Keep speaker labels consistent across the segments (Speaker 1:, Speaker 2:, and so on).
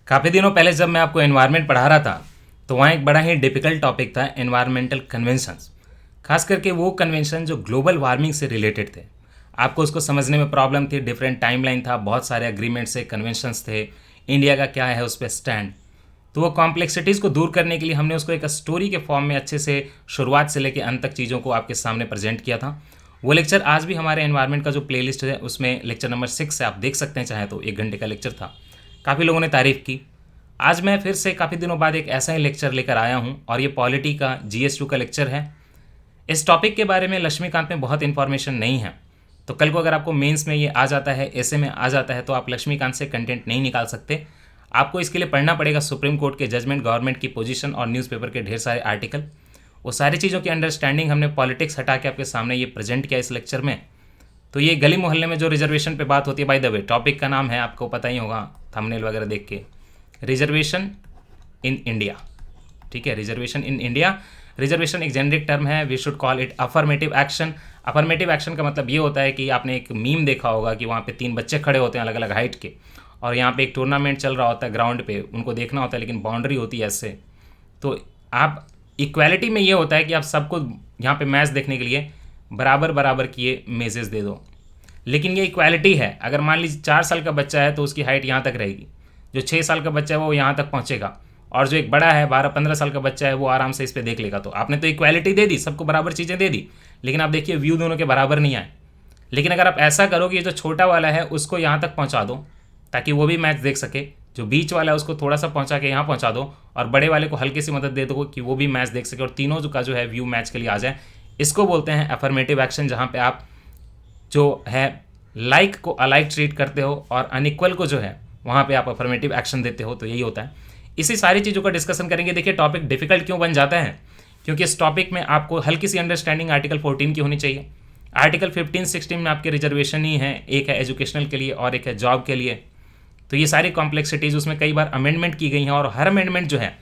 Speaker 1: काफ़ी दिनों पहले जब मैं आपको एनवायरनमेंट पढ़ा रहा था तो वहाँ एक बड़ा ही डिफ़िकल्ट टॉपिक था एनवायरमेंटल कन्वेंशंस। खास करके वो कन्वेंशन जो ग्लोबल वार्मिंग से रिलेटेड थे। आपको उसको समझने में प्रॉब्लम थी, डिफरेंट टाइमलाइन था, बहुत सारे एग्रीमेंट्स थे, कन्वेंशंस थे, इंडिया का क्या है उस पर स्टैंड। तो वो कॉम्प्लेक्सिटीज़ को दूर करने के लिए हमने उसको एक स्टोरी के फॉर्म में अच्छे से शुरुआत से लेकर अंत तक चीज़ों को आपके सामने प्रेजेंट किया था। वो लेक्चर आज भी हमारे एनवायरनमेंट का जो प्लेलिस्ट है उसमें लेक्चर नंबर 6 से आप देख सकते हैं, चाहे तो 1 घंटे का लेक्चर था। काफ़ी लोगों ने तारीफ़ की। आज मैं फिर से काफ़ी दिनों बाद एक ऐसा ही लेक्चर लेकर आया हूँ और ये पॉलिटी का GS2 का लेक्चर है। इस टॉपिक के बारे में लक्ष्मीकांत में बहुत इन्फॉर्मेशन नहीं है, तो कल को अगर आपको मेंस में ये आ जाता है, ऐसे में आ जाता है, तो आप लक्ष्मीकांत से कंटेंट नहीं निकाल सकते। आपको इसके लिए पढ़ना पड़ेगा सुप्रीम कोर्ट के जजमेंट, गवर्नमेंट की पोजीशन और न्यूज़पेपर के ढेर सारे आर्टिकल। वो सारी चीज़ों की अंडरस्टैंडिंग हमने पॉलिटिक्स हटा के आपके सामने ये प्रेजेंट किया इस लेक्चर में। तो ये गली मोहल्ले में जो रिजर्वेशन पे बात होती है, बाय द वे टॉपिक का नाम है, आपको पता ही होगा थंबनेल वगैरह देख के, रिजर्वेशन इन इंडिया। ठीक है, रिजर्वेशन इन इंडिया। रिजर्वेशन एक जेनरिक टर्म है, we should call it affirmative action. Affirmative action का मतलब ये होता है कि आपने एक मीम देखा होगा कि वहाँ पे 3 बच्चे खड़े होते हैं अलग अलग हाइट के, और यहाँ पे एक टूर्नामेंट चल रहा होता है ग्राउंड पे, उनको देखना होता है लेकिन बाउंड्री होती है ऐसे। तो आप इक्वालिटी में ये होता है कि आप सबको यहाँ पे मैच देखने के लिए बराबर बराबर किए मेजेस दे दो। लेकिन ये इक्वालिटी है, अगर मान लीजिए 4 साल का बच्चा है तो उसकी हाइट यहाँ तक रहेगी, जो 6 साल का बच्चा है वो यहाँ तक पहुँचेगा, और जो एक बड़ा है 12-15 साल का बच्चा है वो आराम से इस पर देख लेगा। तो आपने तो इक्वालिटी दे दी, सबको बराबर चीज़ें दे दी, लेकिन आप देखिए व्यू दोनों के बराबर नहीं आए। लेकिन अगर आप ऐसा करो कि जो छोटा वाला है उसको यहाँ तक पहुँचा दो ताकि वो भी मैच देख सके, जो बीच वाला है उसको थोड़ा सा पहुँचा के यहाँ पहुँचा दो, और बड़े वाले को हल्की सी मदद दे दो कि वो भी मैच देख सके, और तीनों का जो है व्यू मैच के लिए आ जाए। इसको बोलते हैं अफर्मेटिव एक्शन, जहाँ पे आप जो है लाइक को अलाइक ट्रीट करते हो और अनइक्वल को जो है वहाँ पे आप अफर्मेटिव एक्शन देते हो। तो यही होता है। इसी सारी चीज़ों का डिस्कशन करेंगे। देखिए टॉपिक डिफिकल्ट क्यों बन जाता है, क्योंकि इस टॉपिक में आपको हल्की सी अंडरस्टैंडिंग आर्टिकल 14 की होनी चाहिए। आर्टिकल 15-16 में आपके रिजर्वेशन ही है, एक है एजुकेशनल के लिए और एक है जॉब के लिए। तो ये सारी कॉम्प्लेक्सिटीज़ उसमें कई बार अमेंडमेंट की गई हैं, और हर अमेंडमेंट जो है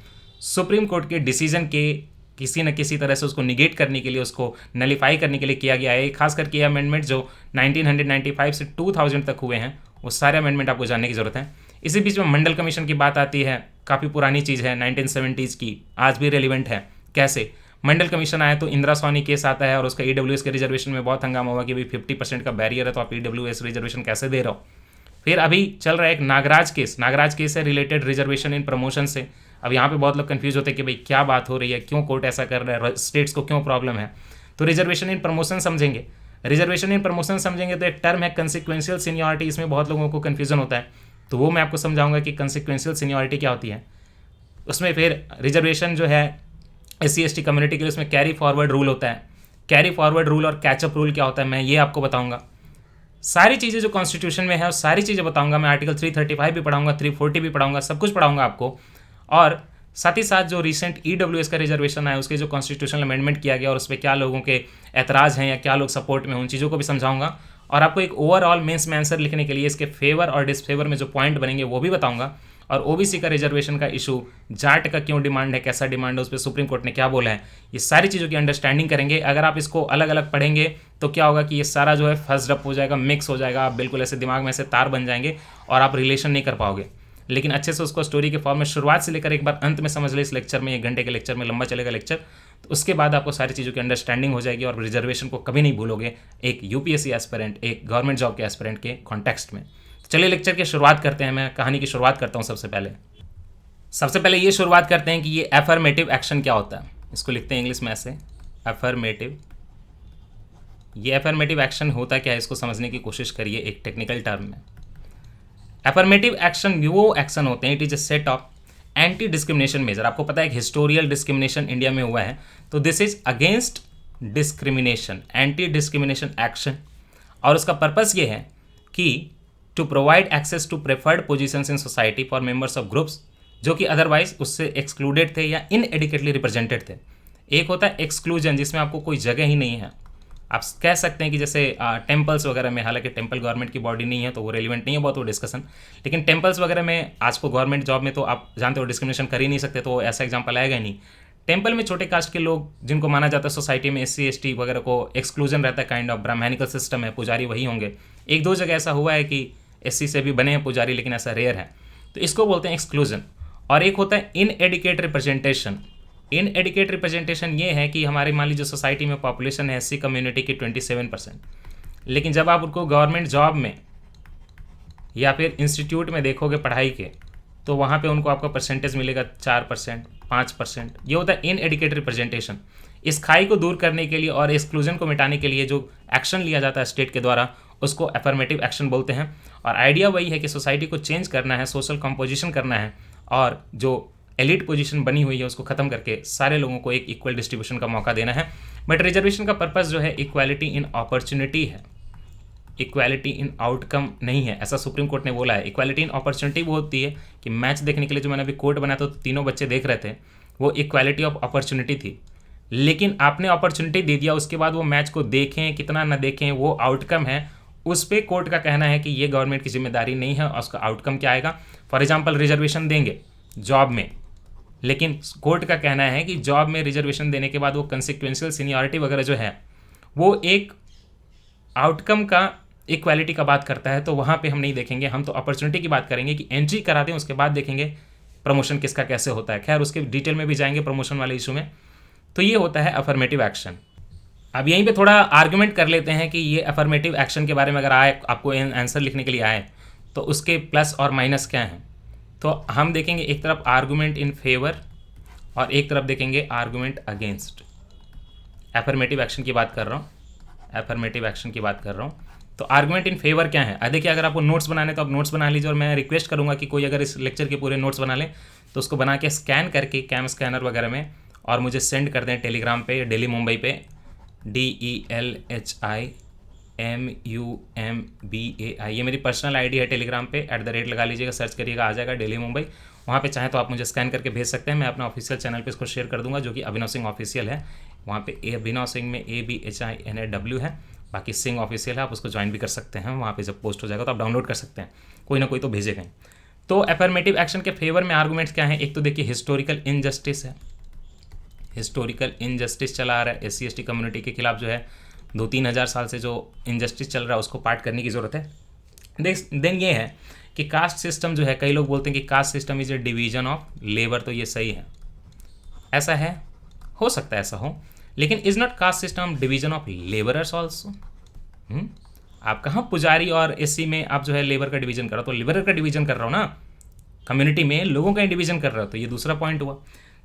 Speaker 1: सुप्रीम कोर्ट के डिसीजन के किसी न किसी तरह से उसको निगेट करने के लिए, उसको नलीफाई करने के लिए किया गया है। खास करके ये अमेंडमेंट जो 1995 से 2000 तक हुए हैं, वो सारे अमेंडमेंट आपको जानने की ज़रूरत है। इसी बीच में मंडल कमीशन की बात आती है, काफ़ी पुरानी चीज़ है, 1970s की, आज भी रेलिवेंट है। कैसे मंडल कमीशन आया तो इंदिरा स्वामी केस आता है, और उसका EWS के रिजर्वेशन में बहुत हंगामा हुआ कि भाई 50% का बैरियर है तो आप EWS रिजर्वेशन कैसे दे रहे हो। फिर अभी चल रहा है एक नागराज केस है रिलेटेड रिजर्वेशन इन प्रमोशन से। अब यहाँ पे बहुत लोग कंफ्यूज होते हैं कि भाई क्या बात हो रही है, क्यों कोर्ट ऐसा कर रहा है, स्टेट्स को क्यों प्रॉब्लम है। तो रिजर्वेशन इन प्रमोशन समझेंगे। रिजर्वेशन इन प्रमोशन समझेंगे तो एक टर्म है कंसिक्वेंशियल सीनियरिटी, इसमें बहुत लोगों को कन्फ्यूजन होता है, तो वो मैं आपको समझाऊंगा कि कंसिक्वेंशियल सीनियरिटी क्या होती है। उसमें फिर रिजर्वेशन जो है SC ST कम्युनिटी के लिए उसमें कैरी फॉरवर्ड रूल होता है। कैरी फॉरवर्ड रूल और कैचअप रूल क्या होता है, मैं ये आपको बताऊंगा। सारी चीज़ें जो कॉन्स्टिट्यूशन में है वो सारी चीज़ें बताऊंगा मैं। आर्टिकल 335 भी पढ़ाऊंगा, 340 भी पढ़ाऊंगा, सब कुछ पढ़ाऊंगा आपको। और साथ ही साथ जो रिसेंट EWS का रिजर्वेशन है उसके जो कॉन्स्टिट्यूशनल अमेंडमेंट किया गया और उस पर क्या लोगों के एतराज़ हैं या क्या लोग सपोर्ट में, उन चीज़ों को भी समझाऊंगा। और आपको एक ओवरऑल मेंस में आंसर लिखने के लिए इसके फेवर और डिसफेवर में जो पॉइंट बनेंगे वो भी बताऊंगा। और OBC का रिजर्वेशन का इशू, जाट का क्यों डिमांड है, कैसा डिमांड है, उस पर सुप्रीम कोर्ट ने क्या बोला है, ये सारी चीज़ों की अंडरस्टैंडिंग करेंगे। अगर आप इसको अलग अलग पढ़ेंगे तो क्या होगा कि ये सारा जो है फर्स्ट अप हो जाएगा, मिक्स हो जाएगा, आप बिल्कुल ऐसे दिमाग में ऐसे तार बन जाएंगे और आप रिलेशन नहीं कर पाओगे। लेकिन अच्छे से उसको स्टोरी के फॉर्म में शुरुआत से लेकर एक बार अंत में समझ ले इस लेक्चर में, 1 घंटे के लेक्चर में, लंबा चलेगा लेक्चर, तो उसके बाद आपको सारी चीज़ों की अंडरस्टैंडिंग हो जाएगी और रिजर्वेशन को कभी नहीं भूलोगे एक UPSC एस्पिरेंट, एक गवर्नमेंट जॉब के एस्पिरेंट के कॉन्टेक्स्ट में। चलिए लेक्चर की शुरुआत करते हैं। मैं कहानी की शुरुआत करता हूँ। सबसे पहले ये शुरुआत करते हैं कि ये अफर्मेटिव एक्शन क्या होता है। इसको लिखते हैं इंग्लिश में ऐसे, अफर्मेटिव। ये अफर्मेटिव एक्शन होता क्या है इसको समझने की कोशिश करिए एक टेक्निकल टर्म में। अफर्मेटिव एक्शन वो एक्शन होते हैं, it is a set of anti discrimination measure. आपको पता है एक हिस्टोरियल डिस्क्रिमिनेशन इंडिया में हुआ है, तो this is against discrimination, anti discrimination action. और उसका पर्पस ये है कि to provide access to preferred positions in society for members of groups जो कि अदरवाइज उससे एक्सक्लूडेड थे या इनएडिकेटली रिप्रेजेंटेड थे। एक होता है एक्सक्लूजन, जिसमें आपको कोई जगह ही नहीं है। आप कह सकते हैं कि जैसे टेम्पल्स वगैरह में, हालांकि टेम्पल गवर्नमेंट की बॉडी नहीं है तो वो रेलिवेंट नहीं है बहुत वो डिस्कशन, लेकिन टेम्पल्स वगैरह में आज को गवर्नमेंट जॉब में तो आप जानते हो डिस्क्रिमिनेशन कर ही नहीं सकते, तो ऐसा एग्जाम्पल आएगा ही नहीं। टेम्पल में छोटे कास्ट के लोग जिनको माना जाता है सोसाइटी में, SC ST वगैरह को एक्सक्लूजन रहता है, काइंड ऑफ ब्राह्मणिकल सिस्टम है, पुजारी वही होंगे। 1-2 जगह ऐसा हुआ है कि SC से भी बने हैं पुजारी, लेकिन ऐसा रेयर है। तो तो इसको बोलते हैं एक्सक्लूजन। और एक होता है इनएडिकेट रिप्रेजेंटेशन। इनएडिकेट रिप्रेजेंटेशन ये है कि हमारी मान लीजिए सोसाइटी में पॉपुलेशन है एससी कम्युनिटी की 27%, लेकिन जब आप उनको गवर्नमेंट जॉब में या फिर इंस्टीट्यूट में देखोगे पढ़ाई के, तो वहाँ पे उनको आपका परसेंटेज मिलेगा 4%, 5%। ये होता है इनएडिकेट रिप्रेजेंटेशन। इस खाई को दूर करने के लिए और एक्सक्लूजन को मिटाने के लिए जो एक्शन लिया जाता है स्टेट के द्वारा, उसको अफर्मेटिव एक्शन बोलते हैं। और आइडिया वही है कि सोसाइटी को चेंज करना है, सोशल कंपोजिशन करना है, और जो एलिट पोजीशन बनी हुई है उसको ख़त्म करके सारे लोगों को एक इक्वल डिस्ट्रीब्यूशन का मौका देना है। बट रिजर्वेशन का पर्पस जो है इक्वालिटी इन अपॉर्चुनिटी है, इक्वालिटी इन आउटकम नहीं है, ऐसा सुप्रीम कोर्ट ने बोला है। इक्वालिटी इन अपॉर्चुनिटी वो होती है कि मैच देखने के लिए जो मैंने अभी कोर्ट बनाया तो तीनों बच्चे देख रहे थे, वो इक्वालिटी ऑफ अपॉर्चुनिटी थी, लेकिन आपने अपॉर्चुनिटी दे दिया, उसके बाद वो मैच को देखें कितना ना देखें वो आउटकम है। उस पर कोर्ट का कहना है कि ये गवर्नमेंट की जिम्मेदारी नहीं है और उसका आउटकम क्या आएगा। फॉर एग्जाम्पल रिजर्वेशन देंगे जॉब में, लेकिन कोर्ट का कहना है कि जॉब में रिजर्वेशन देने के बाद वो कंसिक्वेंशियल सीनियरिटी वगैरह जो है वो एक आउटकम का इक्वालिटी का बात करता है, तो वहाँ पे हम नहीं देखेंगे। हम तो अपॉर्चुनिटी की बात करेंगे कि एंट्री करा दें, उसके बाद देखेंगे प्रमोशन किसका कैसे होता है। खैर उसके डिटेल में भी जाएंगे प्रमोशन वाले इशू में। तो ये होता है अफर्मेटिव एक्शन। अब यहीं पे थोड़ा आर्गुमेंट कर लेते हैं कि ये अफर्मेटिव एक्शन के बारे में अगर आए, आपको आंसर लिखने के लिए आए, तो उसके प्लस और माइनस क्या हैं। तो हम देखेंगे एक तरफ आर्गुमेंट इन फेवर और एक तरफ देखेंगे आर्गुमेंट अगेंस्ट। अफर्मेटिव एक्शन की बात कर रहा हूँ, अफर्मेटिव एक्शन की बात कर रहा हूँ। तो आर्गुमेंट इन फेवर क्या है। देखिए अगर आपको नोट्स बनाने तो आप नोट्स बना लीजिए, और मैं रिक्वेस्ट करूँगा कि कोई अगर इस लेक्चर के पूरे नोट्स बना लें तो उसको बना के स्कैन करके कैम स्कैनर वगैरह में और मुझे सेंड कर दें टेलीग्राम पे, डेली मुंबई पे, DELHIMUMBAI, ये मेरी पर्सनल आईडी है टेलीग्राम पे, @ लगा लीजिएगा, सर्च करिएगा आ जाएगा डेली मुंबई। वहाँ पे चाहें तो आप मुझे स्कैन करके भेज सकते हैं। मैं अपना ऑफिशियल चैनल पे इसको शेयर कर दूंगा जो कि अभिनव सिंह ऑफिशियल है। वहाँ पे अभिनव सिंह में ABHINAW है, बाकी सिंह ऑफिशियल है, आप उसको ज्वाइन भी कर सकते हैं। वहाँ पे जब पोस्ट हो जाएगा तो आप डाउनलोड कर सकते हैं, कोई ना कोई तो भेजेगा। तो अफर्मेटिव एक्शन के फेवर में आर्गूमेंट्स क्या हैं। एक तो देखिए हिस्टोरिकल इनजस्टिस है, हिस्टोरिकल इनजस्टिस चला आ रहा है SC ST कम्युनिटी के खिलाफ, जो है 2-3 हज़ार साल से जो इनजस्टिस चल रहा है उसको पार्ट करने की ज़रूरत है। देन ये है कि कास्ट सिस्टम जो है, कई लोग बोलते हैं कि caste system is A division of labour, तो ये सही है, ऐसा है, हो सकता है ऐसा हो, लेकिन is not caste system division of labourers also. आप कहाँ पुजारी और SC में आप जो है लेबर का डिवीजन कर रहे हो, तो लेबर का डिवीजन कर रहा हो ना, कम्युनिटी में लोगों का डिवीजन कर रहा हो, तो ये दूसरा पॉइंट हुआ।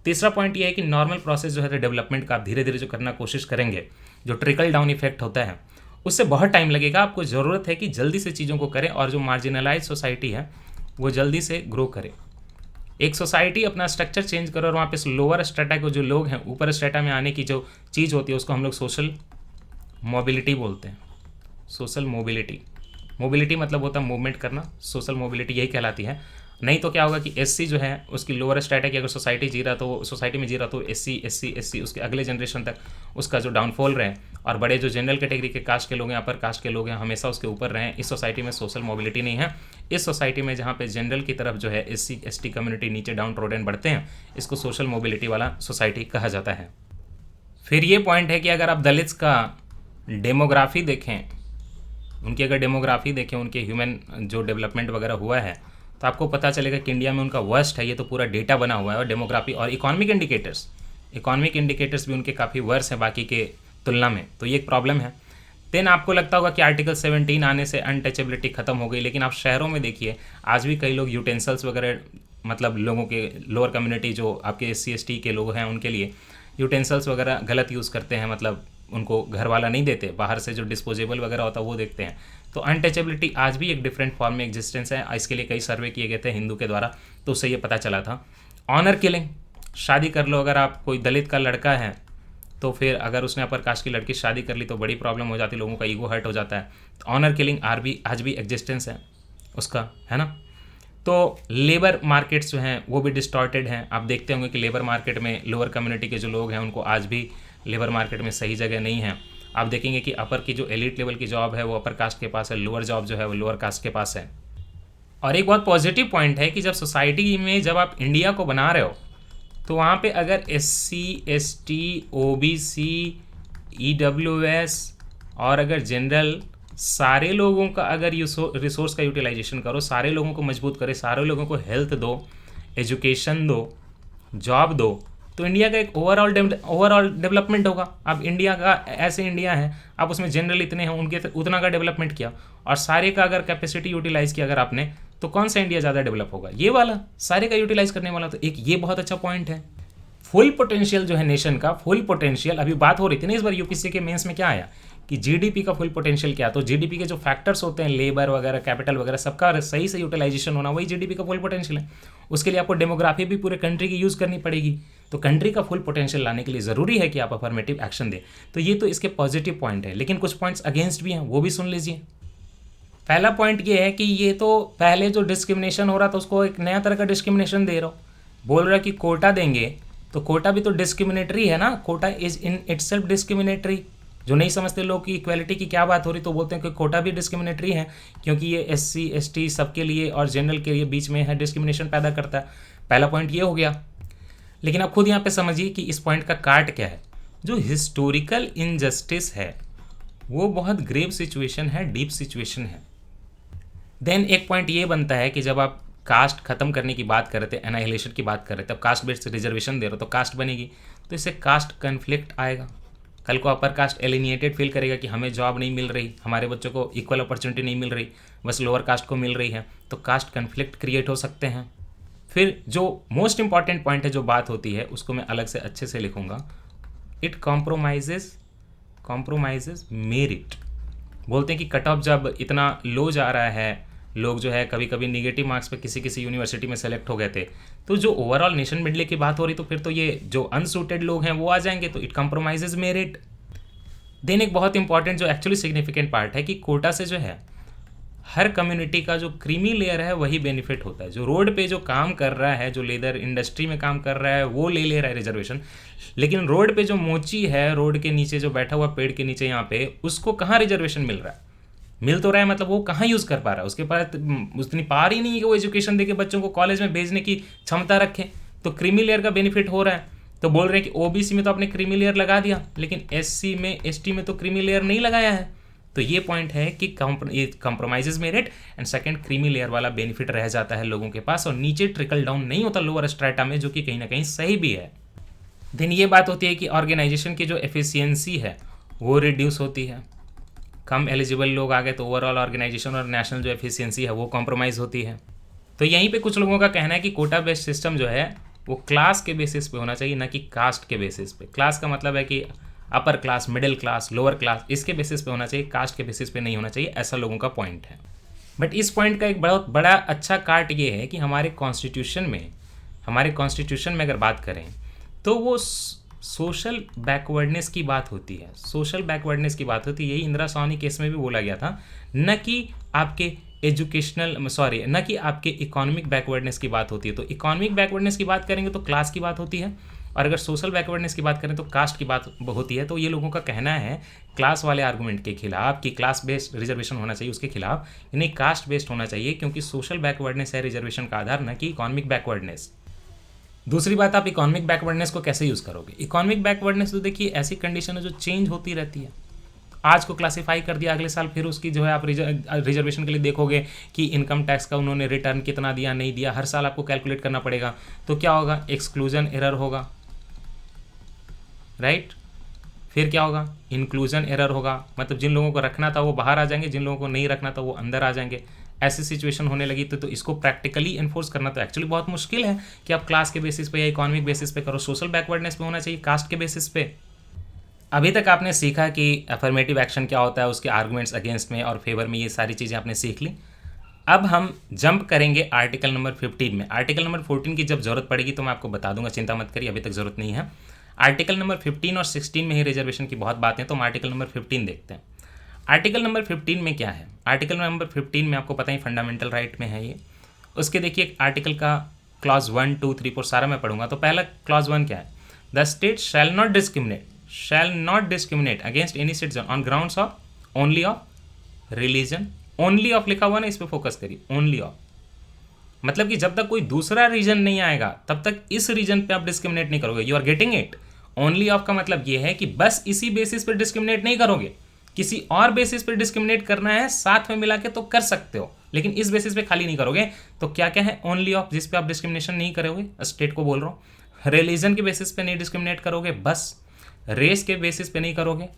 Speaker 1: तीसरा पॉइंट ये है कि नॉर्मल प्रोसेस जो है डेवलपमेंट का आप धीरे धीरे जो करना कोशिश करेंगे, जो ट्रिकल डाउन इफेक्ट होता है उससे बहुत टाइम लगेगा। आपको ज़रूरत है कि जल्दी से चीज़ों को करें और जो मार्जिनलाइज सोसाइटी है वो जल्दी से ग्रो करे। एक सोसाइटी अपना स्ट्रक्चर चेंज करे और वहाँ पे लोअर स्ट्रेटा के जो लोग हैं ऊपर स्ट्रेटा में आने की जो चीज़ होती है उसको हम लोग सोशल मोबिलिटी बोलते हैं। सोशल मोबिलिटी, मोबिलिटी मतलब होता है मूवमेंट करना, सोशल मोबिलिटी यही कहलाती है। नहीं तो क्या होगा कि SC जो है उसकी लोअर स्ट्रेटा की अगर सोसाइटी जी रहा तो सोसाइटी में जी रहा तो SC उसके अगले जनरेशन तक उसका जो डाउनफॉल रहे, और बड़े जो जनरल कैटेगरी के कास्ट के लोग हैं, अपर कास्ट के लोग हैं, हमेशा उसके ऊपर रहें। इस सोसाइटी में सोशल मोबिलिटी नहीं है। इस सोसाइटी में जहाँ पे जनरल की तरफ जो है SC ST कम्युनिटी नीचे डाउन ट्रोडन बढ़ते हैं, इसको सोशल मोबिलिटी वाला सोसाइटी कहा जाता है। फिर ये पॉइंट है कि अगर आप दलित्स का डेमोग्राफी देखें, उनकी अगर डेमोग्राफी देखें, उनके ह्यूमन जो डेवलपमेंट वगैरह हुआ है, तो आपको पता चलेगा कि इंडिया में उनका वर्स्ट है। ये तो पूरा डेटा बना हुआ है। और डेमोग्राफी और इकोनॉमिक इंडिकेटर्स भी उनके काफ़ी वर्स हैं बाकी के तुलना में, तो ये एक प्रॉब्लम है। देन आपको लगता होगा कि आर्टिकल 17 आने से अनटचेबिलिटी खत्म हो गई, लेकिन आप शहरों में देखिए आज भी कई लोग यूटेंसिल्स वगैरह, मतलब लोगों के लोअर कम्युनिटी जो आपके SC ST के लोग हैं उनके लिए यूटेंसिल्स वगैरह गलत यूज़ करते हैं, मतलब उनको घर वाला नहीं देते, बाहर से जो डिस्पोजेबल वगैरह होता है वो देखते हैं। तो अनटचेबिलिटी आज भी एक डिफरेंट फॉर्म में एग्जिस्टेंस है। इसके लिए कई सर्वे किए गए थे हिंदू के द्वारा, तो उससे ये पता चला था। ऑनर किलिंग, शादी कर लो, अगर आप कोई दलित का लड़का है तो फिर अगर उसने अपर कास्ट की लड़की शादी कर ली तो बड़ी प्रॉब्लम हो जाती है, लोगों का ईगो हर्ट हो जाता है। तो ऑनर किलिंग आज भी एग्जिस्टेंस है उसका, है ना। तो लेबर मार्केट्स जो हैं वो भी डिस्टॉर्टेड हैं। आप देखते होंगे कि लेबर मार्केट में लोअर कम्युनिटी के जो लोग हैं उनको आज भी लेबर मार्केट में सही जगह नहीं है। आप देखेंगे कि अपर की जो एलिट लेवल की जॉब है वो अपर कास्ट के पास है, लोअर जॉब जो है वो लोअर कास्ट के पास है। और एक बहुत पॉजिटिव पॉइंट है कि जब सोसाइटी में जब आप इंडिया को बना रहे हो तो वहाँ पे अगर SC ST OBC EWS और अगर जनरल सारे लोगों का अगर रिसोर्स का यूटिलाइजेशन करो, सारे लोगों को मजबूत करे, सारे लोगों को हेल्थ दो, एजुकेशन दो, जॉब दो, तो इंडिया का एक ओवरऑल डेवलपमेंट होगा। अब इंडिया का ऐसे इंडिया है, आप उसमें जनरल इतने हैं, उनके उतना का डेवलपमेंट किया और सारे का अगर कैपेसिटी यूटिलाइज किया अगर आपने, तो कौन सा इंडिया ज़्यादा डेवलप होगा? ये वाला, सारे का यूटिलाइज करने वाला। तो एक ये बहुत अच्छा पॉइंट है। फुल पोटेंशियल जो है नेशन का, फुल पोटेंशियल अभी बात हो रही थी ना इस बार यूपीएससी के मेंस में, क्या आया कि जीडीपी का फुल पोटेंशियल क्या? तो जीडीपी के जो फैक्टर्स होते हैं, लेबर वगैरह, कैपिटल वगैरह, सबका सही से यूटिलाइजेशन होना, वही जीडीपी का फुल पोटेंशियल है। उसके लिए आपको डेमोग्राफी भी पूरे कंट्री की यूज़ करनी पड़ेगी। तो कंट्री का फुल पोटेंशियल लाने के लिए ज़रूरी है कि आप अफर्मेटिव एक्शन दें। तो ये तो इसके पॉजिटिव पॉइंट है, लेकिन कुछ पॉइंट्स अगेंस्ट भी हैं, वो भी सुन लीजिए। पहला पॉइंट ये है कि ये तो पहले जो डिस्क्रिमिनेशन हो रहा था उसको एक नया तरह का डिस्क्रिमिनेशन दे रहा हो। बोल रहा है कि कोटा देंगे, तो कोटा भी तो डिस्क्रिमिनेटरी है ना। Quota is in itself discriminatory. जो नहीं समझते लोग कि इक्वालिटी की क्या बात हो रही, तो बोलते हैं कि कोटा भी डिस्क्रिमिनेटरी है, क्योंकि ये एससी एसटी सबके लिए और जनरल के लिए बीच में है, डिस्क्रिमिनेशन पैदा करता है। पहला पॉइंट ये हो गया। लेकिन आप खुद यहाँ पे समझिए कि इस पॉइंट का काट क्या है। जो हिस्टोरिकल इनजस्टिस है वो बहुत ग्रेव सिचुएशन है, डीप सिचुएशन है। देन एक पॉइंट ये बनता है कि जब आप कास्ट खत्म करने की बात कर रहे थे, एनाहिलेशन की बात कर रहे थे, अब कास्ट बेस्ड रिजर्वेशन दे रहे हो तो कास्ट बनेगी, तो इससे कास्ट कन्फ्लिक्ट आएगा। कल को अपर कास्ट एलिनिएटेड फील करेगा कि हमें जॉब नहीं मिल रही, हमारे बच्चों को इक्वल अपॉर्चुनिटी नहीं मिल रही, बस लोअर कास्ट को मिल रही है, तो कास्ट कन्फ्लिक्ट क्रिएट हो सकते हैं। फिर जो मोस्ट इंपॉर्टेंट पॉइंट है, जो बात होती है, उसको मैं अलग से अच्छे से लिखूंगा। It compromises merit. बोलते हैं कि कट ऑफ जब इतना लो जा रहा है, लोग जो है कभी कभी निगेटिव मार्क्स पे किसी किसी यूनिवर्सिटी में सेलेक्ट हो गए थे, तो जो ओवरऑल नेशन मिडले की बात हो रही, तो फिर तो ये जो अनसूटेड लोग हैं वो आ जाएंगे, तो इट कॉम्प्रोमाइजेज मेरिट। देन एक बहुत इंपॉर्टेंट जो एक्चुअली सिग्निफिकेंट पार्ट है कि कोटा से जो है हर कम्युनिटी का जो क्रीमी लेयर है वही बेनिफिट होता है। जो रोड पे जो काम कर रहा है, जो लेदर इंडस्ट्री में काम कर रहा है, वो ले रहा है रिजर्वेशन, लेकिन रोड पे जो मोची है, रोड के नीचे जो बैठा हुआ पेड़ के नीचे यहाँ पे, उसको कहाँ रिजर्वेशन मिल रहा है? मिल तो रहा है, मतलब वो कहाँ यूज़ कर पा रहा है? उसके पास उतनी पार ही नहीं है कि वो एजुकेशन देके बच्चों को कॉलेज में भेजने की क्षमता रखे। तो क्रीमी लेयर का बेनिफिट हो रहा है। तो बोल रहे हैं कि ओबीसी में तो आपने क्रीमी लेयर लगा दिया, लेकिन एससी में, एसटी में तो क्रीमी लेयर नहीं लगाया है। तो ये पॉइंट है कि compromises merit, and second creamy layer वाला बेनिफिट रह जाता है लोगों के पास, और नीचे ट्रिकल डाउन नहीं होता लोअर स्ट्रेटा में, जो कि कहीं ना कहीं सही भी है। देन ये बात होती है कि ऑर्गेनाइजेशन की जो एफिशिएंसी है वो रिड्यूस होती है। कम एलिजिबल लोग आ गए तो ओवरऑल ऑर्गेनाइजेशन और नेशनल जो एफिशिएंसी है वो कॉम्प्रोमाइज़ होती है। तो यहीं पे कुछ लोगों का कहना है कि कोटा बेस्ड सिस्टम जो है वो क्लास के बेसिस पे होना चाहिए, ना कि कास्ट के बेसिस पे। क्लास का मतलब है कि upper class, middle class, lower class, इसके बेसिस पे होना चाहिए, कास्ट के बेसिस पे नहीं होना चाहिए, ऐसा लोगों का पॉइंट है। बट इस पॉइंट का एक बहुत बड़ा अच्छा काट ये है कि हमारे कॉन्स्टिट्यूशन में अगर बात करें तो वो सोशल बैकवर्डनेस की बात होती है। सोशल बैकवर्डनेस की बात होती है, यही इंदिरा साहनी केस में भी बोला गया था, न कि आपके न कि आपके इकोनॉमिक बैकवर्डनेस की बात होती है। तो इकोनॉमिक बैकवर्डनेस की बात करेंगे तो क्लास की बात होती है, और अगर सोशल बैकवर्डनेस की बात करें तो कास्ट की बात होती है। तो ये लोगों का कहना है क्लास वाले आर्गूमेंट के खिलाफ कि क्लास बेस्ड रिजर्वेशन होना चाहिए, उसके खिलाफ, यानी कास्ट बेस्ड होना चाहिए, क्योंकि सोशल बैकवर्डनेस है रिजर्वेशन का आधार, न कि इकोनॉमिक बैकवर्डनेस। दूसरी बात, आप इकोनॉमिक बैकवर्डनेस को कैसे यूज़ करोगे? इकोनॉमिक बैकवर्डनेस तो देखिए ऐसी कंडीशन है जो चेंज होती रहती है। आज को क्लासीफाई कर दिया, अगले साल फिर उसकी जो है आप रिजर्वेशन के लिए देखोगे कि इनकम टैक्स का उन्होंने रिटर्न कितना दिया, नहीं दिया, हर साल आपको कैलकुलेट करना पड़ेगा। तो क्या होगा? एक्सक्लूजन एरर होगा, राइट? फिर क्या होगा? इंक्लूजन एरर होगा, मतलब जिन लोगों को रखना था वो बाहर आ जाएंगे, जिन लोगों को नहीं रखना था वो अंदर आ जाएंगे। ऐसी सिचुएशन होने लगी तो इसको प्रैक्टिकली इन्फोर्स करना तो एक्चुअली बहुत मुश्किल है कि आप क्लास के बेसिस पे या इकोनॉमिक बेसिस पे करो। सोशल बैकवर्डनेस पे होना चाहिए, कास्ट के बेसिस पे। अभी तक आपने सीखा कि अफर्मेटिव एक्शन क्या होता है, उसके आर्गुमेंट्स अगेंस्ट में और फेवर में, ये सारी चीज़ें आपने सीख ली। अब हम जंप करेंगे आर्टिकल नंबर 15 में। आर्टिकल नंबर 14 की जब जरूरत पड़ेगी तो मैं आपको बता दूंगा, चिंता मत करिए, अभी तक जरूरत नहीं है। आर्टिकल नंबर 15 और 16 में ही रिजर्वेशन की बहुत बातें, तो हम आर्टिकल नंबर 15 देखते हैं। आर्टिकल नंबर 15 में क्या है? आर्टिकल नंबर 15 में आपको पता ही फंडामेंटल राइट में है ये। उसके देखिए आर्टिकल का क्लॉज 1, 2, 3, 4 सारा मैं पढ़ूंगा। तो पहला क्लॉज 1 क्या है? The state shall not discriminate against any citizen on grounds of only of religion. Only of लिखा हुआ ना, इस पर फोकस करिए, ओनली ऑफ। मतलब कि जब तक कोई दूसरा रीजन नहीं आएगा तब तक इस रीजन पे आप डिस्क्रिमिनेट नहीं करोगे। You are getting it? Only of का मतलब ये है कि बस इसी बेसिस पे डिस्क्रिमिनेट नहीं करोगे किसी और बेसिस पे डिस्क्रिमिनेट करना है साथ में मिला के तो कर सकते हो, लेकिन इस बेसिस पे खाली नहीं करोगे। तो क्या क्या है ओनली ऑफ जिस पे आप डिस्क्रिमिनेशन नहीं करोगे, स्टेट को बोल रहा हूँ। रिलीजन के बेसिस पे नहीं डिस्क्रिमिनेट करोगे बस, रेस के बेसिस पे नहीं करोगे,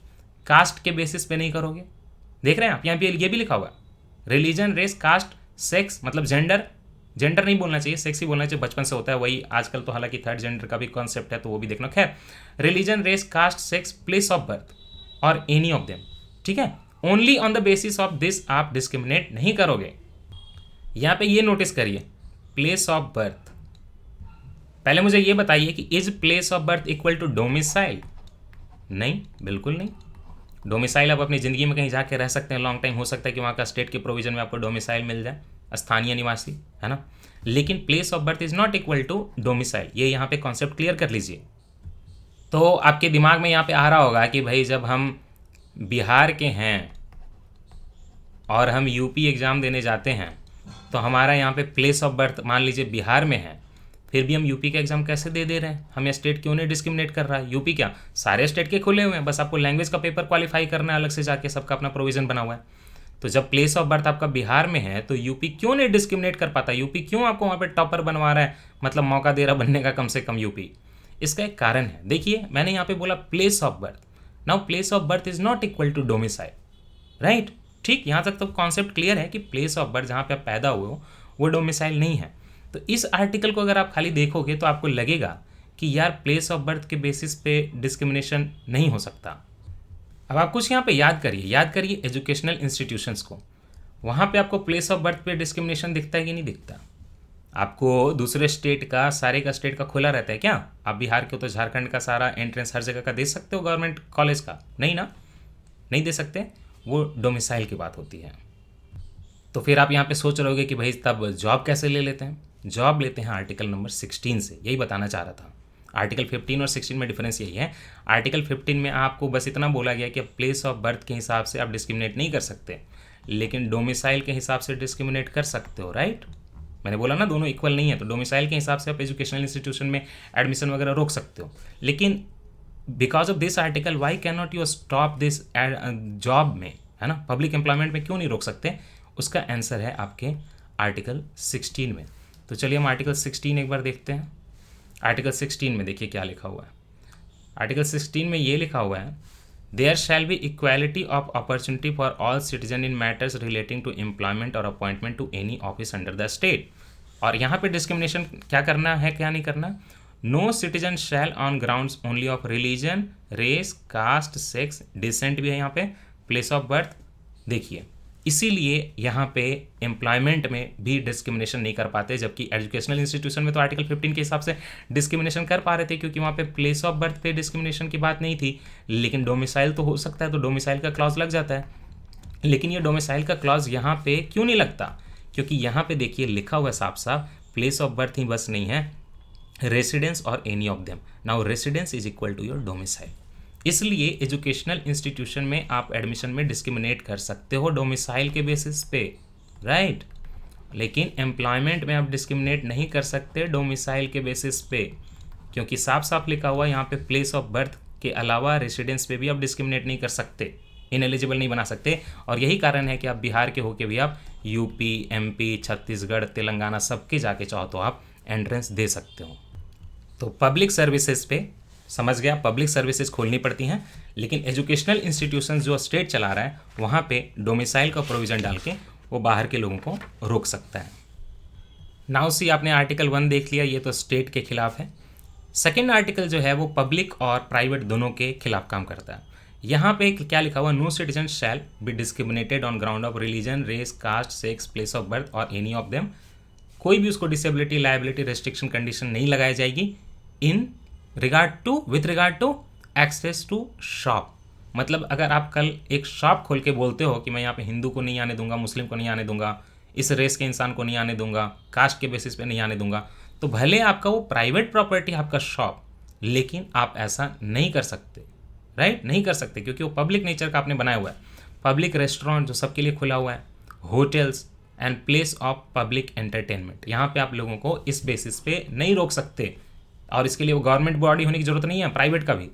Speaker 1: कास्ट के बेसिस पे नहीं करोगे। देख रहे हैं आप यहाँ पे ये भी लिखा हुआ है, रिलीजन, रेस, कास्ट, सेक्स, मतलब जेंडर, जेंडर नहीं बोलना चाहिए, सेक्स ही बोलना चाहिए, बचपन से होता है वही, आजकल तो हालांकि थर्ड जेंडर का भी कॉन्सेप्ट है तो वो भी देखना। खैर, religion, race, caste, sex, place of birth और एनी ऑफ देम, ठीक है, only on the basis of this आप डिस्क्रिमिनेट नहीं करोगे। यहाँ पे ये नोटिस करिए, प्लेस ऑफ बर्थ। पहले मुझे ये बताइए कि is place of birth equal to domicile? नहीं, बिल्कुल नहीं। डोमिसाइल आप अपनी ज़िंदगी में कहीं जाके रह सकते हैं लॉन्ग टाइम, हो सकता है कि वहाँ का स्टेट के प्रोविजन में आपको डोमिसाइल मिल जाए, स्थानीय निवासी, है ना। लेकिन place of birth is not equal to domicile, ये यहाँ पे कॉन्सेप्ट क्लियर कर लीजिए। तो आपके दिमाग में यहाँ पे आ रहा होगा कि भाई जब हम बिहार के हैं और हम यूपी एग्ज़ाम देने जाते हैं तो हमारा यहाँ पे प्लेस ऑफ बर्थ मान लीजिए बिहार में है, फिर भी हम यूपी का एग्ज़ाम कैसे दे रहे हैं? हमें स्टेट क्यों नहीं डिस्क्रिमिनेट कर रहा है? यूपी क्या, सारे स्टेट के खुले हुए हैं, बस आपको लैंग्वेज का पेपर क्वालिफाई करना है अलग से जाके, सबका अपना प्रोविज़न बना हुआ है। तो जब प्लेस ऑफ बर्थ आपका बिहार में है तो यूपी क्यों नहीं डिस्क्रिमिनेट कर पाता? यूपी क्यों आपको वहाँ पे टॉपर बनवा रहा है, मतलब मौका दे रहा बनने का कम से कम यूपी? इसका एक कारण है, देखिए मैंने यहाँ पे बोला place of birth. Now place of birth is not equal to domicile, right. ठीक, यहाँ तक तो कॉन्सेप्ट क्लियर है कि प्लेस ऑफ बर्थ जहाँ पे आप पैदा हुए हो वो डोमिसाइल नहीं है। तो इस आर्टिकल को अगर आप खाली देखोगे तो आपको लगेगा कि यार प्लेस ऑफ बर्थ के बेसिस पे डिस्क्रिमिनेशन नहीं हो सकता। अब आप कुछ यहाँ पे याद करिए एजुकेशनल इंस्टीट्यूशंस को, वहाँ पे आपको प्लेस ऑफ बर्थ पे डिस्क्रिमिनेशन दिखता है कि नहीं दिखता? आपको दूसरे स्टेट का, सारे का स्टेट का खुला रहता है क्या? आप बिहार के हो तो झारखंड का सारा एंट्रेंस हर जगह का दे सकते हो गवर्नमेंट कॉलेज का? नहीं ना, नहीं दे सकते, वो डोमिसाइल की बात होती है। तो फिर आप यहाँ पे सोच रहे होगे कि भाई तब जॉब कैसे ले लेते हैं? जॉब लेते हैं आर्टिकल नंबर 16 से, यही बताना चाह रहा था। आर्टिकल 15 और 16 में डिफरेंस यही है। आर्टिकल 15 में आपको बस इतना बोला गया कि प्लेस ऑफ बर्थ के हिसाब से आप डिस्क्रिमिनेट नहीं कर सकते, लेकिन डोमिसाइल के हिसाब से डिस्क्रिमिनेट कर सकते हो, राइट। मैंने बोला ना दोनों इक्वल नहीं है, तो डोमिसाइल के हिसाब से आप एजुकेशनल इंस्टीट्यूशन में एडमिशन वगैरह रोक सकते हो। लेकिन because of this article why can not you stop this job में, है ना, पब्लिक एम्प्लॉयमेंट में क्यों नहीं रोक सकते? उसका आंसर है आपके आर्टिकल 16 में। तो चलिए हम आर्टिकल 16 एक बार देखते हैं। आर्टिकल 16 में देखिए क्या लिखा हुआ है। आर्टिकल 16 में ये लिखा हुआ है, there shall be equality of opportunity for all citizen in matters relating to employment और appointment to any office under the state. और यहाँ पे डिस्क्रिमिनेशन क्या करना है, क्या नहीं करना? No citizen shall on grounds only of religion, race, caste, sex, descent भी है यहाँ पे, प्लेस ऑफ बर्थ। देखिए इसीलिए यहाँ पे एम्प्लॉयमेंट में भी डिस्क्रिमिनेशन नहीं कर पाते, जबकि एजुकेशनल इंस्टीट्यूशन में तो आर्टिकल 15 के हिसाब से डिस्क्रिमिनेशन कर पा रहे थे, क्योंकि वहाँ पे प्लेस ऑफ बर्थ पे डिस्क्रिमिनेशन की बात नहीं थी। लेकिन डोमिसाइल तो हो सकता है, तो डोमिसाइल का क्लॉज लग जाता है। लेकिन ये डोमिसाइल का क्लॉज यहाँ पे क्यों नहीं लगता? क्योंकि यहाँ पे देखिए लिखा हुआ साफ साफ, प्लेस ऑफ बर्थ ही बस नहीं है, रेसिडेंस और any of them. Now residence is equal to your domicile. इसलिए एजुकेशनल इंस्टीट्यूशन में आप एडमिशन में डिस्क्रिमिनेट कर सकते हो डोमिसाइल के बेसिस पे, राइट। लेकिन एम्प्लॉयमेंट में आप डिस्क्रिमिनेट नहीं कर सकते डोमिसाइल के बेसिस पे, क्योंकि साफ साफ लिखा हुआ यहाँ पे प्लेस ऑफ बर्थ के अलावा रेसिडेंस पे भी आप डिस्क्रिमिनेट नहीं कर सकते, इनएलिजिबल नहीं बना सकते। और यही कारण है कि आप बिहार के होके भी आप यूपी, एमपी, छत्तीसगढ़, तेलंगाना सबके जाके चाहो तो आप एंट्रेंस दे सकते हो। तो पब्लिक सर्विसेज पे समझ गया, पब्लिक सर्विसेज खोलनी पड़ती हैं, लेकिन एजुकेशनल इंस्टीट्यूशंस जो स्टेट चला रहा है वहाँ पे डोमिसाइल का प्रोविज़न डाल के वो बाहर के लोगों को रोक सकता है। नाउ सी आपने आर्टिकल 1 देख लिया, ये तो स्टेट के खिलाफ है। सेकेंड आर्टिकल जो है वो पब्लिक और प्राइवेट दोनों के खिलाफ काम करता है। यहाँ पे क्या लिखा हुआ, no citizen shall be discriminated on ground of religion, race, caste, sex, place of birth और एनी ऑफ देम। कोई भी उसको डिसेबिलिटी, लायबिलिटी, रेस्ट्रिक्शन, कंडीशन नहीं लगाई जाएगी in with regard to access to shop. मतलब अगर आप कल एक शॉप खोल के बोलते हो कि मैं यहाँ पे हिंदू को नहीं आने दूंगा, मुस्लिम को नहीं आने दूंगा, इस रेस के इंसान को नहीं आने दूंगा, कास्ट के बेसिस पे नहीं आने दूंगा, तो भले आपका वो प्राइवेट प्रॉपर्टी आपका शॉप, लेकिन आप ऐसा नहीं कर सकते, राइट, नहीं कर सकते, क्योंकि वो पब्लिक नेचर का आपने बनाया हुआ है। पब्लिक रेस्टोरेंट जो सबके लिए खुला हुआ है, hotels and place of public entertainment, यहाँ पे आप लोगों को इस बेसिस पे नहीं रोक सकते, और इसके लिए वो गवर्नमेंट बॉडी होने की जरूरत नहीं है, प्राइवेट का भी।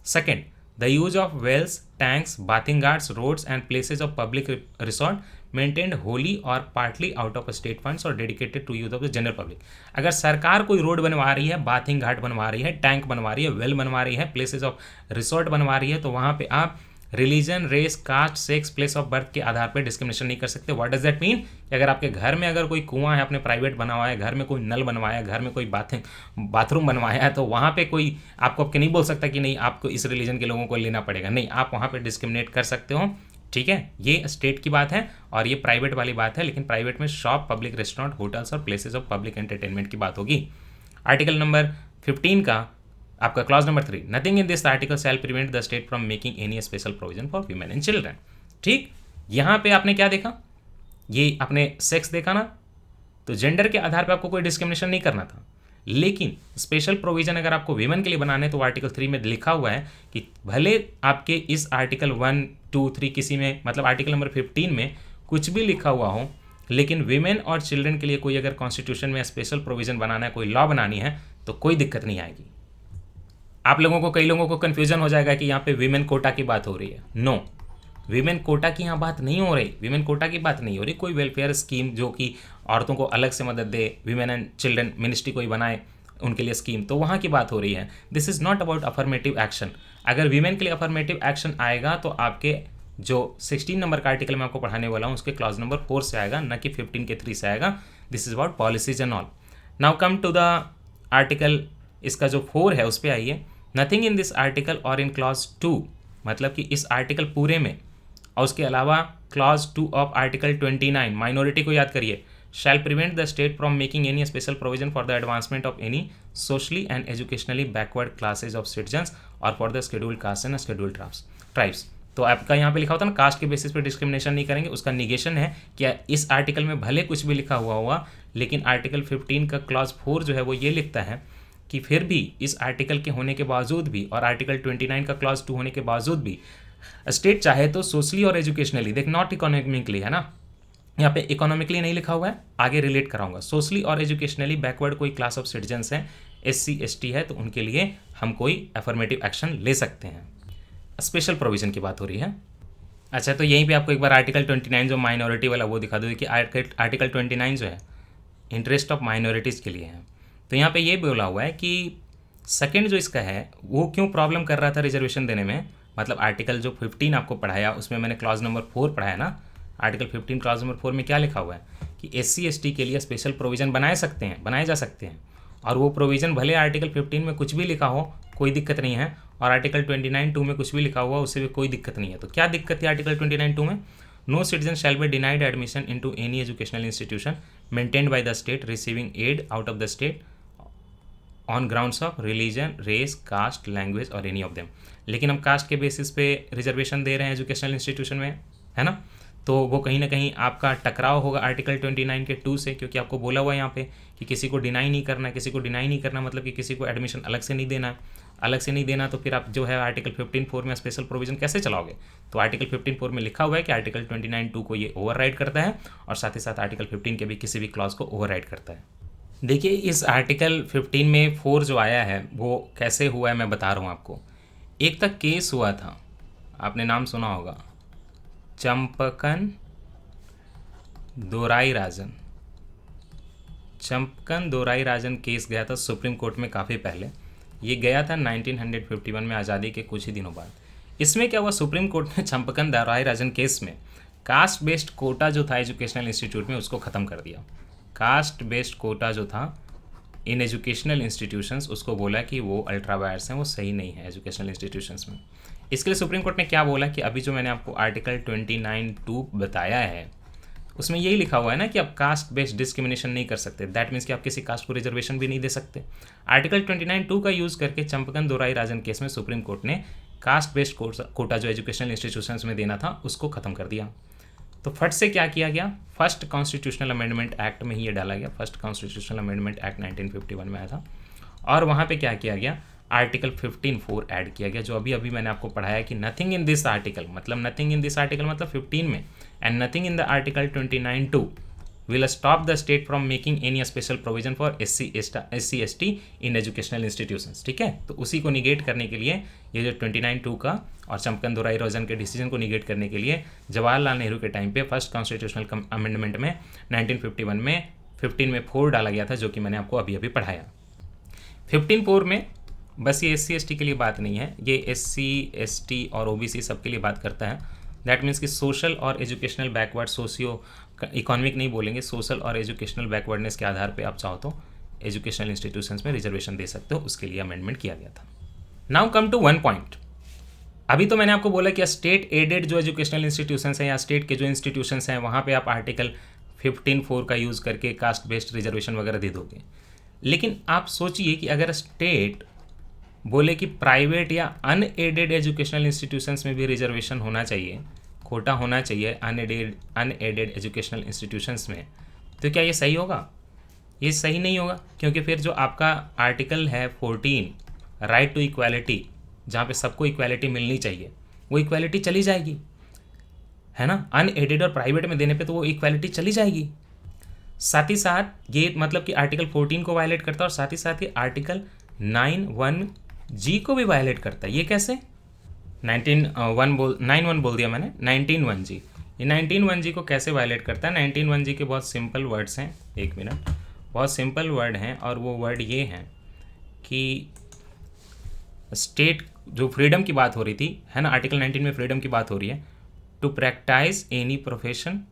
Speaker 1: Second, the use of wells, tanks, bathing ghats, roads and places of public resort maintained wholly और partly out of state funds और dedicated to use of the general public. अगर सरकार कोई रोड बनवा रही है, बाथिंग घाट बनवा रही है, टैंक बनवा रही है, वेल बनवा रही है, प्लेसेज ऑफ रिसोर्ट बनवा रही है, तो वहाँ पे आप religion, race, caste, sex, place of birth के आधार पर डिस्क्रिमिनेशन नहीं कर सकते। व्हाट डज दैट मीन कि अगर आपके घर में अगर कोई कुआं है, आपने प्राइवेट बनवाया है, घर में कोई नल बनवाया है, घर में कोई बाथरूम बनवाया है, तो वहाँ पे कोई आपको नहीं बोल सकता कि नहीं आपको इस रिलीजन के लोगों को लेना पड़ेगा। नहीं, आप वहाँ पे डिस्क्रिमिनेट कर सकते हो। ठीक है, ये स्टेट की बात है और ये प्राइवेट वाली बात है, लेकिन प्राइवेट में शॉप, पब्लिक रेस्टोरेंट, होटल्स और प्लेसेज ऑफ पब्लिक एंटरटेनमेंट की बात होगी। आर्टिकल नंबर 15 का आपका clause number 3, nothing in this article shall prevent the state from making any special provision for women and children. ठीक, यहाँ पे आपने क्या देखा, ये आपने सेक्स देखा ना, तो जेंडर के आधार पर आपको कोई डिस्क्रिमिनेशन नहीं करना था, लेकिन स्पेशल प्रोविजन अगर आपको वीमेन के लिए बनाने तो आर्टिकल 3 में लिखा हुआ है कि भले आपके इस आर्टिकल 1, 2, 3 किसी में, मतलब आर्टिकल नंबर 15 में कुछ भी लिखा हुआ हो, लेकिन वीमेन और चिल्ड्रन के लिए कोई अगर कॉन्स्टिट्यूशन में स्पेशल प्रोविजन बनाना है, कोई लॉ बनानी है, तो कोई दिक्कत नहीं आएगी। आप लोगों को, कई लोगों को कन्फ्यूजन हो जाएगा कि यहाँ पे वीमेन कोटा की बात हो रही है। नो, वीमेन कोटा की यहाँ बात नहीं हो रही, वीमेन कोटा की बात नहीं हो रही। कोई वेलफेयर स्कीम जो कि औरतों को अलग से मदद दे, वीमेन एंड चिल्ड्रन मिनिस्ट्री कोई बनाए उनके लिए स्कीम, तो वहाँ की बात हो रही है। This is not about affirmative action. अगर वीमेन के लिए अफर्मेटिव एक्शन आएगा तो आपके जो 16 नंबर का आर्टिकल मैं आपको पढ़ाने वाला हूँ उसके क्लॉज नंबर 4 से आएगा, न कि 15 के 3 से आएगा। This is about policies and all. Now come to the article, इसका जो 4 है उस पर आइए। नथिंग इन दिस आर्टिकल और इन क्लॉज 2, मतलब कि इस आर्टिकल पूरे में और उसके अलावा क्लॉज 2 ऑफ आर्टिकल 29, माइनॉरिटी को याद करिए, shall prevent the state from making any special provision for the advancement of any socially and educationally backward classes of citizens और for the scheduled caste and scheduled tribes. तो आपका यहाँ पे लिखा होता है ना, कास्ट के बेसिस पे डिस्क्रिमिनेशन नहीं करेंगे, उसका निगेशन है कि इस आर्टिकल में भले कुछ भी लिखा हुआ होगा, लेकिन आर्टिकल 15 का क्लॉज 4 जो है वो ये लिखता है कि फिर भी इस आर्टिकल के होने के बावजूद भी और आर्टिकल 29 का क्लॉज 2 होने के बावजूद भी स्टेट चाहे तो सोशली और एजुकेशनली, देख नॉट इकोनॉमिकली है ना, यहाँ पे इकोनॉमिकली नहीं लिखा हुआ है, आगे रिलेट कराऊंगा। सोशली और एजुकेशनली बैकवर्ड कोई क्लास ऑफ सिटीजन्स हैं, SC ST है, तो उनके लिए हम कोई अफर्मेटिव एक्शन ले सकते हैं। स्पेशल प्रोविजन की बात हो रही है। अच्छा, तो यहीं पे आपको एक बार आर्टिकल 29 जो माइनॉरिटी वाला वो दिखा दो कि आर्टिकल 29 जो है इंटरेस्ट ऑफ माइनॉरिटीज़ के लिए है। तो यहाँ पे ये बोला हुआ है कि सेकंड जो इसका है वो क्यों प्रॉब्लम कर रहा था रिजर्वेशन देने में, मतलब आर्टिकल जो 15 आपको पढ़ाया उसमें मैंने क्लॉज नंबर 4 पढ़ाया ना। आर्टिकल 15 क्लॉज नंबर 4 में क्या लिखा हुआ है कि SC ST के लिए स्पेशल प्रोविज़न बनाए जा सकते हैं, और वो प्रोविज़न भले आर्टिकल 15 में कुछ भी लिखा हो कोई दिक्कत नहीं है, और आर्टिकल 29(2) में कुछ भी लिखा हुआ उससे भी कोई दिक्कत नहीं है। तो क्या दिक्कत है आर्टिकल 29(2) में? No citizen shall be denied admission into any educational institution maintained by the state receiving aid out of the state on grounds of religion, race, caste, language और एनी ऑफ देम। लेकिन हम cast के basis पे reservation दे रहे हैं educational institution में, है ना, तो वो कहीं ना कहीं आपका टकराव होगा आर्टिकल 29 के 2 से, क्योंकि आपको बोला हुआ है यहाँ पे कि किसी को डिनाई नहीं करना है। किसी को डिनाई नहीं करना मतलब कि किसी को एडमिशन अलग से नहीं देना है, अलग से नहीं देना, तो फिर आप जो है आर्टिकल 15(4) में स्पेशल प्रोविजन कैसे चलाओगे? तो आर्टिकल 15(4) में लिखा हुआ है कि आर्टिकल 29(2) को ये ओवरराइड करता है और साथ ही साथ आर्टिकल 15 के भी किसी भी क्लॉज को ओवरराइड करता है। देखिए, इस आर्टिकल 15 में 4 जो आया है वो कैसे हुआ है मैं बता रहा हूँ आपको। एक तक केस हुआ था, आपने नाम सुना होगा, चंपकन दोराईराजन। चंपकन दोराईराजन केस गया था सुप्रीम कोर्ट में काफ़ी पहले। ये गया था 1951 में, आज़ादी के कुछ ही दिनों बाद। इसमें क्या हुआ, सुप्रीम कोर्ट ने चंपकन दोराईराजन केस में कास्ट बेस्ड कोटा जो था एजुकेशनल इंस्टीट्यूट में उसको ख़त्म कर दिया। कास्ट बेस्ड कोटा जो था इन एजुकेशनल इंस्टीट्यूशंस, उसको बोला कि वो अल्ट्रा वायर्स हैं, वो सही नहीं है एजुकेशनल इंस्टीट्यूशंस में। इसके लिए सुप्रीम कोर्ट ने क्या बोला कि अभी जो मैंने आपको आर्टिकल 29(2) बताया है उसमें यही लिखा हुआ है ना कि आप कास्ट बेस्ड डिस्क्रिमिनेशन नहीं कर सकते। दैट मीन्स कि आप किसी कास्ट को रिजर्वेशन भी नहीं दे सकते। आर्टिकल 29(2) का यूज़ करके चंपकन दोराईराजन केस में सुप्रीम कोर्ट ने कास्ट बेस्ड कोटा जो एजुकेशनल इंस्टीट्यूशंस में देना था उसको ख़त्म कर दिया। तो फट से क्या किया गया, फर्स्ट कॉन्स्टिट्यूशनल अमेंडमेंट एक्ट में ही ये डाला गया। फर्स्ट कॉन्स्टिट्यूशनल अमेंडमेंट एक्ट 1951 में आया था, और वहाँ पे क्या किया गया, आर्टिकल 15(4) ऐड किया गया, जो अभी अभी मैंने आपको पढ़ाया कि नथिंग इन दिस आर्टिकल, मतलब नथिंग इन दिस आर्टिकल मतलब 15 में, and nothing in the article 29(2) will stop the state from making any special provision for SC/ST in educational institutions। ठीक है, तो उसी को निगेट करने के लिए ये जो 29(2) का और चंपकन दोराई रोजन के डिसीजन को निगेट करने के लिए जवाहरलाल नेहरू के टाइम पे फर्स्ट कॉन्स्टिट्यूशनल अमेंडमेंट में 1951 में 15 में 4 डाला गया था, जो कि मैंने आपको अभी अभी पढ़ाया। 15(4) में बस ये SC/ST के लिए बात नहीं है, ये SC/ST और OBC सब के लिए बात करता है। दैट मीन्स कि सोशल और एजुकेशनल बैकवर्ड, सोशियो इकोनॉमिक नहीं बोलेंगे, सोशल और एजुकेशनल बैकवर्डनेस के आधार पे आप चाहो तो एजुकेशनल इंस्टीट्यूशंस में रिजर्वेशन दे सकते हो, उसके लिए अमेंडमेंट किया गया था। Now come to one point. अभी तो मैंने आपको बोला कि स्टेट एडेड जो एजुकेशनल इंस्टीट्यूशंस हैं या स्टेट के जो इंस्टीट्यूशंस हैं वहाँ पे आप आर्टिकल 15(4) का यूज़ करके कास्ट बेस्ड रिजर्वेशन वगैरह दे दोगे। लेकिन आप सोचिए कि अगर स्टेट बोले कि प्राइवेट या अनएडेड एजुकेशनल इंस्टीट्यूशंस में भी रिजर्वेशन होना चाहिए, कोटा होना चाहिए अनएडेड एजुकेशनल इंस्टीट्यूशंस में, तो क्या ये सही होगा? ये सही नहीं होगा, क्योंकि फिर जो आपका आर्टिकल है 14 राइट टू इक्वालिटी, जहाँ पे सबको इक्वालिटी मिलनी चाहिए, वो इक्वालिटी चली जाएगी, है ना। अनएडेड और प्राइवेट में देने पे तो वो इक्वालिटी चली जाएगी। साथ ही साथ ये मतलब कि आर्टिकल 14 को वायलेट करता है और साथ ही साथ ये आर्टिकल 91G को भी वायलेट करता है। ये कैसे? 91 बोल दिया मैंने, 19(1)G। ये 19(1)G को कैसे वायलेट करता है? 19(1)G के बहुत सिंपल वर्ड्स हैं, एक मिनट, बहुत सिंपल वर्ड हैं, और वो वर्ड ये हैं कि स्टेट जो फ्रीडम की बात हो रही थी, है ना, आर्टिकल 19 में फ्रीडम की बात हो रही है, टू प्रैक्टाइज एनी प्रोफेशन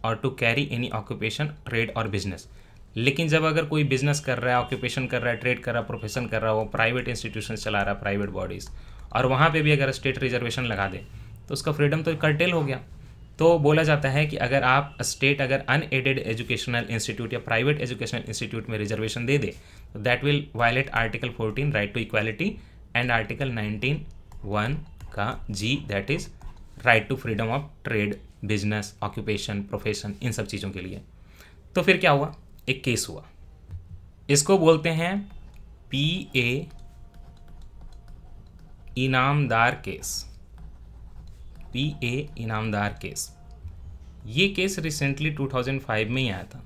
Speaker 1: और to carry any occupation, trade और बिजनेस। लेकिन जब अगर कोई बिजनेस कर रहा है, ऑक्यूपेशन कर रहा है, ट्रेड कर रहा है, प्रोफेशन कर रहा है, वो प्राइवेट इंस्टीट्यूशन चला रहा है, प्राइवेट बॉडीज़, और वहाँ पे भी अगर स्टेट रिजर्वेशन लगा दे तो उसका फ्रीडम तो कर्टेल हो गया। तो बोला जाता है कि अगर आप स्टेट अगर अनएडेड एजुकेशनल इंस्टीट्यूट या प्राइवेट एजुकेशनल इंस्टीट्यूट में रिजर्वेशन दे दे तो that will violate article 14 right to equality and article 19(1) का G, that is right to freedom of trade, business, occupation, profession, इन सब चीज़ों के लिए। तो फिर क्या हुआ? एक केस हुआ, इसको बोलते हैं PA Inamdar case. PA Inamdar case, ये केस रिसेंटली 2005 में ही आया था।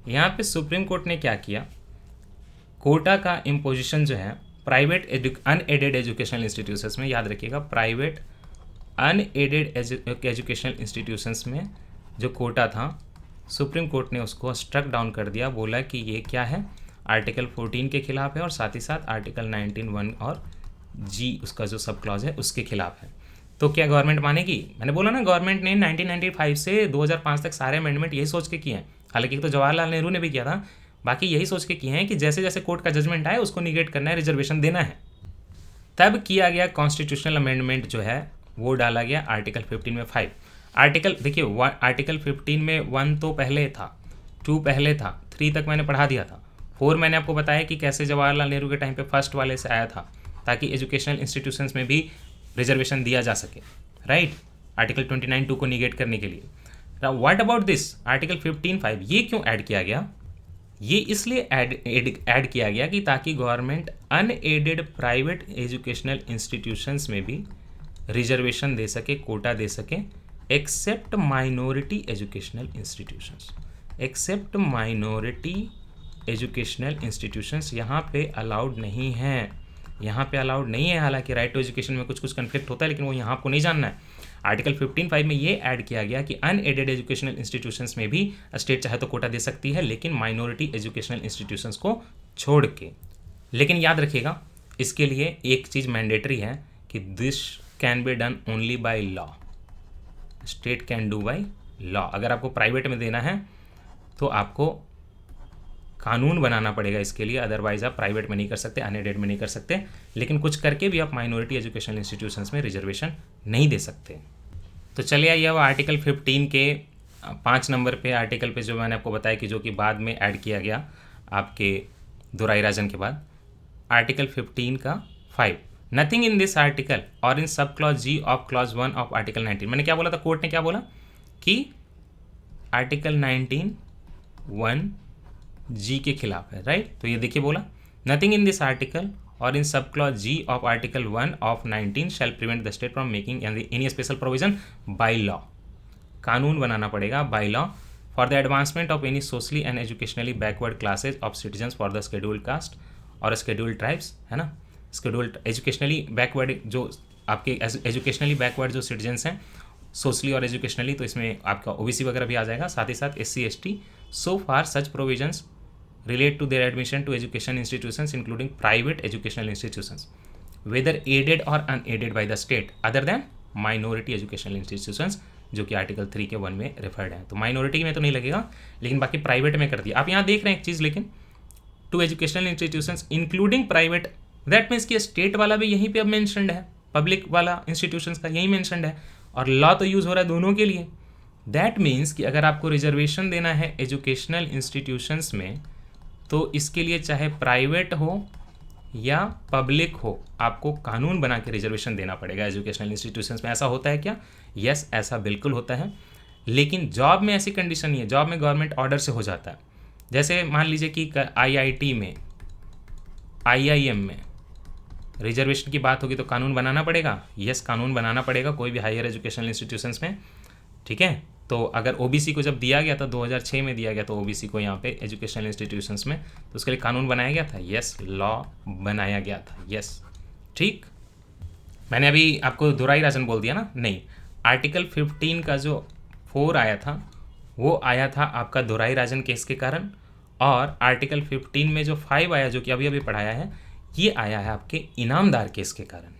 Speaker 1: यहाँ पे सुप्रीम कोर्ट ने क्या किया, कोटा का इम्पोजिशन जो है प्राइवेट अनएडेड एजुकेशनल इंस्टीट्यूशंस में, याद रखिएगा, प्राइवेट अनएडेड एजुकेशनल इंस्टीट्यूशंस में जो कोटा था, सुप्रीम कोर्ट ने उसको स्ट्रक डाउन कर दिया। बोला कि ये क्या है, आर्टिकल 14 के खिलाफ है और साथ ही साथ आर्टिकल 19(1) और G उसका जो सब क्लॉज है उसके खिलाफ है। तो क्या गवर्नमेंट मानेगी? मैंने बोला ना, गवर्नमेंट ने 1995 से 2005 तक सारे अमेंडमेंट यही सोच के किए हैं। हालांकि तो जवाहरलाल नेहरू ने भी किया था, बाकी यही सोच के किए हैं कि जैसे जैसे कोर्ट का जजमेंट आए उसको निगेट करना है, रिजर्वेशन देना है। तब किया गया कॉन्स्टिट्यूशनल अमेंडमेंट जो है वो डाला गया आर्टिकल 15 में 5। आर्टिकल देखिए, आर्टिकल 15 में 1 तो पहले था, 2 पहले था, 3 तक मैंने पढ़ा दिया था, 4 मैंने आपको बताया कि कैसे जवाहरलाल नेहरू के टाइम पे फर्स्ट वाले से आया था ताकि एजुकेशनल इंस्टीट्यूशंस में भी रिजर्वेशन दिया जा सके, राइट, आर्टिकल 29(2) को निगेट करने के लिए। व्हाट अबाउट दिस आर्टिकल 15(5), ये क्यों ऐड किया गया? ये इसलिए ऐड किया गया कि ताकि government unaided private educational institutions में भी रिजर्वेशन दे सके, कोटा दे सके, except minority educational institutions. Except minority educational institutions यहाँ पे अलाउड नहीं हैं, यहाँ पे अलाउड नहीं है। हालांकि राइट टू एजुकेशन में कुछ कुछ कन्फ्लिक्ट होता है, लेकिन वो यहाँ आपको नहीं जानना है। आर्टिकल 15(5) में ये ऐड किया गया कि अनएडेड एजुकेशनल इंस्टीट्यूशंस में भी स्टेट चाहे तो कोटा दे सकती है, लेकिन माइनॉरिटी एजुकेशनल इंस्टीट्यूशंस को छोड़ के। लेकिन याद रखिएगा, इसके लिए एक चीज़ मैंडेटरी है कि this can be done only by law. State can do by law. अगर आपको प्राइवेट में देना है तो आपको कानून बनाना पड़ेगा इसके लिए, अदरवाइज आप प्राइवेट में नहीं कर सकते, अनएडेड में नहीं कर सकते। लेकिन कुछ करके भी आप माइनॉरिटी एजुकेशनल इंस्टीट्यूशंस में रिजर्वेशन नहीं दे सकते। तो चलिए आइए अब आर्टिकल 15 के 5 नंबर पे आर्टिकल पे जो मैंने आपको बताया कि जो कि बाद में ऐड किया गया आपके दोराई राजन के बाद, आर्टिकल 15 का 5, नथिंग इन दिस आर्टिकल और in sub clause G of clause 1 of article 19। मैंने क्या बोला था, कोर्ट ने क्या बोला कि आर्टिकल 19(1)G के खिलाफ है, राइट। तो ये देखिए बोला, नथिंग इन दिस आर्टिकल और in sub clause G of article 1 of 19 shall prevent the state from making any special provision by law. कानून बनाना पड़ेगा by law for the advancement of any socially and educationally backward classes of citizens for the scheduled caste और scheduled tribes, है ना। Scheduled educationally backward, जो आपके educationally backward जो citizens हैं सोशली और एजुकेशनली, तो इसमें आपका ओबीसी वगैरह भी आ जाएगा, साथ ही साथ SC ST, so far such provisions relate to their admission to education institutions including private educational institutions whether aided or unaided by the state other than minority educational institutions, जो कि आर्टिकल 3 के 1 में referred है। तो minority में तो नहीं लगेगा, लेकिन बाकी प्राइवेट में कर दिया। आप यहाँ देख रहे हैं एक चीज़, लेकिन to educational institutions including private, that means कि स्टेट वाला भी यहीं पे अब मेंशन्ड है, पब्लिक वाला इंस्टीट्यूशंस का यही मेंशन्ड है, और लॉ तो यूज़ हो रहा है दोनों के लिए। दैट मीन्स कि अगर आपको रिजर्वेशन देना है एजुकेशनल इंस्टीट्यूशंस में, तो इसके लिए चाहे प्राइवेट हो या पब्लिक हो, आपको कानून बना के रिजर्वेशन देना पड़ेगा एजुकेशनल इंस्टीट्यूशंस में। ऐसा होता है क्या? यस, ऐसा बिल्कुल होता है, लेकिन जॉब में ऐसी कंडीशन नहीं है। जॉब में गवर्नमेंट ऑर्डर से हो जाता है। जैसे मान लीजिए कि आईआईटी में, आईआईएम में रिजर्वेशन की बात होगी तो कानून बनाना पड़ेगा। यस, कानून बनाना पड़ेगा कोई भी हायर एजुकेशनल इंस्टीट्यूशंस में, ठीक है। तो अगर ओबीसी को जब दिया गया था, 2006 में दिया गया था ओबीसी को यहाँ पे एजुकेशनल इंस्टीट्यूशंस में, तो उसके लिए कानून बनाया गया था। यस, लॉ बनाया गया था। यस, ठीक। मैंने अभी आपको दुराई राजन बोल दिया ना? नहीं, आर्टिकल 15 का जो 4 आया था वो आया था आपका दुराई राजन केस के कारण, और आर्टिकल 15 में जो 5 आया, जो कि अभी अभी पढ़ाया है, ये आया है आपके इनामदार केस के कारण।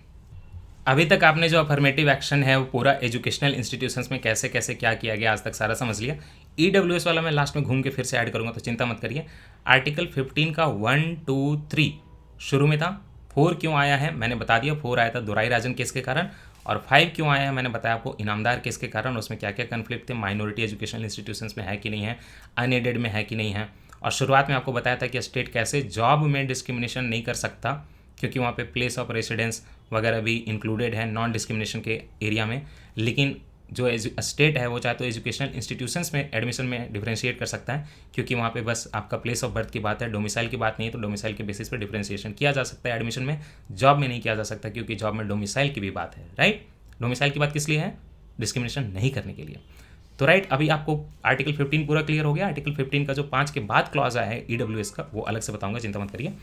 Speaker 1: अभी तक आपने जो अफर्मेटिव एक्शन है वो पूरा एजुकेशनल इंस्टीट्यूशंस में कैसे कैसे क्या किया गया आज तक सारा समझ लिया। ईडब्ल्यूएस वाला मैं लास्ट में घूम के फिर से ऐड करूँगा, तो चिंता मत करिए। आर्टिकल 15 का 1, 2, 3 शुरू में था। 4 क्यों आया है मैंने बता दिया। 4 आया था दुराई राजन केस के कारण, और 5 क्यों आया है मैंने बताया आपको, इनामदार केस के कारण। उसमें क्या क्या कन्फ्लिक्ट थे, माइनॉरिटी एजुकेशनल इंस्टीट्यूशंस में है कि नहीं है, अनएडेड में है कि नहीं है। और शुरुआत में आपको बताया था कि स्टेट कैसे जॉब में डिस्क्रिमिनेशन नहीं कर सकता, क्योंकि वहाँ पे प्लेस ऑफ रेसिडेंस वगैरह भी इंक्लूडेड है नॉन डिस्क्रिमिनेशन के एरिया में। लेकिन जो स्टेट है वो चाहे तो एजुकेशनल इंस्टीट्यूशंस में एडमिशन में डिफरेंशिएट कर सकता है, क्योंकि वहाँ पे बस आपका प्लेस ऑफ बर्थ की बात है, डोमिसाइल की बात नहीं है। तो डोमिसाइल के बेसिस पे डिफरेंशिएशन किया जा सकता है एडमिशन में, जॉब में नहीं किया जा सकता, क्योंकि जॉब में डोमिसाइल की भी बात है। राइट, डोमिसाइल की बात किस लिए है? डिस्क्रिमिनेशन नहीं करने के लिए। तो राइट, अभी आपको आर्टिकल 15 पूरा क्लियर हो गया। आर्टिकल 15 का जो 5 के बाद क्लॉज आया है ईडब्ल्यूएस का, वो अलग से बताऊंगा, चिंता मत करिए।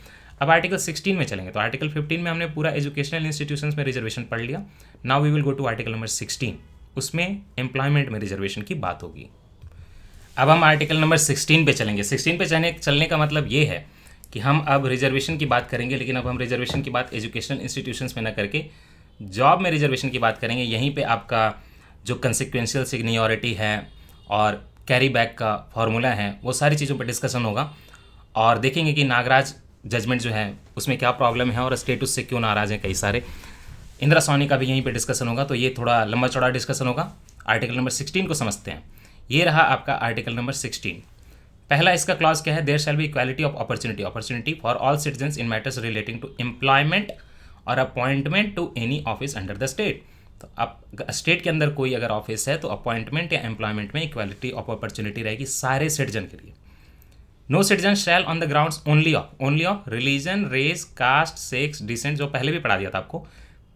Speaker 1: अब आर्टिकल 16 में चलेंगे। तो आर्टिकल 15 में हमने पूरा एजुकेशनल इंस्टीट्यूशंस में रिजर्वेशन पढ़ लिया। Now we will go to article number 16, उसमें एम्प्लॉयमेंट में रिजर्वेशन की बात होगी। अब हम आर्टिकल नंबर 16 पे चलेंगे। 16 पे चलने का मतलब ये है कि हम अब रिजर्वेशन की बात करेंगे, लेकिन अब हम रिजर्वेशन की बात एजुकेशनल इंस्टीट्यूशंस में न करके जॉब में रिजर्वेशन की बात करेंगे। यहीं पे आपका जो कंसिक्वेंशियल सिग्नियोरिटी है और कैरी बैक का फॉर्मूला है, वो सारी चीज़ों पर डिस्कशन होगा, और देखेंगे कि नागराज जजमेंट जो है उसमें क्या प्रॉब्लम है और स्टेटस से क्यों नाराज़ हैं कई सारे। इंदिरा सोनी का भी यहीं पे डिस्कशन होगा, तो ये थोड़ा लंबा चौड़ा डिस्कशन होगा। आर्टिकल नंबर 16 को समझते हैं। ये रहा आपका आर्टिकल नंबर 16। पहला इसका क्लॉज क्या है? There shall be equality of opportunity for all citizens in matters relating to employment और appointment to any office under the state. तो अब स्टेट के अंदर कोई अगर ऑफिस है तो अपॉइंटमेंट या एम्प्लॉयमेंट में इक्वालिटी ऑफ अपॉर्चुनिटी रहेगी सारे सिटीजन के लिए। No citizen shall on the grounds only of religion, race, caste, sex, descent, जो पहले भी पढ़ा दिया था आपको।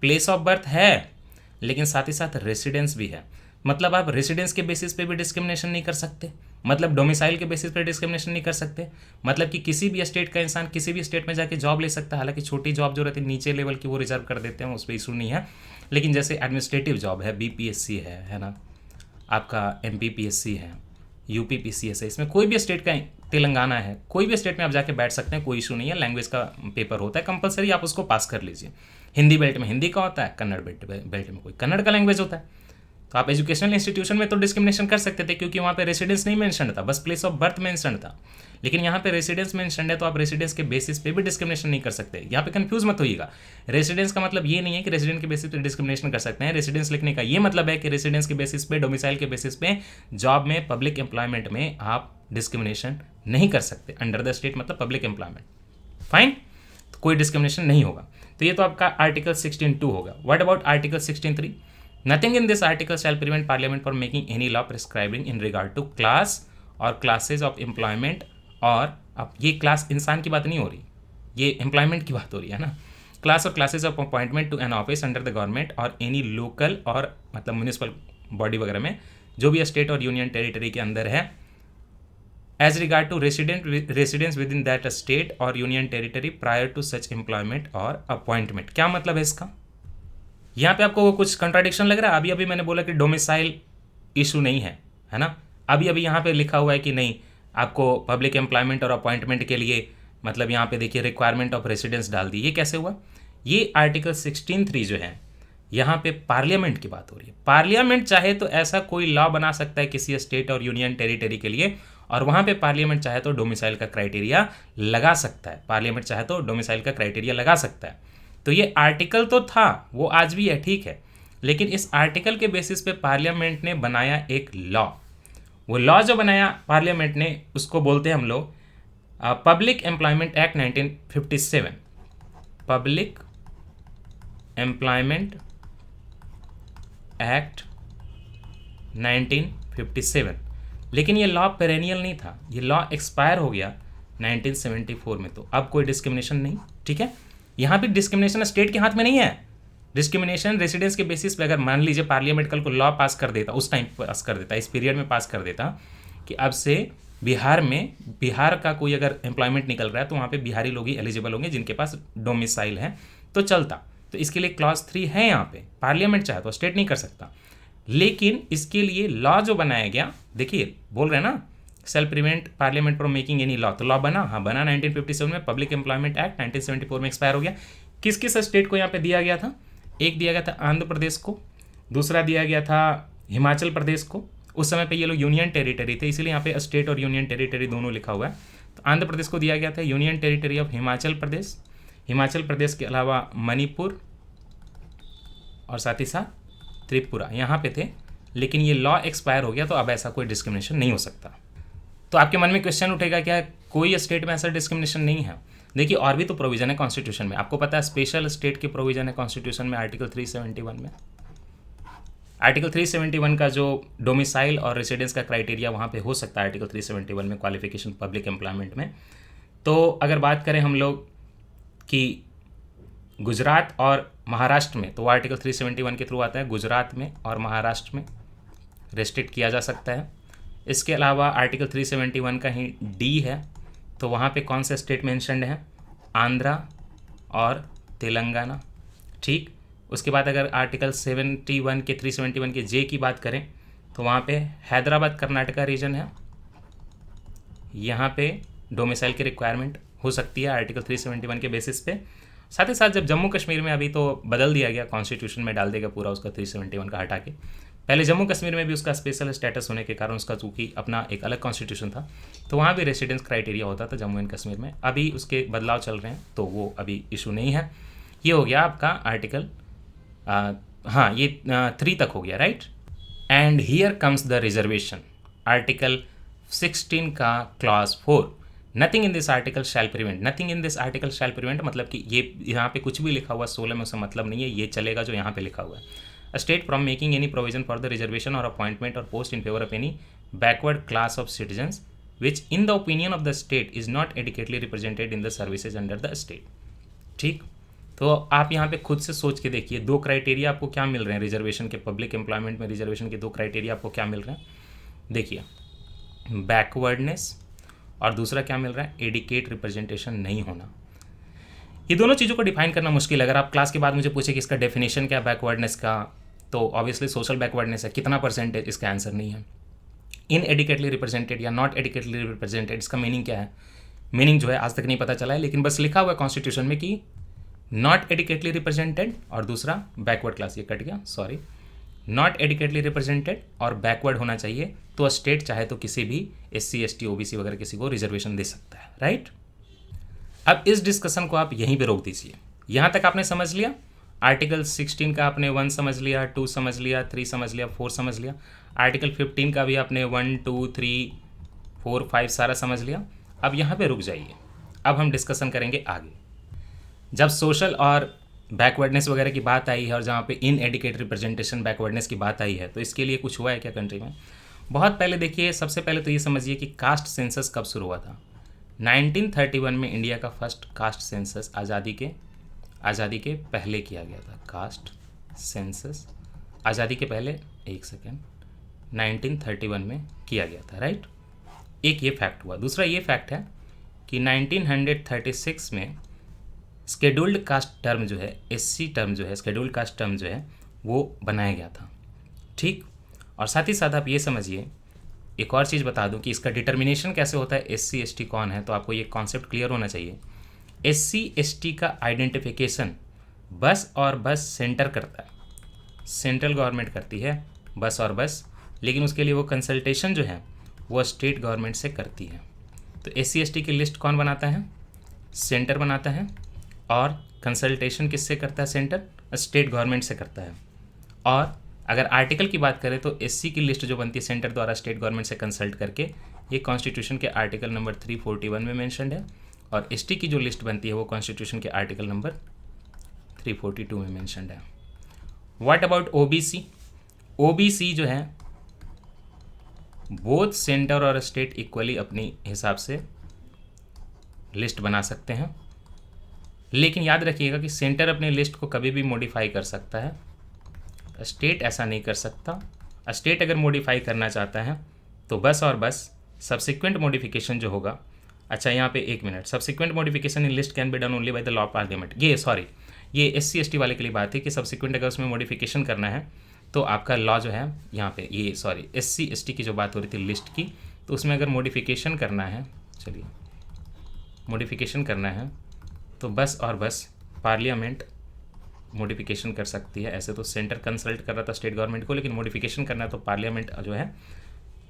Speaker 1: प्लेस ऑफ बर्थ है, लेकिन साथ ही साथ रेसिडेंस भी है। मतलब आप रेसिडेंस के बेसिस पे भी डिस्क्रिमिनेशन नहीं कर सकते, मतलब डोमिसाइल के बेसिस पे डिस्क्रिमिनेशन नहीं कर सकते। मतलब कि किसी भी स्टेट का इंसान किसी भी स्टेट में जाके जॉब ले सकता है। हालांकि छोटी जॉब जो रहती है नीचे लेवल की वो रिजर्व कर देते हैं, उस पर इशू नहीं है। लेकिन जैसे एडमिनिस्ट्रेटिव जॉब है, बीपीएससी है ना, आपका एमपीपीएससी है, यूपीपीसीएस है, इसमें कोई भी स्टेट का, तेलंगाना है, कोई भी स्टेट में आप जाके बैठ सकते हैं, कोई इशू नहीं है। लैंग्वेज का पेपर होता है कंपलसरी, आप उसको पास कर लीजिए। हिंदी बेल्ट में हिंदी का होता है, कन्नड़ बेल्ट में कोई कन्नड़ का लैंग्वेज होता है। तो आप एजुकेशनल इंस्टीट्यूशन में तो डिस्क्रिमिनेशन कर सकते थे, क्योंकि वहाँ पे रेसिडेंस नहीं मेंशन था, बस प्लेस ऑफ बर्थ मेंशन था। लेकिन यहाँ पे रेसिडेंस मेंशन है, तो आप रेसिडेंस के बेसिस पे भी डिस्क्रिमिनेशन नहीं कर सकते। यहाँ पे कंफ्यूज मत होइएगा। रेसिडेंस का मतलब ये नहीं है कि रेसिडेंट के बेसिस पे डिस्क्रिमिनेशन कर सकते हैं। रेसिडेंस लिखने का ये मतलब है कि रेसिडेंस के बेसिस पे, डोमिसाइल के बेसिस पे जॉब में, पब्लिक एम्प्लॉयमेंट में आप डिस्क्रिमिनेशन नहीं कर सकते। अंडर द स्टेट मतलब पब्लिक एम्प्लॉयमेंट, फाइन, तो कोई डिस्क्रिमिनेशन नहीं होगा। तो ये तो आपका आर्टिकल 16(2) होगा। What about article 16(3)? Nothing in this article shall prevent Parliament from making any law prescribing in regard to class or classes of employment। और अब ये क्लास इंसान की बात नहीं हो रही, ये एम्प्लॉयमेंट की बात हो रही है ना। क्लास और classes of appointment to an office under the government और एनी लोकल और मतलब म्यूनिसिपल बॉडी वगैरह में, जो भी स्टेट और यूनियन टेरिटरी के अंदर है, as regard to residence within that state और union territory prior to such employment और अपॉइंटमेंट। क्या मतलब है इसका? यहाँ पे आपको कुछ कंट्राडिक्शन लग रहा है? अभी अभी मैंने बोला कि डोमिसाइल इशू नहीं है ना? अभी अभी यहाँ पे लिखा हुआ है कि नहीं, आपको पब्लिक एम्प्लॉयमेंट और अपॉइंटमेंट के लिए मतलब यहाँ पे देखिए रिक्वायरमेंट ऑफ रेसिडेंस डाल दी। ये कैसे हुआ? ये आर्टिकल 16(3) जो है, यहाँ पे पार्लियामेंट की बात हो रही है। पार्लियामेंट चाहे तो ऐसा कोई लॉ बना सकता है किसी स्टेट और यूनियन टेरिटरी के लिए, और वहाँ पे पार्लियामेंट चाहे तो डोमिसाइल का क्राइटेरिया लगा सकता है। पार्लियामेंट चाहे तो डोमिसाइल का क्राइटेरिया लगा सकता है। तो ये आर्टिकल तो था, वो आज भी है, ठीक है, लेकिन इस आर्टिकल के बेसिस पे पार्लियामेंट ने बनाया एक लॉ। वो लॉ जो बनाया पार्लियामेंट ने उसको बोलते हैं हम लोग public employment act 1957। Public employment act 1957। लेकिन ये लॉ पेरेनियल नहीं था, ये लॉ एक्सपायर हो गया 1974 में। तो अब कोई डिस्क्रिमिनेशन नहीं, ठीक है। यहाँ भी डिस्क्रिमिनेशन स्टेट के हाथ में नहीं है। डिस्क्रिमिनेशन रेसिडेंस के बेसिस पे अगर मान लीजिए पार्लियामेंट कल को लॉ पास कर देता, उस टाइम पास कर देता, इस पीरियड में पास कर देता कि अब से बिहार का कोई अगर एम्प्लॉयमेंट निकल रहा है तो वहाँ पे बिहारी लोग ही एलिजिबल होंगे जिनके पास डोमिसाइल है, तो चलता। तो इसके लिए क्लॉज 3 है यहाँ पे, पार्लियामेंट चाहे तो स्टेट नहीं कर सकता। लेकिन इसके लिए लॉ जो बनाया गया, देखिए बोल रहे हैं ना, self prevent parliament from making any law, तो लॉ बना, हाँ बना 1957 में। पब्लिक एम्प्लॉयमेंट एक्ट 1974 में एक्सपायर हो गया। किस किस स्टेट को यहाँ पे दिया गया था? एक दिया गया था आंध्र प्रदेश को, दूसरा दिया गया था हिमाचल प्रदेश को। उस समय पे ये लोग यूनियन टेरिटरी थे, इसीलिए यहाँ पे स्टेट और यूनियन टेरिटरी दोनों लिखा हुआ है। तो आंध्र प्रदेश को दिया गया था union territory of Himachal Pradesh, Himachal Pradesh के अलावा मणिपुर और साथ ही साथ त्रिपुरा यहाँ पे थे। लेकिन ये लॉ एक्सपायर हो गया, तो अब ऐसा कोई डिस्क्रिमिनेशन नहीं हो सकता। तो आपके मन में क्वेश्चन उठेगा क्या कोई स्टेट में ऐसा डिस्क्रिमिनेशन नहीं है? देखिए और भी तो प्रोविजन है कॉन्स्टिट्यूशन में। आपको पता है स्पेशल स्टेट की प्रोविजन है कॉन्स्टिट्यूशन में आर्टिकल 371 में। आर्टिकल 371 का जो डोमिसाइल और रेसिडेंस का क्राइटेरिया वहाँ पे हो सकता है आर्टिकल 371 में, क्वालिफिकेशन पब्लिक एम्प्लॉयमेंट में। तो अगर बात करें हम लोग कि गुजरात और महाराष्ट्र में, तो वो आर्टिकल 371 के थ्रू आता है। गुजरात में और महाराष्ट्र में रेस्ट्रिक्ट किया जा सकता है। इसके अलावा आर्टिकल 371 का ही डी है, तो वहाँ पे कौन से स्टेट मेंशन्ड है? आंध्रा और तेलंगाना, ठीक। उसके बाद अगर आर्टिकल 71 के 371 के जे की बात करें तो वहाँ पे हैदराबाद कर्नाटका रीजन है, यहाँ पे डोमिसाइल की रिक्वायरमेंट हो सकती है आर्टिकल 371 के बेसिस पे। साथ ही साथ जब जम्मू कश्मीर में अभी तो बदल दिया गया, कॉन्स्टिट्यूशन में डाल देगा पूरा उसका 371 का हटा के। पहले जम्मू कश्मीर में भी उसका स्पेशल स्टेटस होने के कारण उसका चूँकि अपना एक अलग कॉन्स्टिट्यूशन था, तो वहाँ भी रेसिडेंस क्राइटेरिया होता था जम्मू एंड कश्मीर में। अभी उसके बदलाव चल रहे हैं, तो वो अभी इशू नहीं है। ये हो गया आपका आर्टिकल हाँ ये 3 तक हो गया, right. And here comes the reservation, article 16 का clause 4। Nothing in this article shall prevent, nothing in this article shall prevent मतलब कि ये यहाँ पे कुछ भी लिखा हुआ 16 में उससे मतलब नहीं है, ये चलेगा जो यहाँ पे लिखा हुआ है। State from making any provision for the reservation और अपॉइंटमेंट और post in favour of any backward class of citizens which in the opinion of the state is not adequately represented in the services under the state, ठीक। तो आप यहाँ पे खुद से सोच के देखिए, 2 क्राइटेरिया आपको क्या मिल रहे हैं रिजर्वेशन के, पब्लिक एम्प्लॉयमेंट में रिजर्वेशन के 2 क्राइटेरिया आपको क्या मिल रहे हैं? देखिए बैकवर्डनेस और दूसरा क्या मिल रहा है? एडिकेट रिप्रेजेंटेशन नहीं होना। ये दोनों चीज़ों को डिफाइन करना मुश्किल है। अगर आप क्लास के बाद मुझे पूछे कि इसका डेफिनेशन क्या है बैकवर्डनेस का, तो ऑब्वियसली सोशल बैकवर्डनेस है, कितना परसेंटेज, इसका आंसर नहीं है। इन एडिकेटली रिप्रेजेंटेड या नॉट एडिकेटली रिप्रेजेंटेड, इसका मीनिंग क्या है? मीनिंग जो है आज तक नहीं पता चला है, लेकिन बस लिखा हुआ है कॉन्स्टिट्यूशन में कि नॉट एडिकेटली रिप्रेजेंटेड और दूसरा बैकवर्ड क्लास, ये कट गया सॉरी, नॉट एडिकेटली रिप्रेजेंटेड और बैकवर्ड होना चाहिए। तो स्टेट चाहे तो किसी भी SC ST OBC वगैरह किसी को रिजर्वेशन दे सकता है, राइट। अब इस डिस्कशन को आप यहीं पे रोक दीजिए। यहाँ तक आपने समझ लिया, आर्टिकल 16 का आपने 1 समझ लिया, 2 समझ लिया, 3 समझ लिया, 4 समझ लिया। आर्टिकल 15 का भी आपने 1 2 3 4 5 सारा समझ लिया। अब यहाँ पे रुक जाइए, अब हम डिस्कशन करेंगे आगे। जब सोशल और बैकवर्डनेस वगैरह की बात आई है और जहाँ पे इन एडिकेट रिप्रेजेंटेशन बैकवर्डनेस की बात आई है, तो इसके लिए कुछ हुआ है क्या कंट्री में? बहुत पहले देखिए, सबसे पहले तो ये समझिए कि कास्ट सेंसस कब शुरू हुआ था। 1931 में इंडिया का फर्स्ट कास्ट सेंसस आज़ादी के पहले किया गया था। कास्ट सेंसस आज़ादी के पहले 1931 में किया गया था, राइट। एक ये फैक्ट हुआ। दूसरा ये फैक्ट है कि 1936 में स्केड्यूल्ड कास्ट टर्म जो है, एससी टर्म जो है, स्केड्यूल्ड कास्ट टर्म जो है वो बनाया गया था। ठीक, और साथ ही साथ आप ये समझिए, एक और चीज़ बता दूं कि इसका डिटर्मिनेशन कैसे होता है, एससी एसटी कौन है, तो आपको ये कॉन्सेप्ट क्लियर होना चाहिए। एससी एसटी का आइडेंटिफिकेशन बस और बस सेंटर करता है, सेंट्रल गवर्नमेंट करती है बस और बस, लेकिन उसके लिए वो कंसल्टेशन जो है वो स्टेट गवर्नमेंट से करती है। तो एससी एसटी की लिस्ट कौन बनाता है, सेंटर बनाता है, और कंसल्टेशन किससे करता है, सेंटर स्टेट गवर्नमेंट से करता है। और अगर आर्टिकल की बात करें तो एससी की लिस्ट जो बनती है सेंटर द्वारा स्टेट गवर्नमेंट से कंसल्ट करके, ये कॉन्स्टिट्यूशन के आर्टिकल नंबर 341 में मेंशन्ड है, और एसटी की जो लिस्ट बनती है वो कॉन्स्टिट्यूशन के आर्टिकल नंबर 342 में मेंशन्ड है। What about OBC? ओबीसी जो है बोथ सेंटर और स्टेट इक्वली अपनी हिसाब से लिस्ट बना सकते हैं, लेकिन याद रखिएगा कि सेंटर अपनी लिस्ट को कभी भी मॉडिफाई कर सकता है, स्टेट ऐसा नहीं कर सकता। स्टेट अगर मॉडिफाई करना चाहता है तो बस और बस सब्सिक्वेंट मॉडिफिकेशन जो होगा, अच्छा यहाँ पे एक minute, subsequent modification in list can be done only by the law parliament. ये एससी एसटी वाले के लिए बात है कि सब्सिक्वेंट अगर उसमें मॉडिफिकेशन करना है तो आपका लॉ जो है यहाँ पे, ये एससी एसटी की जो बात हो रही थी लिस्ट की, तो उसमें अगर मॉडिफिकेशन करना है, चलिए मॉडिफिकेशन करना है तो बस और बस पार्लियामेंट मॉडिफिकेशन कर सकती है। ऐसे तो सेंटर कंसल्ट कर रहा था स्टेट गवर्नमेंट को, लेकिन मॉडिफिकेशन करना है तो पार्लियामेंट जो है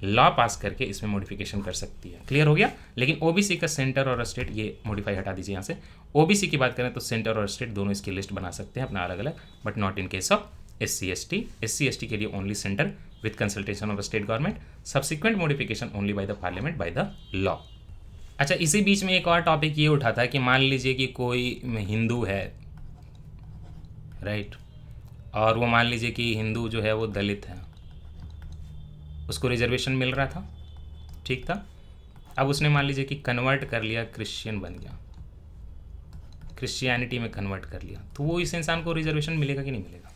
Speaker 1: लॉ पास करके इसमें मॉडिफिकेशन कर सकती है। क्लियर हो गया? लेकिन ओबीसी का सेंटर और स्टेट ये मॉडिफाई हटा दीजिए यहाँ से। ओबीसी की बात करें तो सेंटर और स्टेट दोनों इसकी लिस्ट बना सकते हैं अपना अलग अलग, but not in case of SC ST. SC ST के लिए only centre with consultation of state government, subsequent modification only by the parliament by the law. अच्छा, इसी बीच में एक और टॉपिक ये उठा था कि मान लीजिए कि कोई हिंदू है, राइट, और वो मान लीजिए कि हिंदू जो है वो दलित है, उसको रिजर्वेशन मिल रहा था, ठीक था। अब उसने मान लीजिए कि कन्वर्ट कर लिया, क्रिश्चियन बन गया, क्रिश्चियनिटी में कन्वर्ट कर लिया, तो वो इस इंसान को रिजर्वेशन मिलेगा कि नहीं मिलेगा?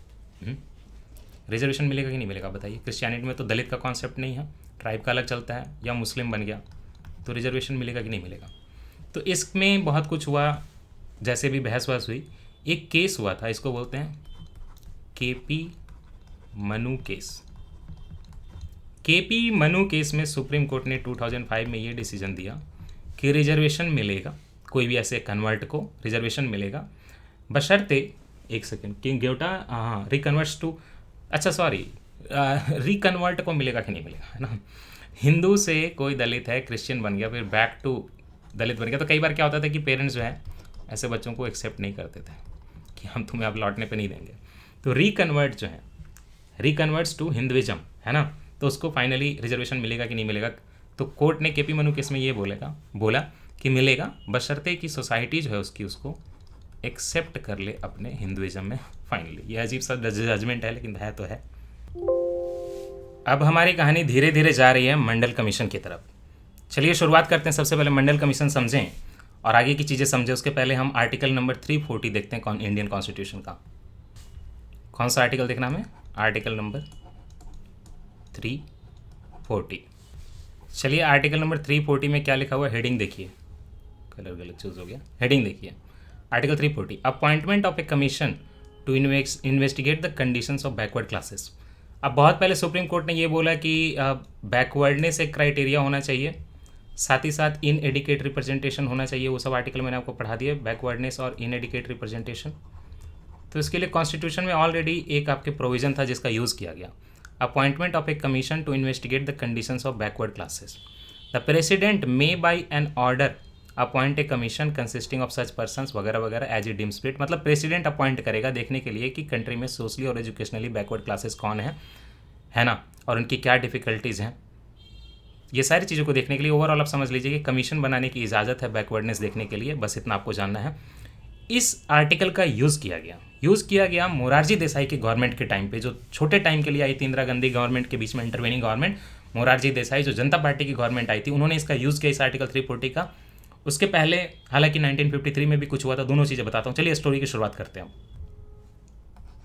Speaker 1: रिजर्वेशन मिलेगा कि नहीं मिलेगा बताइए? क्रिश्चियनिटी में तो दलित का कॉन्सेप्ट नहीं है, ट्राइब का अलग चलता है, या मुस्लिम बन गया तो रिजर्वेशन मिलेगा कि नहीं मिलेगा? तो इसमें बहुत कुछ हुआ, जैसे भी बहस वहस हुई। एक केस हुआ था, इसको बोलते हैं KP Manu case. KP Manu case में सुप्रीम कोर्ट ने 2005 में ये डिसीजन दिया कि रिजर्वेशन मिलेगा, कोई भी ऐसे कन्वर्ट को रिजर्वेशन मिलेगा, बशर्ते, एक सेकेंड, किंग ग्योटा, हाँ, रिकन्वर्ट्स टू, अच्छा सॉरी, रिकन्वर्ट को मिलेगा कि नहीं मिलेगा, है ना। हिंदू से कोई दलित है, क्रिश्चियन बन गया, फिर बैक टू दलित बन गया, तो कई बार क्या होता था कि पेरेंट्स जो है ऐसे बच्चों को एक्सेप्ट नहीं करते थे कि हम तुम्हें अब लौटने पे नहीं देंगे। तो रिकन्वर्ट जो है, रिकन्वर्ट्स टू हिंदुइज्म, है ना, तो उसको फाइनली रिजर्वेशन मिलेगा कि नहीं मिलेगा? तो कोर्ट ने केपी मनु केस में ये बोला कि मिलेगा, बशर्ते कि सोसाइटी जो है उसकी उसको एक्सेप्ट कर ले अपने हिंदुइज्म में। फाइनली ये अजीब सा जजमेंट है, लेकिन है तो है। अब हमारी कहानी धीरे धीरे जा रही है मंडल कमीशन की तरफ। चलिए शुरुआत करते हैं। सबसे पहले मंडल कमीशन समझें और आगे की चीज़ें समझें। उसके पहले हम आर्टिकल नंबर 340 देखते हैं इंडियन कॉन्स्टिट्यूशन का। कौन सा आर्टिकल देखना हमें? Article number 340। चलिए आर्टिकल नंबर 340 में क्या लिखा हुआ है, हेडिंग देखिए, कलर गलत चूज हो गया, हेडिंग देखिए। Article 340, appointment of a commission to investigate the conditions of backward classes. अब बहुत पहले सुप्रीम कोर्ट ने ये बोला कि बैकवर्डनेस एक क्राइटेरिया होना चाहिए, साथ ही साथ इन एडिकेट रिप्रेजेंटेशन होना चाहिए। वो सब आर्टिकल मैंने आपको पढ़ा दिया, बैकवर्डनेस और इन एडिकेट रिप्रेजेंटेशन। तो इसके लिए कॉन्स्टिट्यूशन में ऑलरेडी एक आपके प्रोविजन था जिसका यूज़ किया गया, appointment of a commission to investigate the conditions of backward classes. The president may by an order appoint a commission consisting of such persons वगैरह वगैरह एज ए डिम स्प्लिट। मतलब president appoint करेगा देखने के लिए कि कंट्री में socially और एजुकेशनली बैकवर्ड क्लासेस कौन है ना, और उनकी क्या डिफ़िकल्टीज़ हैं, ये सारी चीज़ों को देखने के लिए ओवरऑल आप समझ लीजिए कि कमीशन बनाने की इजाज़त है बैकवर्डनेस देखने के लिए। बस इतना आपको जानना है। इस आर्टिकल का यूज़ किया गया मोरारजी देसाई के गवर्नमेंट के टाइम पे, जो छोटे टाइम के लिए आई थी इंदिरा गांधी गवर्नमेंट के बीच में इंटरवेनिंग गवर्नमेंट, मोरारजी देसाई जो जनता पार्टी की गवर्नमेंट आई थी, उन्होंने इसका यूज़ किया इस आर्टिकल 340 का। उसके पहले हालांकि 1953 में भी कुछ हुआ था, दोनों चीज़ें बताता हूँ। चलिए स्टोरी की शुरुआत करते हैं।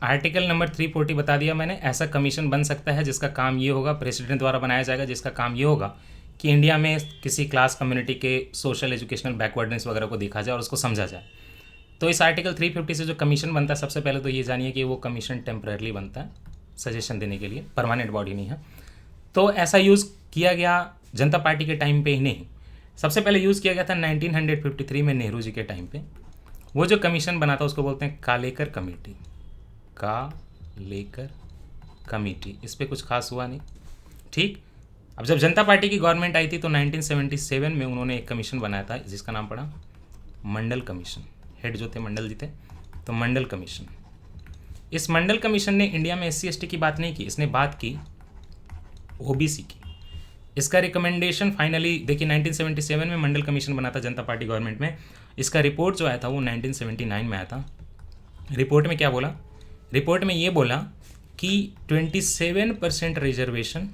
Speaker 1: आर्टिकल नंबर 340 बता दिया मैंने। ऐसा कमीशन बन सकता है जिसका काम ये होगा, प्रेसिडेंट द्वारा बनाया जाएगा, जिसका काम ये होगा कि इंडिया में किसी क्लास कम्युनिटी के सोशल एजुकेशनल बैकवर्डनेस वगैरह को देखा जाए और उसको समझा जाए। तो इस आर्टिकल 350 से जो कमीशन बनता है, सबसे पहले तो ये जानिए कि वो कमीशन टेम्पररी बनता है, सजेशन देने के लिए, परमानेंट बॉडी नहीं है। तो ऐसा यूज़ किया गया जनता पार्टी के टाइम पे ही नहीं, सबसे पहले यूज़ किया गया था 1953 में नेहरू जी के टाइम पे। वो जो कमीशन बना था उसको बोलते हैं कालेकर कमेटी, कालेकर कमेटी। इस पर कुछ खास हुआ नहीं, ठीक। अब जब जनता पार्टी की गवर्नमेंट आई थी तो 1977 में उन्होंने एक कमीशन बनाया था जिसका नाम पड़ा मंडल कमीशन। हेड जो थे मंडल जी थे, तो मंडल कमीशन। इस मंडल कमीशन ने इंडिया में SC ST की बात नहीं की, इसने बात की OBC की। इसका रिकमेंडेशन फाइनली देखिए 1977 में मंडल कमीशन बना था जनता पार्टी गवर्नमेंट में। इसका रिपोर्ट जो आया था वो 1979 में आया था। रिपोर्ट में क्या बोला? रिपोर्ट में ये बोला कि 27% रिजर्वेशन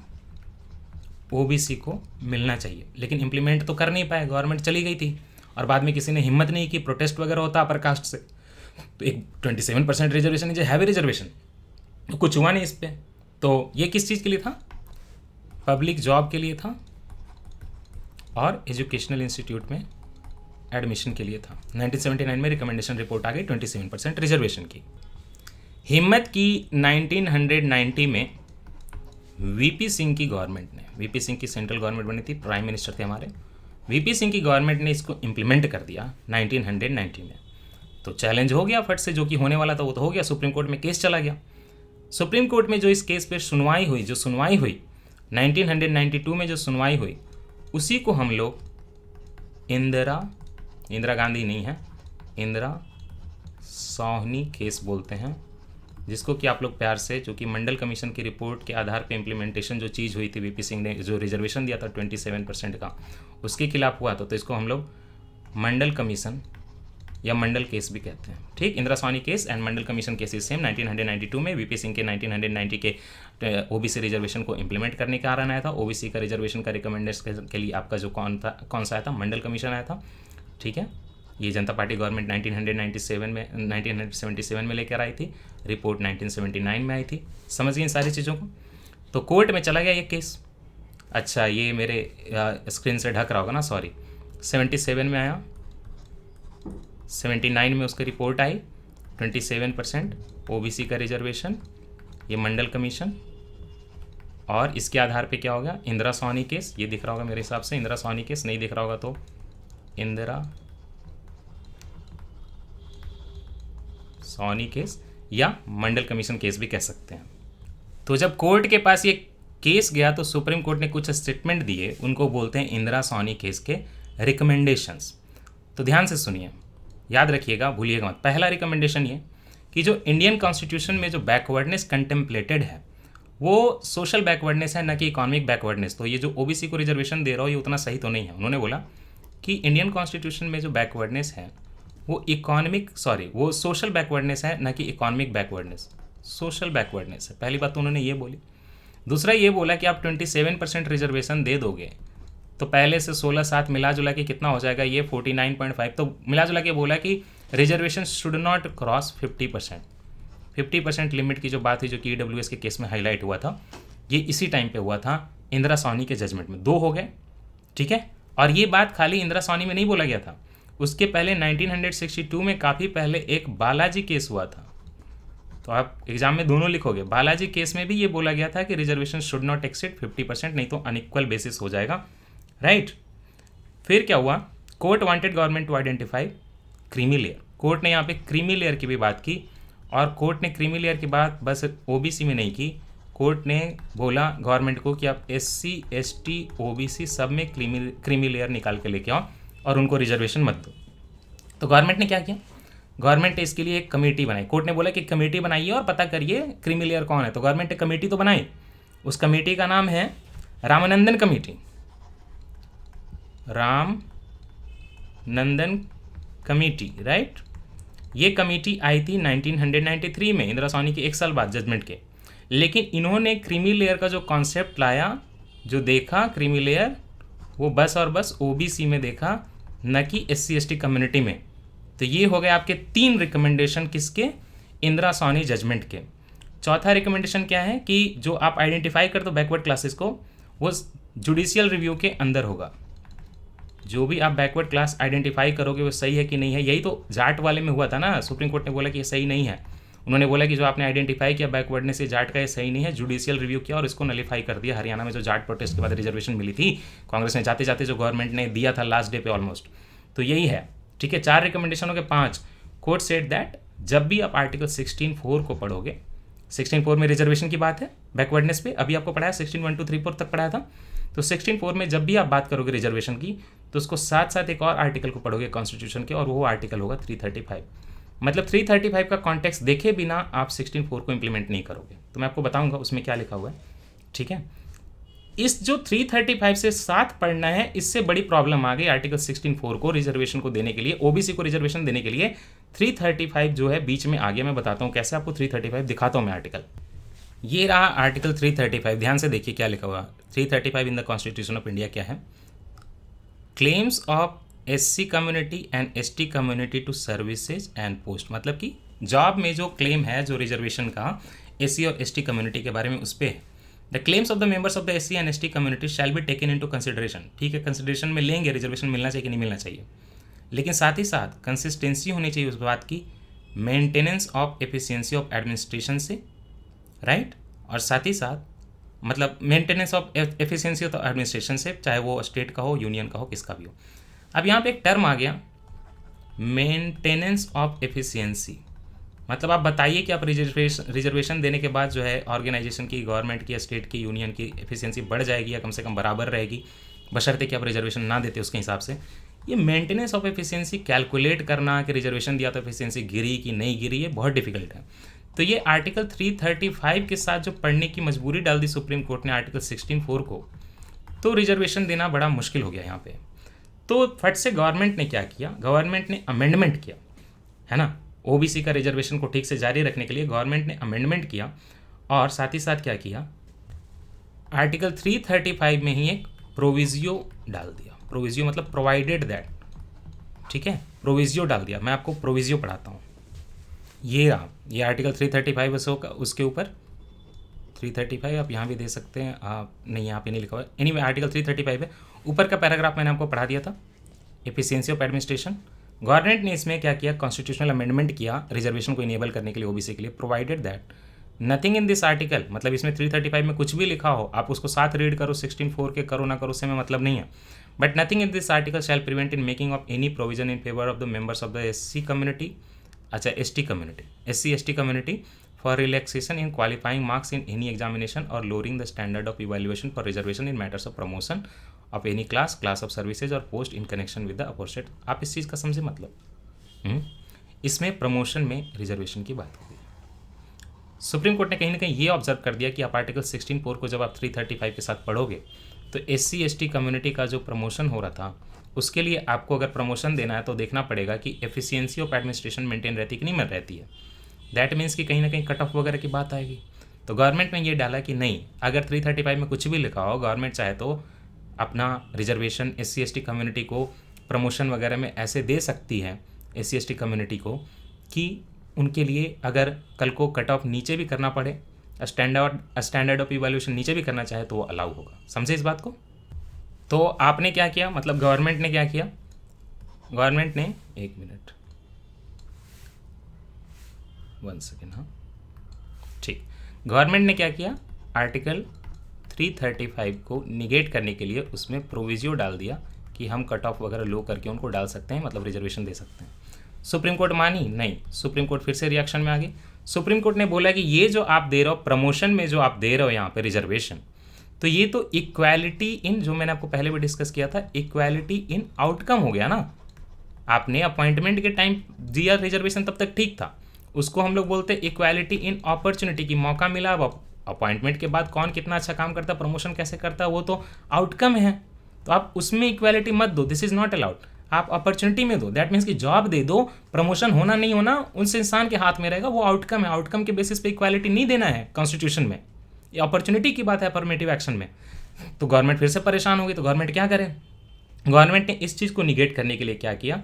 Speaker 1: OBC को मिलना चाहिए, लेकिन इम्प्लीमेंट तो कर नहीं पाए, गवर्नमेंट चली गई थी और बाद में किसी ने हिम्मत नहीं की, प्रोटेस्ट वगैरह होता अपर कास्ट से, तो एक 27% रिजर्वेशन इज हैवी रिजर्वेशन, तो कुछ हुआ नहीं इस पर। तो ये किस चीज़ के लिए था? पब्लिक जॉब के लिए था और एजुकेशनल इंस्टीट्यूट में एडमिशन के लिए था। 1979 में रिकमेंडेशन रिपोर्ट आ गई 27% रिजर्वेशन की। हिम्मत की 1990 में VP सिंह की गवर्नमेंट ने, VP सिंह की सेंट्रल गवर्नमेंट बनी थी, प्राइम मिनिस्टर थे हमारे, VP सिंह की गवर्नमेंट ने इसको इम्प्लीमेंट कर दिया 1990 में। तो चैलेंज हो गया फट से, जो कि होने वाला था वो तो हो गया, सुप्रीम कोर्ट में केस चला गया। सुप्रीम कोर्ट में जो इस केस पे सुनवाई हुई, 1992 में जो सुनवाई हुई, उसी को हम लोग इंदिरा गांधी नहीं है, इंदिरा सोहनी केस बोलते हैं, जिसको कि आप लोग प्यार से, जो कि मंडल कमीशन की रिपोर्ट के आधार पे इम्प्लीमेंटेशन जो चीज़ हुई थी, VP सिंह ने जो रिजर्वेशन दिया था 27% का, उसके खिलाफ हुआ था, तो इसको हम लोग मंडल कमीशन या मंडल केस भी कहते हैं, ठीक। Indira Sawhney case and Mandal commission cases same. 1992 में VP सिंह के 1990 के OBC रिजर्वेशन को इम्प्लीमेंट करने का कारण आया था। OBC का रिजर्वेशन का रिकमेंडेशन के लिए आपका जो कौन सा आया था? मंडल कमीशन आया था, ठीक है। ये जनता पार्टी गवर्नमेंट 1977 में लेकर आई थी, रिपोर्ट 1979 में आई थी। समझ गए इन सारी चीज़ों को? तो कोर्ट में चला गया ये केस। अच्छा, ये मेरे स्क्रीन से ढक रहा होगा ना, सॉरी। 77 में आया, 79 में उसकी रिपोर्ट आई, 27% OBC का रिजर्वेशन, ये मंडल कमीशन, और इसके आधार पे क्या होगा? इंदिरा सोहनी केस। ये दिख रहा होगा मेरे हिसाब से, इंदिरा सोहनी केस। नहीं दिख रहा होगा तो इंदिरा सोहनी केस या मंडल कमीशन केस भी कह सकते हैं। तो जब कोर्ट के पास ये केस गया तो सुप्रीम कोर्ट ने कुछ स्टेटमेंट दिए, उनको बोलते हैं इंदिरा सोहनी केस के रिकमेंडेशंस। तो ध्यान से सुनिए, याद रखिएगा, भूलिएगा मत। पहला रिकमेंडेशन ये कि जो इंडियन कॉन्स्टिट्यूशन में जो बैकवर्डनेस कंटेम्पलेटेड है वो सोशल बैकवर्डनेस है, न कि इकोनॉमिक बैकवर्डनेस। तो ये जो OBC को रिजर्वेशन दे रहा हो ये उतना सही तो नहीं है। उन्होंने बोला कि इंडियन कॉन्स्टिट्यूशन में जो बैकवर्डनेस है वो सोशल बैकवर्डनेस है, न कि इकोनॉमिक बैकवर्डनेस। सोशल बैकवर्डनेस है, पहली बात तो उन्होंने ये बोली। दूसरा ये बोला कि आप 27% रिजर्वेशन दे दोगे तो पहले से 16-7 मिला जुला के कितना हो जाएगा? ये 49.5। तो मिला जुला के बोला कि reservation should not cross 50%। 50% limit की जो बात हुई, जो कि EWS के केस में हाईलाइट हुआ था, ये इसी टाइम पे हुआ था इंदिरा सोहनी के जजमेंट में। 2 हो गए, ठीक है। और ये बात खाली इंदिरा सोहनी में नहीं बोला गया था, उसके पहले 1962 में काफ़ी पहले एक बालाजी केस हुआ था। तो आप एग्जाम में दोनों लिखोगे, बालाजी केस में भी ये बोला गया था कि रिजर्वेशन शुड नॉट एक्सीड 50%, नहीं तो अनइक्वल बेसिस हो जाएगा, राइट। फिर क्या हुआ? Court wanted government to identify creamy layer. Court ने यहाँ पे क्रीमी लेयर की भी बात की, और कोर्ट ने क्रीमी लेयर की बात बस OBC में नहीं की, कोर्ट ने बोला गवर्नमेंट को कि आप SC ST OBC सब में क्रीमी लेयर निकाल के लेके आओ और उनको रिजर्वेशन मत दो। तो गवर्नमेंट ने क्या किया? गवर्नमेंट ने इसके लिए एक कमेटी बनाई। कोर्ट ने बोला कि कमेटी बनाइए और पता करिए क्रीमी लेयर कौन है। तो गवर्नमेंट ने कमेटी तो बनाई, उस कमेटी का नाम है Ramanandan committee. Ramnandan committee, right. ये कमेटी आई थी 1993 में, इंदिरा सोहनी के 1 साल बाद जजमेंट के। लेकिन इन्होंने क्रीमी लेयर का जो कॉन्सेप्ट लाया, जो देखा क्रीमी लेयर, वो बस और बस OBC में देखा, न कि SC ST कम्युनिटी में। तो ये हो गए आपके 3 रिकमेंडेशन किसके? इंदिरा सोहनी जजमेंट के। चौथा रिकमेंडेशन क्या है कि जो आप आइडेंटिफाई कर दो बैकवर्ड क्लासेस को, वो जुडिशियल रिव्यू के अंदर होगा। जो भी आप बैकवर्ड क्लास आइडेंटिफाई करोगे वो सही है कि नहीं है, यही तो जाट वाले में हुआ था ना। सुप्रीम कोर्ट ने बोला कि ये सही नहीं है। उन्होंने बोला कि जो आपने आइडेंटिफाई किया बैकवर्डनेस से जाट का, ये सही नहीं है। जुडिशियल रिव्यू किया और इसको नलीफाई कर दिया। हरियाणा में जो जाट प्रोटेस्ट के बाद रिजर्वेशन मिली थी कांग्रेस ने जाते जाते, जो गवर्नमेंट ने दिया था लास्ट डे पे ऑलमोस्ट, तो यही है। ठीक है, 4 रिकमेंडेशनों के 5। कोर्ट सेड दैट जब भी आप आर्टिकल 16(4) को पढ़ोगे, 16(4) में रिजर्वेशन की बात है बैकवर्डनेस पे, अभी आपको पढ़ाया 16(1) to 3(4) तक पढ़ाया था। तो 16(4) में जब भी आप बात करोगे रिजर्वेशन की, तो उसको साथ साथ एक और आर्टिकल को पढ़ोगे कॉन्स्टिट्यूशन के, और वो आर्टिकल होगा 335। मतलब 335 का कॉन्टेक्स्ट देखे बिना आप 16(4) को इंप्लीमेंट नहीं करोगे। तो मैं आपको बताऊंगा उसमें क्या लिखा हुआ है। ठीक है, इस जो 335 से साथ पढ़ना है, इससे बड़ी प्रॉब्लम आ गई आर्टिकल 16(4) को रिजर्वेशन को देने के लिए, ओबीसी को रिजर्वेशन देने के लिए 335 जो है बीच में आ गया। मैं बताता हूँ कैसे, आपको 335 दिखाता हूँ मैं आर्टिकल। ये रहा आर्टिकल 335, ध्यान से देखिए क्या लिखा हुआ। 335 in the constitution of India क्या है? Claims of SC community and ST community to services and post. मतलब कि जॉब में जो क्लेम है जो रिजर्वेशन का SC और ST कम्युनिटी के बारे में, उस पर है। The claims of the members of the SC and ST community shall be taken into consideration. ठीक है, कंसिडरेशन में लेंगे, रिजर्वेशन मिलना चाहिए कि नहीं मिलना चाहिए, लेकिन साथ ही साथ कंसिस्टेंसी होनी चाहिए उस बात की, maintenance of efficiency of administration से, राइट। और साथ ही साथ मतलब maintenance of efficiency of administration से, चाहे वो स्टेट का हो, यूनियन का हो, किसका भी हो। अब यहाँ पे एक टर्म आ गया, मेंटेनेंस ऑफ एफिशिएंसी। मतलब आप बताइए कि आप रिजर्वेशन देने के बाद जो है ऑर्गेनाइजेशन की, गवर्नमेंट की, स्टेट की, यूनियन की एफिशिएंसी बढ़ जाएगी या कम से कम बराबर रहेगी, बशर्ते कि आप रिजर्वेशन ना देते उसके हिसाब से। ये मेंटेनेंस ऑफ एफिशिएंसी कैलकुलेट करना कि रिजर्वेशन दिया तो एफिशिएंसी गिरी कि नहीं गिरी, ये बहुत डिफिकल्ट है। तो ये आर्टिकल 335 के साथ जो पढ़ने की मजबूरी डाल दी सुप्रीम कोर्ट ने आर्टिकल 16(4) को, तो रिजर्वेशन देना बड़ा मुश्किल हो गया यहाँ पे। तो फट से गवर्नमेंट ने क्या किया, गवर्नमेंट ने अमेंडमेंट किया, है ना। ओबीसी का रिजर्वेशन को ठीक से जारी रखने के लिए गवर्नमेंट ने अमेंडमेंट किया, और साथ ही साथ क्या किया, आर्टिकल 335 में ही एक प्रोविजियो डाल दिया। प्रोविजियो मतलब प्रोवाइडेड दैट, ठीक है, प्रोविजियो डाल दिया। मैं आपको प्रोविजियो पढ़ाता हूँ। ये रहा, ये आर्टिकल 335 उसके ऊपर 335 आप यहाँ भी दे सकते हैं, आप नहीं, यहाँ पे नहीं लिखा हुआ है। एनीवे आर्टिकल 335 है, ऊपर का पैराग्राफ मैंने आपको पढ़ा दिया था, एफिशिएंसी ऑफ एडमिनिस्ट्रेशन। गवर्नमेंट ने इसमें क्या किया, कॉन्स्टिट्यूशनल अमेंडमेंट किया रिजर्वेशन को इनेबल करने के लिए ओबीसी के लिए। Provided that nothing in this article, मतलब इसमें 335 में कुछ भी लिखा हो, आप उसको साथ रीड करो, 16(4) के करो ना करो, उससे में मतलब नहीं है। But nothing in this article shall prevent in making of any provision in favour of the members of the SC community, अच्छा ST community, SC ST community for relaxation in qualifying marks in any examination or lowering the standard of evaluation for reservation in matters of promotion of any class of services or post in connection with the aforesaid। आप इस चीज़ का समझे मतलब, इसमें promotion में reservation की बात होगी। सुप्रीम कोर्ट ने कहीं ना कहीं ये ऑब्जर्व कर दिया कि आप आर्टिकल 16(4) को जब आप 335 के साथ पढ़ोगे, तो SC ST कम्युनिटी का जो प्रमोशन हो रहा था, उसके लिए आपको अगर प्रमोशन देना है तो देखना पड़ेगा कि एफिशिएंसी ऑफ एडमिनिस्ट्रेशन मेंटेन रहती है कि नहीं में रहती है। दैट मीन्स कि कहीं ना कहीं कट ऑफ वगैरह की बात आएगी। तो गवर्नमेंट ने ये डाला कि नहीं, अगर 335 में कुछ भी लिखा हो, गवर्नमेंट चाहे तो अपना रिजर्वेशन SC ST कम्युनिटी को प्रमोशन वगैरह में ऐसे दे सकती है, SC ST कम्युनिटी को, कि उनके लिए अगर कल को कट ऑफ नीचे भी करना पड़े, स्टैंडर्ड ऑफ इवैल्यूएशन नीचे भी करना चाहे तो वो अलाउ होगा। समझे इस बात को? तो आपने क्या किया, मतलब गवर्नमेंट ने क्या किया, गवर्नमेंट ने, एक मिनट, 1 सेकेंड, हाँ ठीक, गवर्नमेंट ने क्या किया, आर्टिकल 335 को निगेट करने के लिए उसमें प्रोविजियो डाल दिया कि हम कट ऑफ वगैरह लो करके उनको डाल सकते हैं, मतलब रिजर्वेशन दे सकते हैं। सुप्रीम कोर्ट मानी नहीं, सुप्रीम कोर्ट फिर से रिएक्शन में आ गई। सुप्रीम कोर्ट ने बोला कि ये जो आप दे रहे हो प्रमोशन में, जो आप दे रहे हो यहाँ पे रिजर्वेशन, तो ये तो इक्वालिटी इन, जो मैंने आपको पहले भी डिस्कस किया था, इक्वालिटी इन आउटकम हो गया ना। आपने अपॉइंटमेंट के टाइम दिया रिजर्वेशन तब तक ठीक था, उसको हम लोग बोलते हैं इक्वालिटी इन अपॉर्चुनिटी, की मौका मिला। अब अपॉइंटमेंट के बाद कौन कितना अच्छा काम करता है, प्रमोशन कैसे करता है, वो तो आउटकम है। तो आप उसमें इक्वालिटी मत दो, दिस इज नॉट अलाउड। आप अपॉर्चुनिटी में दो, दैट मीन्स कि जॉब दे दो, प्रमोशन होना नहीं होना उस इंसान के हाथ में रहेगा, वो आउटकम है। आउटकम के बेसिस पे इक्वालिटी नहीं देना है कॉन्स्टिट्यूशन में, ये अपॉर्चुनिटी की बात है अफर्मेटिव एक्शन में। तो गवर्नमेंट फिर से परेशान होगी, तो गवर्नमेंट क्या करे, गवर्नमेंट ने इस चीज़ को निगेट करने के लिए क्या किया,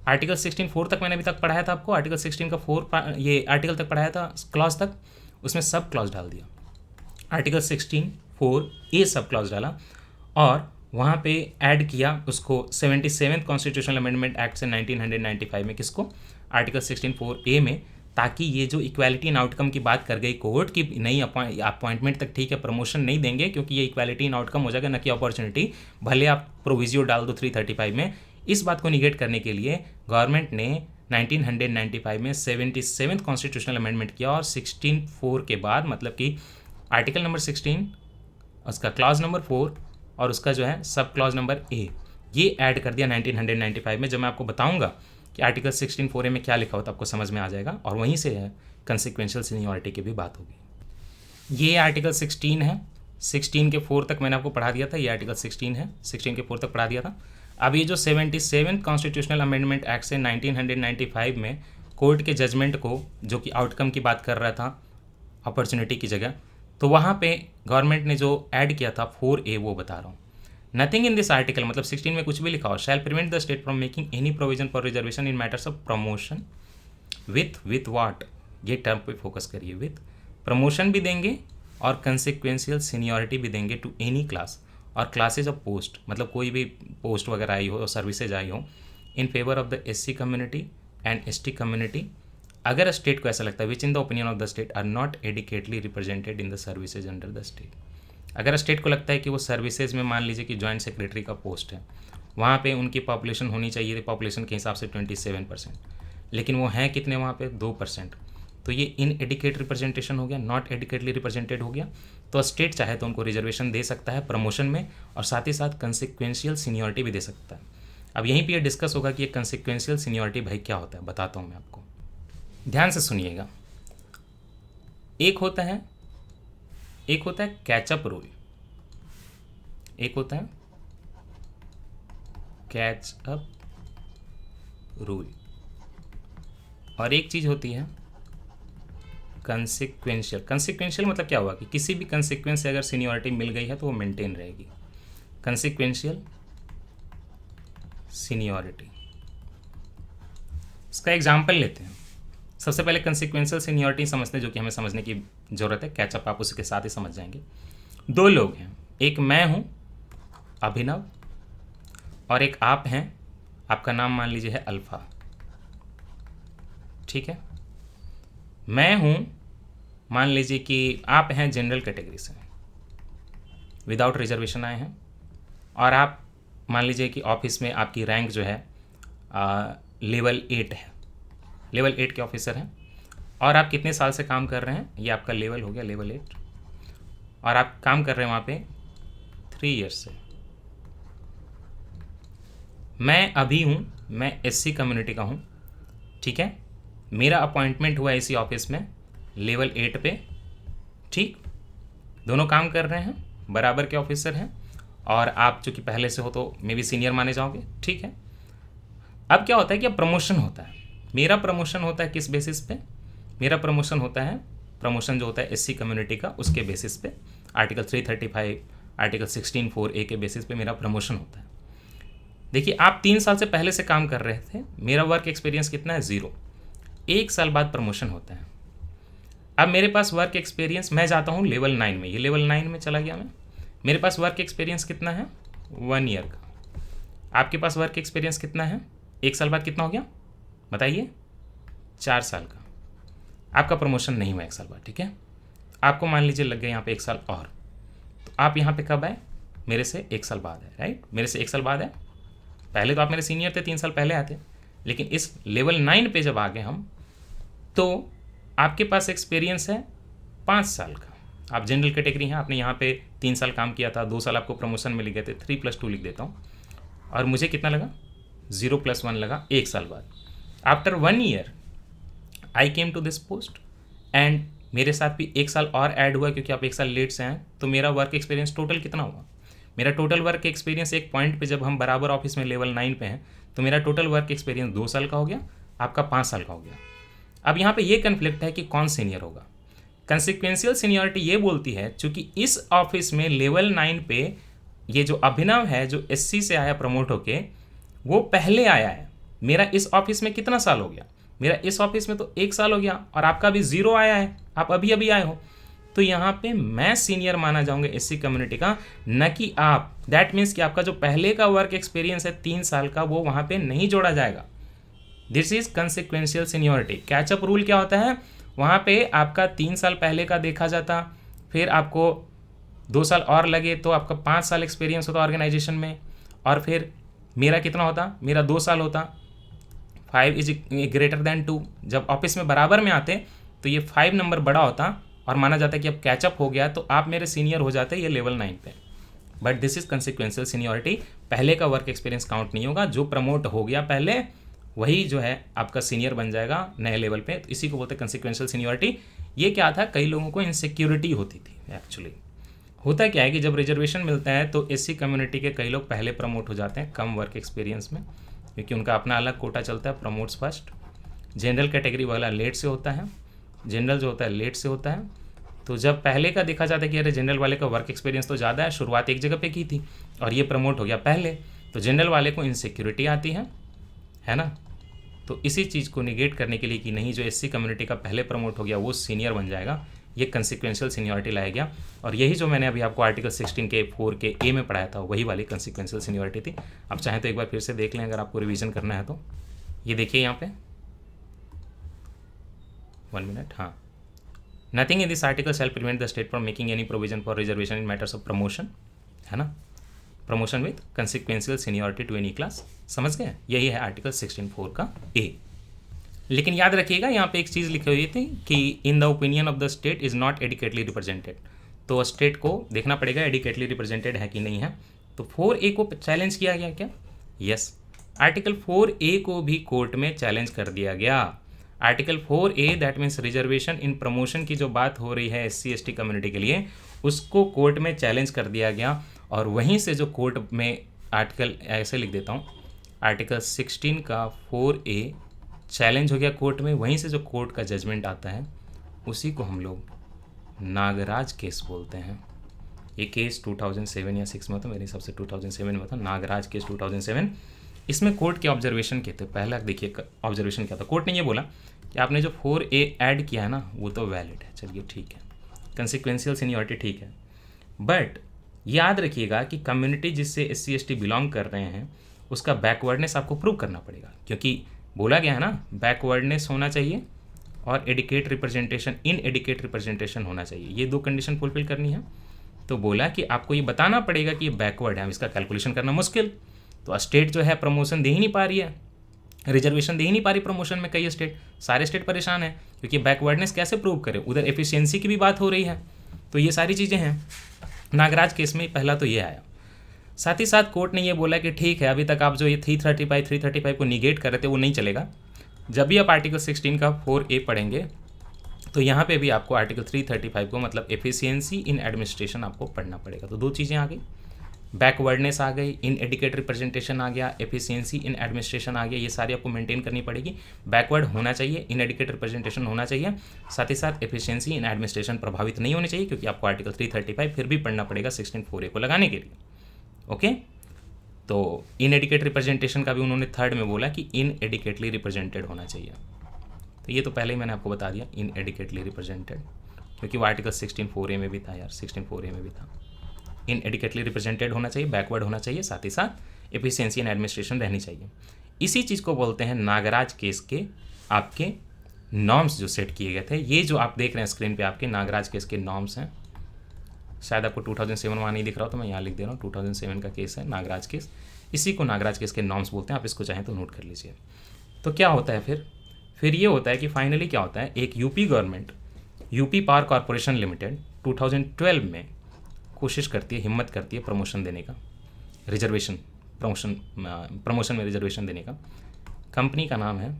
Speaker 1: आर्टिकल 16(4) तक मैंने अभी तक पढ़ाया था आपको, आर्टिकल 16 का 4 ये आर्टिकल तक पढ़ाया था, क्लॉज तक, उसमें सब क्लॉज डाल दिया। आर्टिकल 16(4) सब क्लॉज डाला, और वहाँ पे ऐड किया उसको 77th कॉन्स्टिट्यूशनल अमेंडमेंट एक्ट से 1995 में, किसको, आर्टिकल 16(4)A में, ताकि ये जो इक्वालिटी इन आउटकम की बात कर गई कोर्ट की, नई अपॉइंटमेंट तक ठीक है, प्रमोशन नहीं देंगे क्योंकि ये इक्वालिटी इन आउटकम हो जाएगा, न कि अपॉर्चुनिटी, भले आप प्रोविजियो डाल दो 335 में। इस बात को निगेट करने के लिए गवर्नमेंट ने 1995 में 77th कॉन्स्टिट्यूशनल अमेंडमेंट किया, और 16(4) के बाद, मतलब कि आर्टिकल नंबर 16, उसका क्लॉज नंबर 4 और उसका जो है सब क्लॉज नंबर A, ये ऐड कर दिया 1995 में। जब मैं आपको बताऊंगा कि आर्टिकल 16(4)A में क्या लिखा होता है, आपको समझ में आ जाएगा, और वहीं से है कंसिक्वेंशियल सीनियरिटी की भी बात होगी। ये आर्टिकल 16 है, 16 के 4 तक मैंने आपको पढ़ा दिया था, ये आर्टिकल 16 है, 16 के 4 तक पढ़ा दिया था। अब ये जो 77th कॉन्स्टिट्यूशनल अमेंडमेंट एक्ट से 1995 में कोर्ट के जजमेंट को, जो कि आउटकम की बात कर रहा था अपॉर्चुनिटी की जगह, तो वहाँ पे गवर्नमेंट ने जो ऐड किया था 4A, वो बता रहा हूँ। नथिंग इन दिस आर्टिकल, मतलब 16 में कुछ भी लिखा हो, shall prevent the state from making any provision for reservation in matters of promotion with what, ये टर्म पे फोकस करिए, विथ प्रमोशन भी देंगे और कंसिक्वेंशियल सीनियरिटी भी देंगे टू एनी क्लास और क्लासेज ऑफ पोस्ट, मतलब कोई भी पोस्ट वगैरह आई हो, सर्विसेज आई हो, in favour of the SC community and ST community, अगर स्टेट को ऐसा लगता है, which in the opinion of the state are not adequately represented in the services under the state. अगर स्टेट को लगता है कि वो सर्विसेज में, मान लीजिए कि जॉइंट सेक्रेटरी का पोस्ट है, वहाँ पे उनकी पॉपुलेशन होनी चाहिए पॉपुलेशन के हिसाब से 27%, लेकिन वो हैं कितने वहाँ पे, 2%, तो ये इन एडिकेट रिप्रेजेंटेशन हो गया, नॉट एडिकेटली रिप्रेजेंटेड हो गया। तो स्टेट चाहे तो उनको रिजर्वेशन दे सकता है प्रमोशन में, और साथ ही साथ कंसिक्वेंशियल सीनियरिटी भी दे सकता है। अब यहीं पे ये डिस्कस होगा कि ये कंसिक्वेंशियल सीनियरिटी भाई क्या होता है, बताता हूँ मैं आपको, ध्यान से सुनिएगा। एक होता है कैचअप रूल, एक होता है कैचअप रूल, और एक चीज होती है कंसिक्वेंशियल। कंसिक्वेंशियल मतलब क्या हुआ कि किसी भी कंसिक्वेंस से अगर सीनियरिटी मिल गई है तो वो मेंटेन रहेगी, कंसिक्वेंशियल सीनियरिटी। इसका एग्जाम्पल लेते हैं। सबसे पहले कंसिक्वेंशियल सीनियरिटी समझते हैं, जो कि हमें समझने की ज़रूरत है, कैचअप आप उसके साथ ही समझ जाएंगे। दो लोग हैं, एक मैं हूँ अभिनव, और एक आप हैं, आपका नाम मान लीजिए है अल्फ़ा, ठीक है। मैं हूँ, मान लीजिए कि आप हैं जनरल कैटेगरी से, विदाउट रिजर्वेशन आए हैं, और आप मान लीजिए कि ऑफिस में आपकी रैंक जो है लेवल 8 है, लेवल 8 के ऑफिसर हैं, और आप कितने साल से काम कर रहे हैं, ये आपका लेवल हो गया लेवल 8, और आप काम कर रहे हैं वहाँ पे 3 ईयर्स से। मैं अभी हूँ, मैं SC कम्युनिटी का हूँ, ठीक है, मेरा अपॉइंटमेंट हुआ इसी ऑफिस में लेवल 8 पे, ठीक, दोनों काम कर रहे हैं, बराबर के ऑफिसर हैं, और आप चूँकि पहले से हो तो मे भी सीनियर माने जाओगे, ठीक है। अब क्या होता है कि अब प्रमोशन होता है, मेरा प्रमोशन होता है किस बेसिस पे, मेरा प्रमोशन होता है, प्रमोशन जो होता है SC कम्युनिटी का, उसके बेसिस पे, आर्टिकल 335, आर्टिकल 16(4)A के बेसिस पे मेरा प्रमोशन होता है। देखिए, आप 3 साल से पहले से काम कर रहे थे, मेरा वर्क एक्सपीरियंस कितना है, 0, 1 साल बाद प्रमोशन होता है। अब मेरे पास वर्क एक्सपीरियंस, मैं जाता हूँ लेवल 9 में, ये लेवल 9 में चला गया मैं, मेरे पास वर्क एक्सपीरियंस कितना है, 1 ईयर का। आपके पास वर्क एक्सपीरियंस कितना है, 1 साल बाद कितना हो गया बताइए, 4 साल का। आपका प्रमोशन नहीं हुआ 1 साल बाद, ठीक है, आपको मान लीजिए लग गया यहाँ पे 1 साल और, तो आप यहाँ पे कब आए, मेरे से 1 साल बाद है, राइट, मेरे से 1 साल बाद है। पहले तो आप मेरे सीनियर थे, 3 साल पहले आते, लेकिन इस लेवल 9 पे जब आ गए हम, तो आपके पास एक्सपीरियंस है 5 साल का। आप जनरल कैटेगरी हैं, आपने यहाँ पे 3 साल काम किया था, 2 साल आपको प्रमोशन में लिख गए थे, 3+2 लिख देता हूँ, और मुझे कितना लगा, 0+1 लगा 1 साल बाद। After 1 year I came to this post, and मेरे साथ भी 1 साल और ऐड हुआ क्योंकि आप 1 साल लेट से हैं, तो मेरा वर्क एक्सपीरियंस टोटल कितना हुआ, मेरा टोटल वर्क एक्सपीरियंस एक पॉइंट पे जब हम बराबर ऑफिस में लेवल 9 पे हैं, तो मेरा टोटल वर्क एक्सपीरियंस 2 साल का हो गया, आपका 5 साल का हो गया। अब यहाँ पे ये कन्फ्लिक्ट है कि कौन सीनियर होगा। कंसिक्वेंशियल सीनियरिटी ये बोलती है, चूंकि इस ऑफिस में लेवल 9 पे ये जो अभिनव है, जो SC से आया प्रमोट होके, वो पहले आया है। मेरा इस ऑफिस में कितना साल हो गया, मेरा इस ऑफिस में तो 1 साल हो गया, और आपका भी 0 आया है, आप अभी अभी आए हो, तो यहाँ पे मैं सीनियर माना जाऊंगा एससी कम्युनिटी का, न कि आप। दैट मीन्स कि आपका जो पहले का वर्क एक्सपीरियंस है 3 साल का, वो वहाँ पे नहीं जोड़ा जाएगा। This is consequential seniority. Catch up rule क्या होता है, वहाँ पे आपका 3 साल पहले का देखा जाता, फिर आपको 2 साल और लगे तो आपका 5 साल एक्सपीरियंस होता ऑर्गेनाइजेशन में, और फिर मेरा कितना होता, मेरा 2 साल होता, 5 इज ग्रेटर देन 2। जब ऑफिस में बराबर में आते तो ये 5 नंबर बड़ा होता और माना जाता है कि अब कैचअप हो गया तो आप मेरे सीनियर हो जाते, ये लेवल 9 पे। But this is consequential seniority. पहले का वर्क एक्सपीरियंस काउंट नहीं होगा, जो प्रमोट हो गया पहले वही जो है आपका सीनियर बन जाएगा नए लेवल पे। तो इसी को बोलते हैं कंसिक्वेंशियल सीनियोरिटी। ये क्या था, कई लोगों को इनसिक्योरिटी होती थी। एक्चुअली होता क्या है कि जब रिजर्वेशन मिलता है तो एससी कम्युनिटी के कई लोग पहले प्रमोट हो जाते हैं कम वर्क एक्सपीरियंस में, क्योंकि उनका अपना अलग कोटा चलता है, प्रमोट्स फर्स्ट। जनरल कैटेगरी वाला लेट से होता है, जनरल जो होता है लेट से होता है। तो जब पहले का देखा जाता है कि अरे जनरल वाले का वर्क एक्सपीरियंस तो ज़्यादा है, शुरुआत एक जगह पे की थी और ये प्रमोट हो गया पहले, तो जनरल वाले को इनसिक्योरिटी आती है ना। तो इसी चीज़ को निगेट करने के लिए कि नहीं, जो एससी कम्युनिटी का पहले प्रमोट हो गया वो सीनियर बन जाएगा, ये कंसिक्वेंशियल सीनियरिटी लाया गया। और यही जो मैंने अभी आपको आर्टिकल 16 के 4 के ए में पढ़ाया था, वही वाली कंसिक्वेंशियल सीनियरिटी थी। अब चाहें तो एक बार फिर से देख लें अगर आपको रिवीजन करना है तो। ये देखिए यहाँ पे 1 मिनट, हाँ। Nothing in this article shall prevent the state from making any provision for reservation in matters of promotion, है ना, promotion with consequential seniority to any class. समझ गए, यही है आर्टिकल 16(4) का ए। लेकिन याद रखिएगा यहाँ पे एक चीज़ लिखी हुई थी कि इन the opinion of the state is not adequately represented. तो स्टेट को देखना पड़ेगा एडिकेटली रिप्रेजेंटेड है कि नहीं है। तो 4A को चैलेंज किया गया क्या? यस, आर्टिकल 4A को भी कोर्ट में चैलेंज कर दिया गया। Article 4A that means reservation in promotion की जो बात हो रही है SC ST कम्युनिटी के लिए, उसको कोर्ट में चैलेंज कर दिया गया। और वहीं से जो कोर्ट में आर्टिकल ऐसे लिख देता हूँ, आर्टिकल 16 का 4A चैलेंज हो गया कोर्ट में, वहीं से जो कोर्ट का जजमेंट आता है उसी को हम लोग नागराज केस बोलते हैं। ये केस 2007 या 6 में था, मेरे हिसाब से 2007 में था, नागराज केस 2007। इसमें कोर्ट के ऑब्जर्वेशन क्या थे, पहला देखिए ऑब्जर्वेशन क्या था। कोर्ट ने ये बोला कि आपने जो 4A ऐड किया है ना वो तो वैलिड है, चलिए ठीक है, कंसिक्वेंशियल सीनियरिटी ठीक है, बट याद रखिएगा कि कम्युनिटी जिससे SC ST बिलोंग कर रहे हैं उसका बैकवर्डनेस आपको प्रूव करना पड़ेगा, क्योंकि बोला गया है ना बैकवर्डनेस होना चाहिए और एडिकेट रिप्रेजेंटेशन, इन एडिकेट रिप्रेजेंटेशन होना चाहिए, ये 2 कंडीशन फुलफिल करनी है। तो बोला कि आपको ये बताना पड़ेगा कि ये बैकवर्ड है, इसका कैलकुलेशन करना मुश्किल। तो स्टेट जो है प्रमोशन दे ही नहीं पा रही है, रिजर्वेशन दे ही नहीं पा रही प्रमोशन में, कई स्टेट, सारे स्टेट परेशान है, क्योंकि बैकवर्डनेस कैसे प्रूव करें, उधर एफिशिएंसी की भी बात हो रही है। तो ये सारी चीज़ें हैं। नागराज केस में पहला तो ये आया। साथ ही साथ कोर्ट ने ये बोला कि ठीक है, अभी तक आप जो ये 335 को निगेट कर रहे थे वो नहीं चलेगा। जब भी आप आर्टिकल 16 का 4A पढ़ेंगे तो यहाँ पे भी आपको आर्टिकल 335 को मतलब एफिशिएंसी इन एडमिनिस्ट्रेशन आपको पढ़ना पड़ेगा। तो 2 चीज़ें आ गई, बैकवर्डनेस आ गई, इन एडिकेट रिप्रेजेंटेशन आ गया, एफिशिएंसी इन एडमिनिस्ट्रेशन आ गया, ये सारी आपको मेंटेन करनी पड़ेगी। बैकवर्ड होना चाहिए, इन एडिकेट रिप्रेजेंटेशन होना चाहिए, साथ ही साथ एफिशिएंसी इन एडमिनिस्ट्रेशन प्रभावित नहीं होनी चाहिए, क्योंकि आपको आर्टिकल 335 फिर भी पढ़ना पड़ेगा 16(4A को लगाने के लिए। ओके, तो इन एडिकेट रिप्रेजेंटेशन का भी उन्होंने 3rd में बोला कि इन एडिकेटली रिप्रेजेंटेड होना चाहिए। तो ये तो पहले ही मैंने आपको बता दिया, इन एडिकेटली रिप्रेजेंटेड, क्योंकि वो आर्टिकल 16(4A में भी था यार, 16(4A में भी था। इन एडिकेटली रिप्रेजेंटेड होना चाहिए, बैकवर्ड होना चाहिए, साथ ही साथ एफिशिएंसी इन एडमिनिस्ट्रेशन रहनी चाहिए। इसी चीज़ को बोलते हैं नागराज केस के आपके नॉर्म्स जो सेट किए गए थे। ये जो आप देख रहे हैं स्क्रीन पे आपके नागराज केस के नॉर्म्स हैं, शायद आपको 2007 वहाँ नहीं दिख रहा हो तो मैं यहाँ लिख दे रहा हूँ, 2007 का केस है नागराज केस। इसी को नागराज केस के नॉर्म्स बोलते हैं, आप इसको चाहें तो नोट कर लीजिए। तो क्या होता है फिर ये होता है कि फाइनली क्या होता है, एक UP government, UP power corporation limited 2012 में कोशिश करती है, हिम्मत करती है प्रमोशन देने का, रिजर्वेशन प्रमोशन में रिजर्वेशन देने का। कंपनी का नाम है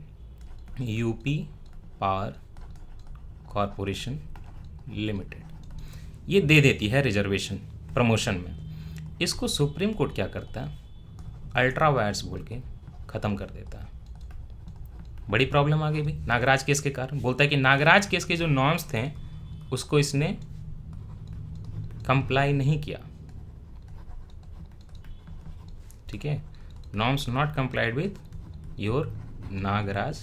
Speaker 1: यूपी पावर कॉरपोरेशन लिमिटेड। ये दे देती है रिजर्वेशन प्रमोशन में। इसको सुप्रीम कोर्ट क्या करता है, अल्ट्रा वायर्स बोल के ख़त्म कर देता है। बड़ी प्रॉब्लम आ गई भाई नागराज केस के कारण। बोलता है कि नागराज केस के जो नॉर्म्स थे उसको इसने कंप्लाई नहीं किया, ठीक है, norms not complied with your Nagaraj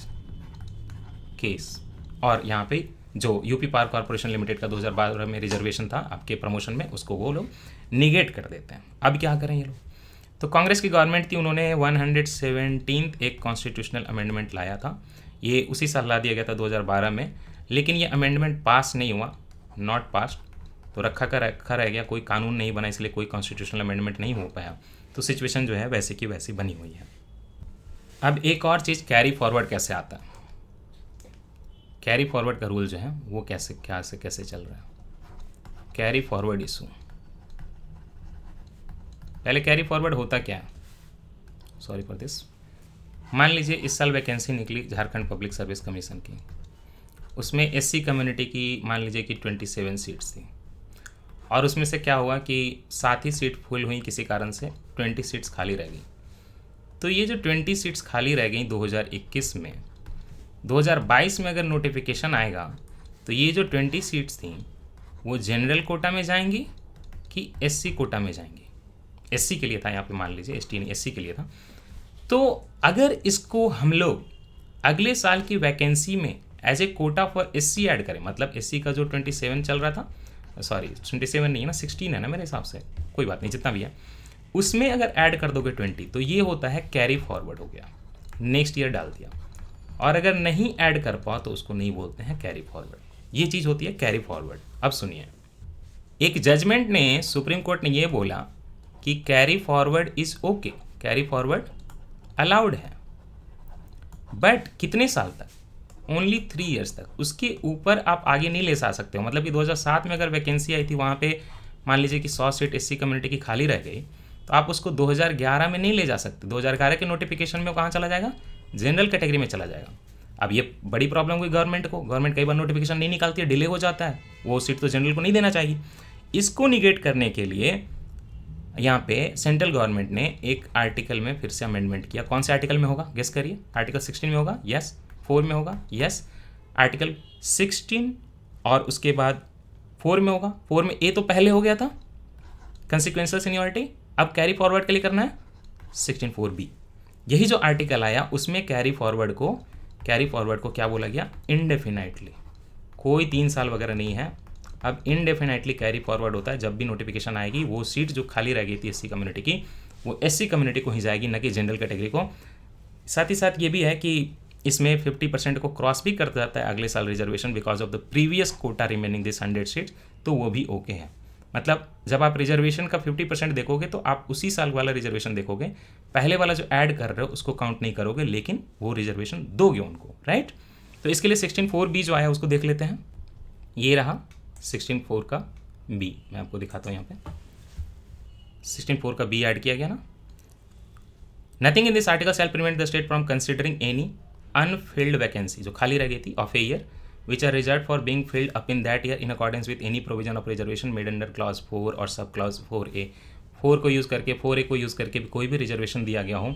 Speaker 1: case. और यहाँ पे जो यूपी पावर कॉरपोरेशन लिमिटेड का 2012 में रिजर्वेशन था आपके प्रमोशन में, उसको वो लोग निगेट कर देते हैं। अब क्या करें ये लोग? तो कांग्रेस की गवर्नमेंट थी, उन्होंने 117 एक कॉन्स्टिट्यूशनल अमेंडमेंट लाया था। ये उसी साल ला दिया गया था 2012 में, लेकिन ये अमेंडमेंट पास नहीं हुआ, नॉट पास, तो रखा रह गया, कोई कानून नहीं बना, इसलिए कोई कॉन्स्टिट्यूशनल अमेंडमेंट नहीं हो पाया। तो सिचुएशन जो है वैसे की वैसी बनी हुई है। अब एक और चीज़, कैरी फॉरवर्ड कैसे आता है? कैरी फॉरवर्ड का रूल जो है वो कैसे चल रहा है? कैरी फॉरवर्ड इशू, पहले कैरी फॉरवर्ड होता क्या है? Sorry for this. मान लीजिए इस साल वैकेंसी निकली झारखंड पब्लिक सर्विस कमीशन की, उसमें एससी कम्युनिटी की मान लीजिए कि 27 सीट्स थी, और उसमें से क्या हुआ कि 7 ही सीट फुल हुई किसी कारण से, 20 सीट्स खाली रह गई। तो ये जो 20 सीट्स खाली रह गई 2021 में, 2022 में अगर नोटिफिकेशन आएगा तो ये जो 20 सीट्स थी वो जनरल कोटा में जाएंगी कि एससी कोटा में जाएंगी? एससी के लिए था यहाँ पे, मान लीजिए एसटी नहीं, एससी के लिए था। तो अगर इसको हम लोग अगले साल की वैकेंसी में as a quota for SC add करें, मतलब एससी का जो 27 चल रहा था, सॉरी 27 नहीं है ना, 16 है ना मेरे हिसाब से, कोई बात नहीं जितना भी है, उसमें अगर ऐड कर दोगे 20, तो ये होता है कैरी फॉरवर्ड हो गया, नेक्स्ट ईयर डाल दिया। और अगर नहीं ऐड कर पाओ तो उसको नहीं बोलते हैं कैरी फॉरवर्ड, ये चीज़ होती है कैरी फॉरवर्ड। अब सुनिए, एक जजमेंट ने, सुप्रीम कोर्ट ने ये बोला कि carry forward is okay, carry forward allowed है, बट कितने साल तक? ओनली 3 ईयर्स तक, उसके ऊपर आप आगे नहीं ले जा सकते हो। मतलब कि 2007 में अगर वैकेंसी आई थी, वहाँ पे मान लीजिए कि 100 सीट एससी कम्युनिटी की खाली रह गई, तो आप उसको 2011 में नहीं ले जा सकते। 2011 के नोटिफिकेशन में कहाँ चला जाएगा? जनरल कैटेगरी में चला जाएगा। अब ये बड़ी प्रॉब्लम हुई गवर्नमेंट को, गवर्नमेंट कई बार नोटिफिकेशन नहीं निकालती है, डिले हो जाता है, वो सीट तो जनरल को नहीं देना चाहिए। इसको निगेट करने के लिए यहाँ पे सेंट्रल गवर्नमेंट ने एक आर्टिकल में फिर से अमेंडमेंट किया। कौन से आर्टिकल में होगा? गेस करिए। आर्टिकल 16 में होगा? यस। 4 में होगा? यस। आर्टिकल 16 और उसके बाद 4 में होगा। 4 में ए तो पहले हो गया था, कंसिक्वेंशियल सीनियरिटी, अब कैरी फॉरवर्ड के लिए करना है 16(4)(b। यही जो आर्टिकल आया उसमें कैरी फॉरवर्ड को क्या बोला गया? इनडेफिनाइटली, कोई 3 साल वगैरह नहीं है, अब इनडेफिनाइटली कैरी फॉरवर्ड होता है। जब भी नोटिफिकेशन आएगी, वो सीट जो खाली रह गई थी एससी कम्युनिटी की, वो एससी कम्युनिटी को ही जाएगी, न कि जनरल कैटेगरी को। साथ ही साथ ये भी है कि इसमें 50% को क्रॉस भी कर जाता है अगले साल reservation, because of the previous quota remaining this 100 seats, तो वो भी ओके है। मतलब जब आप रिजर्वेशन का 50% देखोगे तो आप उसी साल वाला रिजर्वेशन देखोगे, पहले वाला जो ऐड कर रहे हो उसको काउंट नहीं करोगे, लेकिन वो रिजर्वेशन दोगे उनको, राइट। तो इसके लिए 16(4)(b जो आया उसको देख लेते हैं। ये रहा 16(4) का बी, मैं आपको दिखाता हूँ यहाँ पे 16(4) का बी ऐड किया गया ना। Nothing in this article shall prevent the state from considering any unfilled vacancy, जो खाली रह गई थी of a year, which are reserved for being filled up in that year in accordance with any provision of reservation made under clause 4 और सब clause 4A। 4 को use करके, 4A को यूज़ करके कोई भी रिजर्वेशन दिया गया हो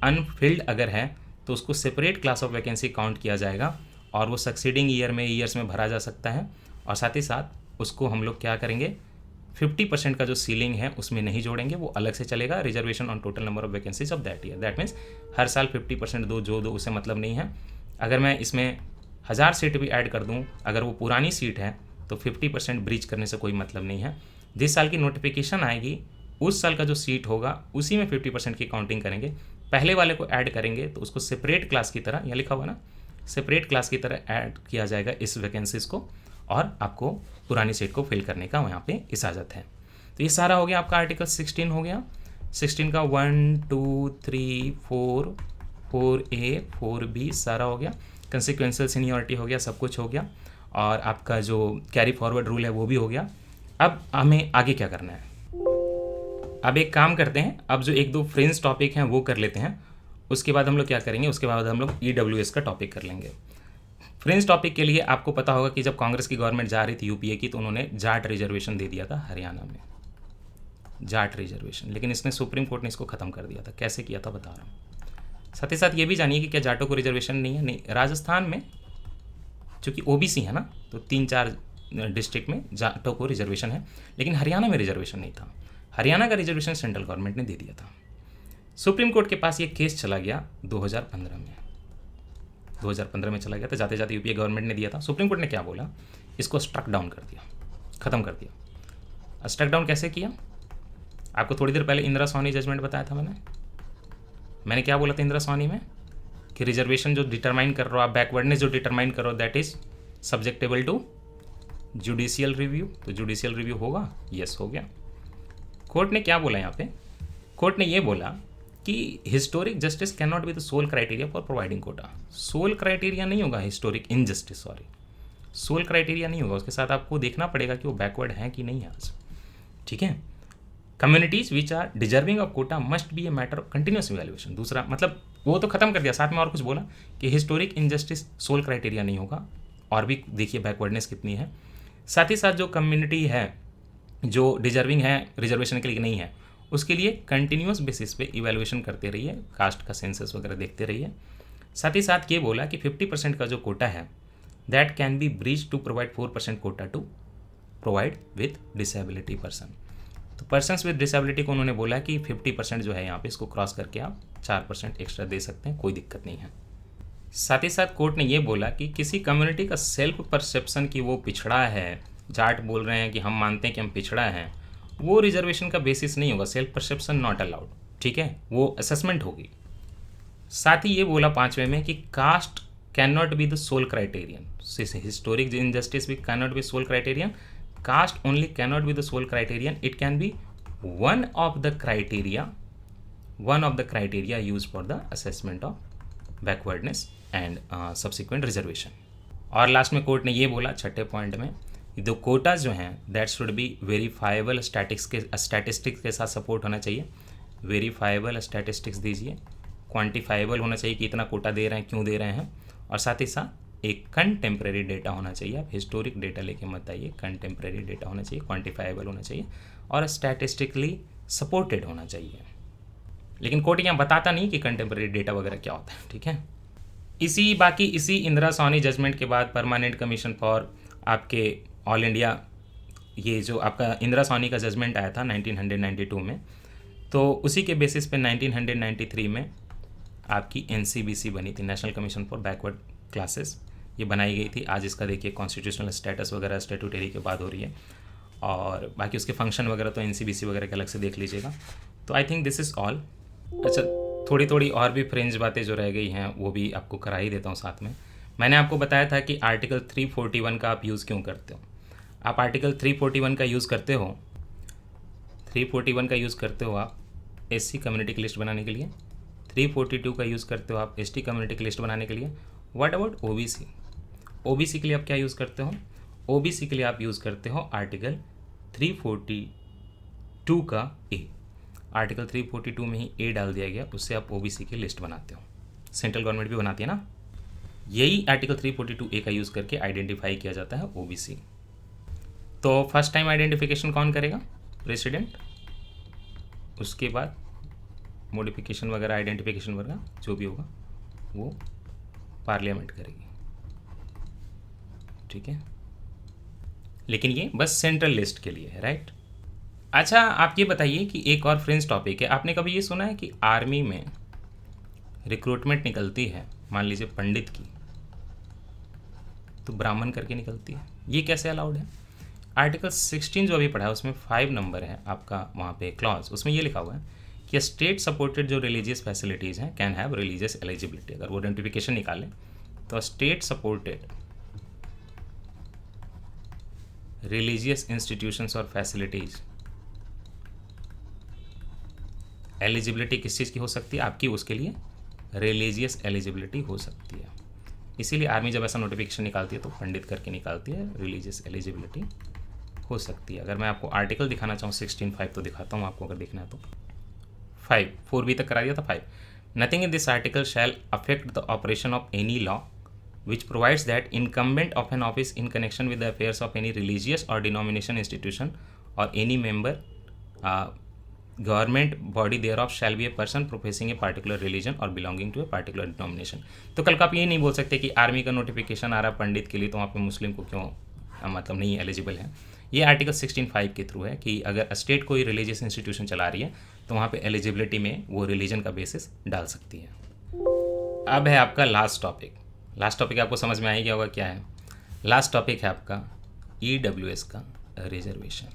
Speaker 1: अनफिल्ड अगर है तो उसको separate class of vacancy count किया जाएगा, और वो सक्सीडिंग ईयर्स में भरा जा सकता है। और साथ ही साथ उसको हम लोग क्या करेंगे, 50% का जो सीलिंग है उसमें नहीं जोड़ेंगे, वो अलग से चलेगा। Reservation on total number of vacancies of that year, that means हर साल 50% दो उसे मतलब नहीं है। अगर मैं इसमें 1000 सीट भी ऐड कर दूं, अगर वो पुरानी सीट है तो 50% ब्रीच करने से कोई मतलब नहीं है। जिस साल की नोटिफिकेशन आएगी उस साल का जो सीट होगा उसी में 50% की काउंटिंग करेंगे। पहले वाले को ऐड करेंगे तो उसको सेपरेट क्लास की तरह, यहाँ लिखा हुआ ना, सेपरेट क्लास की तरह ऐड किया जाएगा इस वैकेंसीज को, और आपको पुरानी सीट को फिल करने का यहाँ पे इजाज़त है। तो ये सारा हो गया आपका आर्टिकल 16 हो गया। 16 का 1 2 3 4 4A 4B सारा हो गया। कंसिक्वेंशियल सीनियरिटी हो गया, सब कुछ हो गया, और आपका जो कैरी फॉरवर्ड रूल है वो भी हो गया। अब हमें आगे क्या करना है? अब एक काम करते हैं, अब जो 1-2 फ्रेंच टॉपिक हैं वो कर लेते हैं, उसके बाद हम लोग क्या करेंगे, उसके बाद हम लोग EWS का टॉपिक कर लेंगे। फ्रेंच टॉपिक के लिए आपको पता होगा कि जब कांग्रेस की गवर्नमेंट जा रही थी यूपीए की, तो उन्होंने जाट रिजर्वेशन दे दिया था हरियाणा में, जाट रिजर्वेशन, लेकिन इसने सुप्रीम कोर्ट ने इसको ख़त्म कर दिया था। कैसे किया था बता रहा हूँ। साथ ही साथ ये भी जानिए कि क्या जाटों को रिजर्वेशन नहीं है? नहीं, राजस्थान में चूँकि ओबीसी है ना, तो 3-4 डिस्ट्रिक्ट में जाटों को रिजर्वेशन है, लेकिन हरियाणा में रिजर्वेशन नहीं था। हरियाणा का रिजर्वेशन सेंट्रल गवर्नमेंट ने दे दिया था। सुप्रीम कोर्ट के पास ये केस चला गया 2015 में। 2015 में चला गया था, जाते जाते यूपीए गवर्नमेंट ने दिया था। सुप्रीम कोर्ट ने क्या बोला, इसको स्ट्रक डाउन कर दिया, ख़त्म कर दिया। स्ट्रक डाउन कैसे किया? आपको थोड़ी देर पहले इंदिरा सोनी जजमेंट बताया था मैंने क्या बोला था इंदिरा सोनी में, कि रिजर्वेशन जो डिटरमाइन कर रहे हो आप, बैकवर्डनेस जो डिटरमाइन करो, that is subjectable to judicial review. तो जुडिशियल रिव्यू होगा, यस हो गया। कोर्ट ने क्या बोला यहाँ पे, कोर्ट ने ये बोला कि historic justice can not be the sole criteria for providing quota. Sole criteria नहीं होगा historic injustice, sorry, sole criteria नहीं होगा, उसके साथ आपको देखना पड़ेगा कि वो बैकवर्ड है कि नहीं है आज, ठीक है। Communities which are deserving of quota must be a matter of continuous evaluation. दूसरा मतलब वो तो खत्म कर दिया, साथ में और कुछ बोला कि हिस्टोरिक इनजस्टिस सोल क्राइटेरिया नहीं होगा, और भी देखिए बैकवर्डनेस कितनी है। साथ ही साथ जो कम्युनिटी है जो डिजर्विंग है रिजर्वेशन के लिए नहीं है, उसके लिए कंटिन्यूस बेसिस पे इवैल्यूएशन करते रहिए, कास्ट का सेंसस वगैरह देखते रहिए। साथ ही साथ ये बोला कि 50% का जो कोटा है that can be breach to provide 4% quota to provide with disability person. तो पर्सन्स विद डिसेबिलिटी को उन्होंने बोला कि 50% जो है यहाँ पे इसको क्रॉस करके आप 4% एक्स्ट्रा दे सकते हैं, कोई दिक्कत नहीं है। साथ ही साथ कोर्ट ने ये बोला कि किसी कम्युनिटी का सेल्फ परसेप्शन की वो पिछड़ा है, जाट बोल रहे हैं कि हम मानते हैं कि हम पिछड़ा हैं, वो रिजर्वेशन का बेसिस नहीं होगा, सेल्फ परसेप्शन नॉट अलाउड, ठीक है, वो असेसमेंट होगी। साथ ही ये बोला 5वें में कि caste can not be the sole criterion, historic injustice भी can not be sole criterion, caste only can not be the sole criterion, it can be one of the criteria use for the assessment of backwardness and subsequent reservation. और last में court ने ये बोला 6ठे point में, दो कोटाज जो हैं that should be verifiable statistics के साथ सपोर्ट होना चाहिए। वेरीफाइबल स्टैटिस्टिक्स दीजिए, क्वांटिफाइबल होना चाहिए कि इतना कोटा दे रहे हैं, क्यों दे रहे हैं, और साथ ही साथ एक कंटेम्प्रेरी डेटा होना चाहिए। आप हिस्टोरिक डेटा लेके मत आइए, कंटेम्प्रेरी डेटा होना चाहिए, क्वांटिफाइबल होना चाहिए और स्टैटिस्टिकली सपोर्टेड होना चाहिए। लेकिन कोर्ट यहाँ बताता नहीं कि कंटेम्प्रेरी डेटा वगैरह क्या होता है, ठीक है। इसी इंदिरा सोनी जजमेंट के बाद परमानेंट कमीशन फॉर आपके ऑल इंडिया, ये जो आपका इंदिरा सोनी का जजमेंट आया था 1992 में, तो उसी के बेसिस पे 1993 में आपकी NCBC बनी थी, national commission for backward classes, ये बनाई गई थी। आज इसका देखिए कॉन्स्टिट्यूशनल स्टेटस वगैरह स्टेटूटरी के बाद हो रही है, और बाकी उसके फंक्शन वगैरह तो NCBC वगैरह के अलग से देख लीजिएगा। तो I think this is all. अच्छा, थोड़ी थोड़ी और भी फ्रेंच बातें जो रह गई हैं वो भी आपको करा ही देता हूँ साथ में। मैंने आपको बताया था कि आर्टिकल 341 का आप यूज़ क्यों करते हो। आप आर्टिकल 341 का यूज़ करते हो, 341 का यूज़ करते हो आप SC कम्युनिटी की लिस्ट बनाने के लिए, 342 का यूज़ करते हो आप ST कम्युनिटी की लिस्ट बनाने के लिए। What about OBC? OBC के लिए आप क्या यूज़ करते हो? OBC के लिए आप यूज़ करते हो आर्टिकल 342 का A। आर्टिकल 342 में ही A डाल दिया गया, उससे आप OBC की लिस्ट बनाते हो। सेंट्रल गवर्नमेंट भी बनाती है ना, यही आर्टिकल 342A का यूज़ करके आइडेंटिफाई किया जाता है OBC। तो फर्स्ट टाइम आइडेंटिफिकेशन कौन करेगा? प्रेसिडेंट। उसके बाद मॉडिफिकेशन वगैरह, आइडेंटिफिकेशन वगैरह जो भी होगा वो पार्लियामेंट करेगी, ठीक है। लेकिन ये बस सेंट्रल लिस्ट के लिए है, राइट। अच्छा, आप ये बताइए कि एक और फ्रेंच टॉपिक है, आपने कभी ये सुना है कि आर्मी में रिक्रूटमेंट निकलती है, मान लीजिए पंडित की, तो ब्राह्मण करके निकलती है, ये कैसे अलाउड है? आर्टिकल 16 जो अभी पढ़ा है उसमें 5 नंबर है आपका, वहाँ पे क्लॉज, उसमें ये लिखा हुआ है कि स्टेट सपोर्टेड जो रिलीजियस फैसिलिटीज़ हैं कैन हैव रिलीजियस एलिजिबिलिटी। अगर वो आइडेंटिफिकेशन निकालें तो स्टेट सपोर्टेड रिलीजियस इंस्टीट्यूशंस और फैसिलिटीज़, एलिजिबिलिटी किस चीज़ की हो सकती है आपकी? उसके लिए रिलीजियस एलिजिबिलिटी हो सकती है। इसीलिए आर्मी जब ऐसा नोटिफिकेशन निकालती है तो पंडित करके निकालती है, रिलीजियस एलिजिबिलिटी हो सकती है। अगर मैं आपको आर्टिकल दिखाना चाहूँ 16(5) तो दिखाता हूँ आपको, अगर देखना है तो 4B तक करा दिया था 5। Nothing in this article shall affect the operation of any law which provides that incumbent of an office in connection with the affairs of any religious or denomination institution or any member government body thereof shall be a person professing a particular religion or belonging to a particular denomination। तो कल को आप ये नहीं बोल सकते कि army का नोटिफिकेशन आ रहा पंडित के लिए तो वहाँ पे मुस्लिम को क्यों मतलब नहीं एलिजिबल है। ये आर्टिकल 16(5) के थ्रू है कि अगर स्टेट कोई रिलीजियस इंस्टीट्यूशन चला रही है तो वहाँ पे एलिजिबिलिटी में वो रिलीजन का बेसिस डाल सकती है। अब है आपका लास्ट टॉपिक, लास्ट टॉपिक आपको समझ में आ ही गया होगा क्या है। लास्ट टॉपिक है आपका EWS का रिजर्वेशन।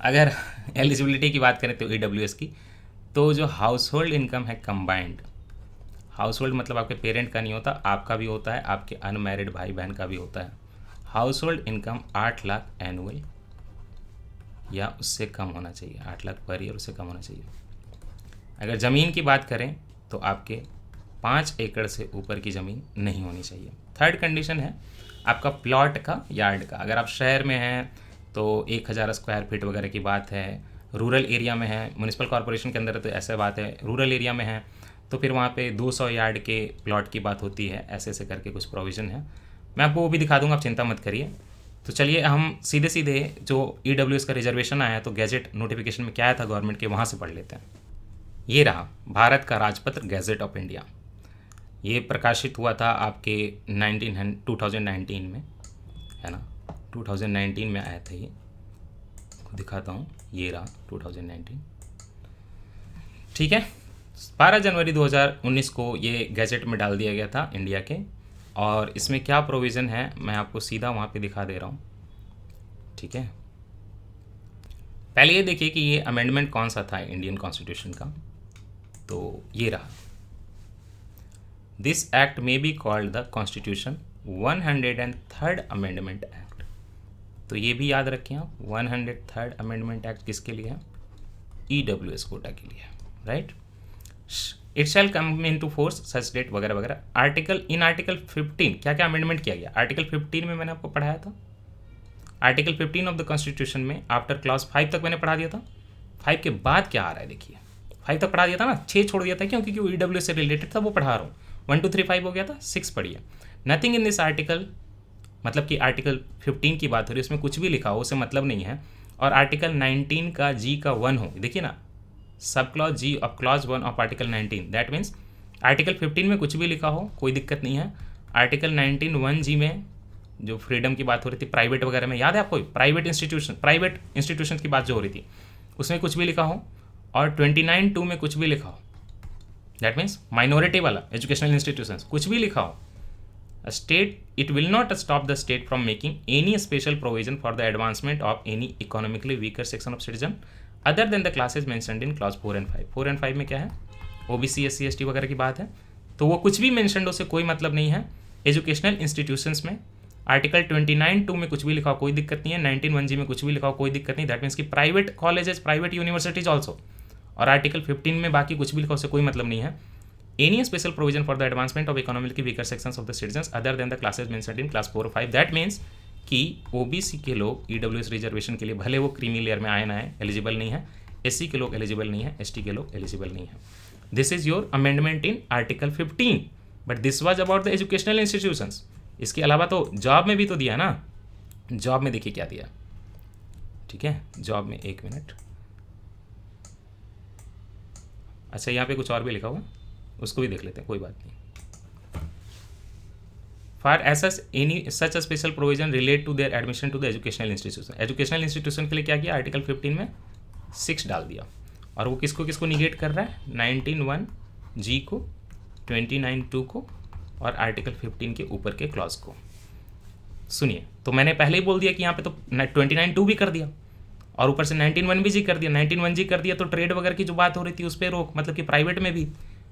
Speaker 1: अगर एलिजिबिलिटी की बात करें तो EWS की, तो जो हाउस होल्ड इनकम है कंबाइंड, हाउस होल्ड मतलब आपके पेरेंट का नहीं होता, आपका भी होता है, आपके अनमैरिड भाई बहन का भी होता है। House hold income 8 lakh annual या उससे कम होना चाहिए, 8 लाख पर ईयर उससे कम होना चाहिए। अगर ज़मीन की बात करें तो आपके 5 एकड़ से ऊपर की ज़मीन नहीं होनी चाहिए। थर्ड कंडीशन है आपका प्लॉट का, यार्ड का। अगर आप शहर में हैं तो 1000 स्क्वायर फीट वगैरह की बात है, रूरल एरिया में है, म्यूनिसिपल कॉर्पोरेशन के अंदर तो ऐसा बात है, रूरल एरिया में है तो फिर वहाँ पे 200 यार्ड के प्लॉट की बात होती है, ऐसे ऐसे करके कुछ प्रोविज़न है। मैं आपको वो भी दिखा दूंगा, आप चिंता मत करिए। तो चलिए हम सीधे सीधे जो EWS का रिजर्वेशन आया तो गैजेट नोटिफिकेशन में क्या आया था गवर्नमेंट के, वहाँ से पढ़ लेते हैं। ये रहा भारत का राजपत्र गैजेट ऑफ इंडिया। ये प्रकाशित हुआ था आपके 2019 में, है ना, 2019 में आया था। ये दिखाता हूँ, ये रहा 2019, ठीक है। 12 जनवरी 2019 को ये गैजेट में डाल दिया गया था इंडिया के। और इसमें क्या प्रोविज़न है मैं आपको सीधा वहाँ पे दिखा दे रहा हूँ, ठीक है। पहले ये देखिए कि ये अमेंडमेंट कौन सा था इंडियन कॉन्स्टिट्यूशन का, तो ये रहा, this act may be called the constitution 103rd amendment act. तो ये भी याद रखें आप, 103rd अमेंडमेंट एक्ट किसके लिए है, EWS कोटा के लिए, right. It shall come in to force such date वगैरह वगैरह। आर्टिकल 15 क्या क्या अमेंडमेंट किया गया। आर्टिकल 15 में मैंने आपको पढ़ाया था, आर्टिकल 15 ऑफ द कॉन्स्टिट्यूशन में आफ्टर क्लॉज 5 तक मैंने पढ़ा दिया था। 5 के बाद क्या आ रहा है देखिए, 5 तक पढ़ा दिया था ना, 6 छोड़ दिया था क्योंकि EWS से रिलेटेड था, वो पढ़ा रहा हूँ। 1 2 3 5 हो गया था, 6 पढ़िए। नथिंग इन दिस आर्टिकल, मतलब कि आर्टिकल 15 की बात हो रही है, उसमें कुछ भी लिखा हो उसे मतलब नहीं है। और आर्टिकल 19 का G का 1 हो, देखिए ना, सब clause G of clause 1 of article 19, that means article 15 में कुछ भी लिखा हो कोई दिक्कत नहीं है। आर्टिकल 19 1G में जो फ्रीडम की बात हो रही थी प्राइवेट वगैरह में, याद है आपको, प्राइवेट इंस्टीट्यूशन की बात जो हो रही थी उसमें कुछ भी लिखा हो। और 29(2) में कुछ भी लिखा हो, दैट मीन्स माइनॉरिटी वाला एजुकेशनल इंस्टीट्यूशंस, कुछ भी लिखा हो, state it will not stop the state from making any special provision for the advancement of any economically weaker section of citizen other than the classes mentioned in clause 4 and 5। 4 and 5 में क्या है, OBC SC ST वगैरह की बात है, तो वो कुछ भी मेंशनड हो से कोई मतलब नहीं है। एजुकेशनल इंस्टीट्यूशंस में आर्टिकल 29(2) में कुछ भी लिखा हो कोई दिक्कत नहीं है, 19 1G में कुछ भी लिखा हो कोई दिक्कत नहीं, दैट मीन्स कि private colleges, private universities also. और आर्टिकल 15 में बाकी कुछ भी लिखा हो से कोई मतलब नहीं है। Any special provision for the advancement of economically weaker sections of the citizens other than the classes mentioned in class 4 और 5, दैट मीन्स कि OBC के लोग EWS रिजर्वेशन के लिए भले वो क्रीमी लेयर में आए ना है, एलिजिबल नहीं है, SC के लोग एलिजिबल नहीं है, ST के लोग एलिजिबल नहीं है। This is your amendment in article 15, but this was about the educational institutions. इसके अलावा तो जॉब में भी तो दिया ना, जॉब में देखिए क्या दिया, ठीक है। जॉब में, एक मिनट, अच्छा यहाँ पे कुछ और भी लिखा हुआ, उसको भी देख लेते हैं, कोई बात नहीं। For any such a special provision relate to their admission to the educational institution. Educational institution के लिए क्या किया, आर्टिकल 15 में 6 डाल दिया। और वो किसको किसको निगेट कर रहा है, 19(1)G को, 29(2) को और आर्टिकल 15 के ऊपर के क्लॉज को। सुनिए, तो मैंने पहले ही बोल दिया कि यहाँ पे तो 29(2) भी कर दिया और ऊपर से 19(1)G कर दिया। 19(1)G कर दिया तो ट्रेड वगैरह की जो बात हो रही थी उस पर रोक, मतलब कि प्राइवेट में भी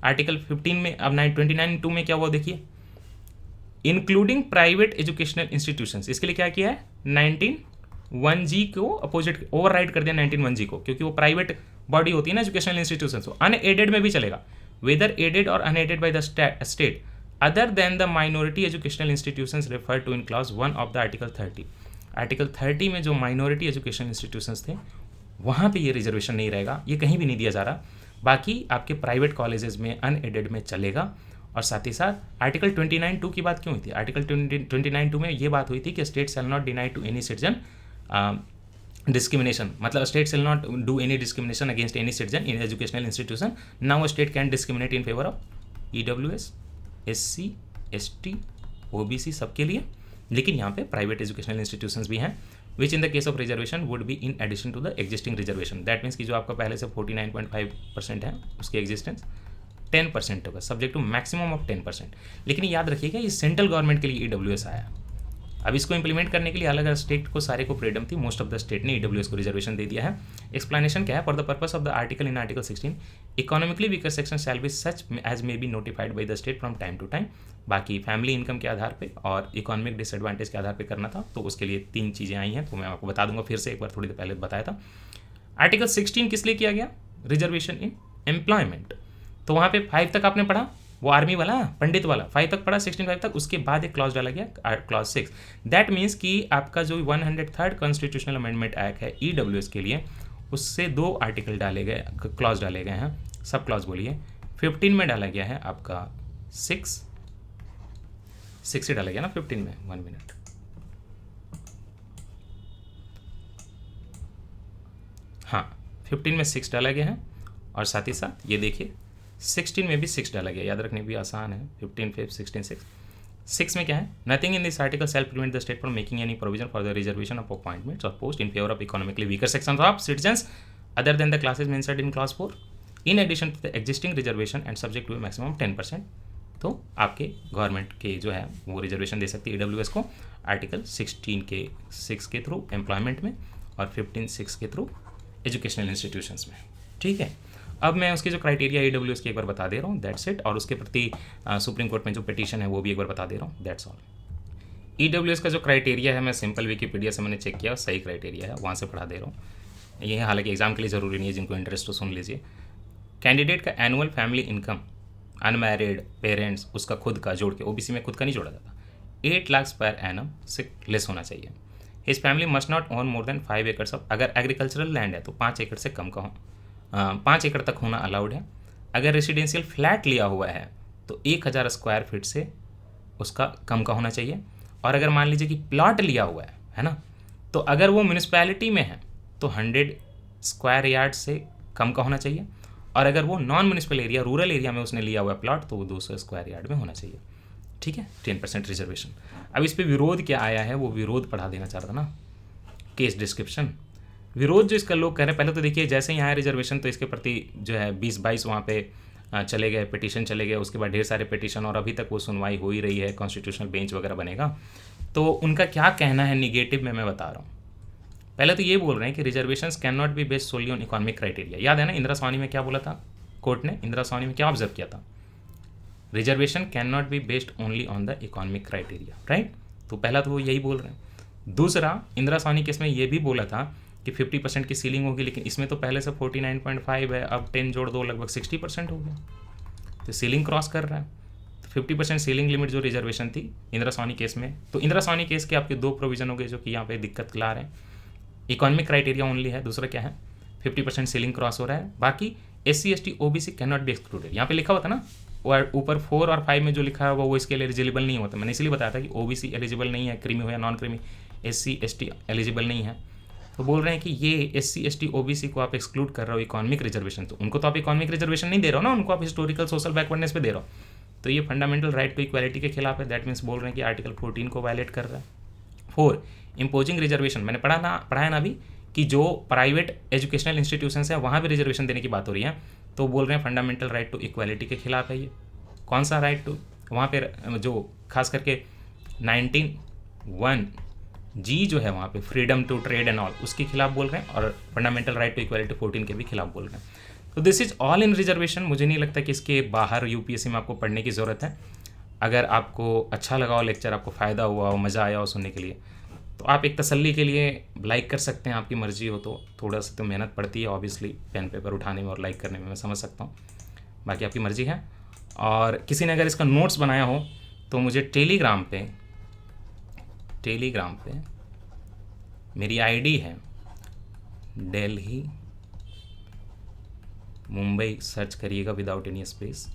Speaker 1: आर्टिकल 15 में। अब 29(2) में क्या हुआ देखिए, इंक्लूडिंग प्राइवेट एजुकेशनल इंस्टीट्यूशंस, इसके लिए क्या किया है, 19(1)G को अपोजिट ओवरराइड कर दिया 19(1)G को, क्योंकि वो प्राइवेट बॉडी होती है ना एजुकेशनल इंस्टीट्यूशंस। अनएडेड में भी चलेगा, वेदर एडेड और unaided by the state other than the minority educational institutions refer to in clause 1 of the article 30। Article 30 में जो माइनॉरिटी एजुकेशनल इंस्टीट्यूशंस थे वहाँ पे ये रिजर्वेशन नहीं रहेगा, ये कहीं भी नहीं दिया जा रहा। बाकी आपके प्राइवेट कॉलेजेस में अनएडेड में चलेगा। और साथ ही साथ आर्टिकल 29(2) की बात क्यों हुई थी, आर्टिकल 29(2) में ये बात हुई थी कि state shall not deny to any citizen discrimination, मतलब state shall not do any discrimination against any citizen in educational institution. Now a state can discriminate in favor of EWS, SC, ST, OBC सबके लिए, लेकिन यहाँ पे private educational institutions भी हैं which in the case of reservation would be in addition to the existing reservation. That means कि जो आपका पहले से 49.5% है उसकी एग्जिस्टेंस 10% होगा, सब्जेक्ट टू मैक्सिमम ऑफ 10%। लेकिन याद रखिएगा ये सेंट्रल गवर्नमेंट के लिए EWS आया। अब इसको इंप्लीमेंट करने के लिए अलग अलग स्टेट को सारे को फ्रीडम थी, मोस्ट ऑफ द स्टेट ने EWS को रिजर्वेशन दे दिया है। एक्सप्लेनेशन क्या है? For the purpose of the article in article 16 economically weaker section shall be such as may be notified by the state from time to time. बाकी family income के आधार पे और इकोनॉमिक डिसएडवांटेज के आधार पे करना था, तो उसके लिए 3 चीज़ें आई हैं, तो मैं आपको बता दूंगा फिर से, एक बार थोड़ी देर पहले बताया था। आर्टिकल 16 किस लिए किया गया? Reservation in employment. तो वहाँ पे 5 तक आपने पढ़ा, वो आर्मी वाला पंडित वाला 5 तक पढ़ा, 16 5 तक। उसके बाद एक क्लॉज डाला गया क्लॉज 6। दैट मीन्स कि आपका जो 103rd कॉन्स्टिट्यूशनल अमेंडमेंट एक्ट है EWS के लिए, उससे 2 आर्टिकल डाले गए, क्लॉज डाले गए हैं, सब क्लॉज बोलिए। 15 में डाला गया है आपका 6 से डाला गया ना 15 में, 1 मिनट, हाँ 15 में 6 डाला गया है, और साथ ही साथ ये देखिए 16 में भी 6 डाला गया, याद रखने भी आसान है, 15 5 16 6। 6 में क्या है? Nothing in this article shall prevent the state from making any provision for the reservation of appointments और post in favour of economically weaker sections of citizens other than the classes mentioned in clause 4 in addition to the existing reservation and subject to maximum 10%। तो आपके government के जो है वो reservation दे सकती है EWS को आर्टिकल 16 के 6 के थ्रू एम्प्लॉयमेंट में और 15 6 के थ्रू एजुकेशनल इंस्टीट्यूशंस में। ठीक है, अब मैं उसकी जो क्राइटेरिया EWS की एक बार बता दे रहा हूँ, दैट्स इट। और उसके प्रति सुप्रीम कोर्ट में जो पिटीशन है वो भी एक बार बता दे रहा हूँ, दैट्स ऑल। EWS का जो क्राइटेरिया है, मैं सिंपल विकीपीडिया से मैंने चेक किया, सही क्राइटेरिया है, वहाँ से पढ़ा दे रहा हूँ। ये हालांकि एग्जाम के लिए ज़रूरी नहीं है, जिनको इंटरेस्ट तो सुन लीजिए। कैंडिडेट का annual family income unmarried parents उसका खुद का जोड़ के, OBC में खुद का नहीं जोड़ा जाता, 8 लाख पर एनम से लेस होना चाहिए। His family must not own more than 5 एकड़ ऑफ, अगर एग्रीकल्चरल लैंड है तो 5 एकड़ से कम का हो, 5 एकड़ तक होना अलाउड है। अगर रेसिडेंशियल फ्लैट लिया हुआ है तो 1000 स्क्वायर फीट से उसका कम का होना चाहिए। और अगर मान लीजिए कि प्लॉट लिया हुआ है ना, तो अगर वो म्यूनिसिपैलिटी में है तो 100 स्क्वायर यार्ड से कम का होना चाहिए। और अगर वो non municipal area rural area में उसने लिया हुआ प्लॉट तो वो 200 स्क्वायर यार्ड में होना चाहिए। ठीक है, 10% रिजर्वेशन। अब इस पे विरोध क्या आया है, वो विरोध पढ़ा देना चाह रहा था ना, केस डिस्क्रिप्शन। विरोध जो इसका लोग कह रहे हैं, पहले तो देखिए जैसे ही आया रिजर्वेशन तो इसके प्रति जो है 20-22 वहाँ पे चले गए, पिटीशन चले गए, उसके बाद ढेर सारे पिटीशन, और अभी तक वो सुनवाई हो ही रही है, कॉन्स्टिट्यूशनल बेंच वगैरह बनेगा। तो उनका क्या कहना है निगेटिव में मैं बता रहा हूँ। पहले तो ये बोल रहे हैं कि reservations can not be based solely on economic criteria. याद है ना इंदिरा साहनी में क्या बोला था कोर्ट ने? इंदिरा साहनी में क्या ऑब्जर्व किया था? Reservation can not be based only on the economic criteria, right. तो पहला तो वो यही बोल रहे हैं। दूसरा, इंदिरा साहनी केस में ये भी बोला था कि 50% की सीलिंग होगी, लेकिन इसमें तो पहले से 49.5 है, अब 10 जोड़ दो लगभग 60% हो गया, तो सीलिंग क्रॉस कर रहा है। तो 50% सीलिंग लिमिट जो रिजर्वेशन थी इंदिरा साहनी केस में, तो इंदिरा साहनी केस के आपके 2 प्रोविजन हो गए जो कि यहाँ पे दिक्कत ला रहे हैं। इकोनॉमिक क्राइटेरिया ओनली है, दूसरा क्या है 50% सीलिंग क्रॉस हो रहा है। बाकी SC ST OBC can not be excluded, यहाँ पे लिखा हुआ था ना, और ऊपर 4 और 5 में जो लिखा है वो इसके लिए एलिजिबल नहीं होता। मैंने इसलिए बताया था कि OBC एलिजिबल नहीं है, क्रीमी हो या non creamy, SC ST eligible नहीं है। तो बोल रहे हैं कि ये SC ST OBC को आप एक्सक्लूड कर रहे हो इकोनॉमिक रिजर्वेशन, तो उनको तो आप इकोनॉमिक रिजर्वेशन नहीं दे रहे हो ना, उनको आप हिस्टोरिकल सोशल बैकवर्डनेस पे दे रहे हो, तो ये फंडामेंटल राइट टू इक्वालिटी के खिलाफ है। दैट मीन्स बोल रहे हैं कि आर्टिकल 14 को वायलेट कर रहा है। 4 इम्पोजिंग रिजर्वेशन, मैंने पढ़ाया ना अभी कि जो प्राइवेट एजुकेशनल इंस्टीट्यूशंस है वहाँ भी रिजर्वेशन देने की बात हो रही है, तो बोल रहे हैं फंडामेंटल राइट टू इक्वालिटी के खिलाफ है। ये कौन सा राइट टू, वहाँ पे जो खास करके 19(1)G जो है वहाँ पे freedom to trade and all, उसके खिलाफ बोल रहे हैं, और फंडामेंटल राइट टू इक्वालिटी 14 के भी खिलाफ बोल रहे हैं। तो this is all in reservation. मुझे नहीं लगता कि इसके बाहर UPSC में आपको पढ़ने की ज़रूरत है। अगर आपको अच्छा लगा हो लेक्चर, आपको फ़ायदा हुआ हो, मज़ा आया हो सुनने के लिए, तो आप एक तसल्ली के लिए लाइक कर सकते हैं, आपकी मर्जी हो तो। थोड़ा सा तो मेहनत पड़ती है ऑब्वियसली पेन पेपर उठाने में और लाइक करने में, मैं समझ सकता हूँ, बाकी आपकी मर्जी है। और किसी ने अगर इसका नोट्स बनाया हो तो मुझे टेलीग्राम पे मेरी ID है दिल्ली मुंबई, सर्च करिएगा विदाउट एनी स्पेस,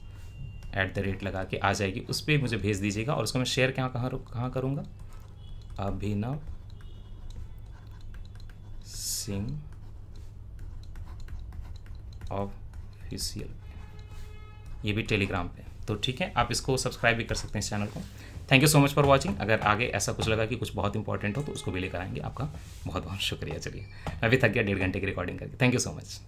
Speaker 1: @ लगा के आ जाएगी, उस पर मुझे भेज दीजिएगा। और उसको मैं शेयर कहाँ करूँगा, अभिनव सिंह ऑफिशियल, ये भी टेलीग्राम पे। तो ठीक है, आप इसको सब्सक्राइब भी कर सकते हैं इस चैनल को। Thank you so much for watching. अगर आगे ऐसा कुछ लगा कि कुछ बहुत इंपॉर्टेंट हो तो उसको भी लेकर आएंगे। आपका बहुत बहुत शुक्रिया। चलिए, मैं भी थक गया 1.5 घंटे की रिकॉर्डिंग करके। Thank you so much.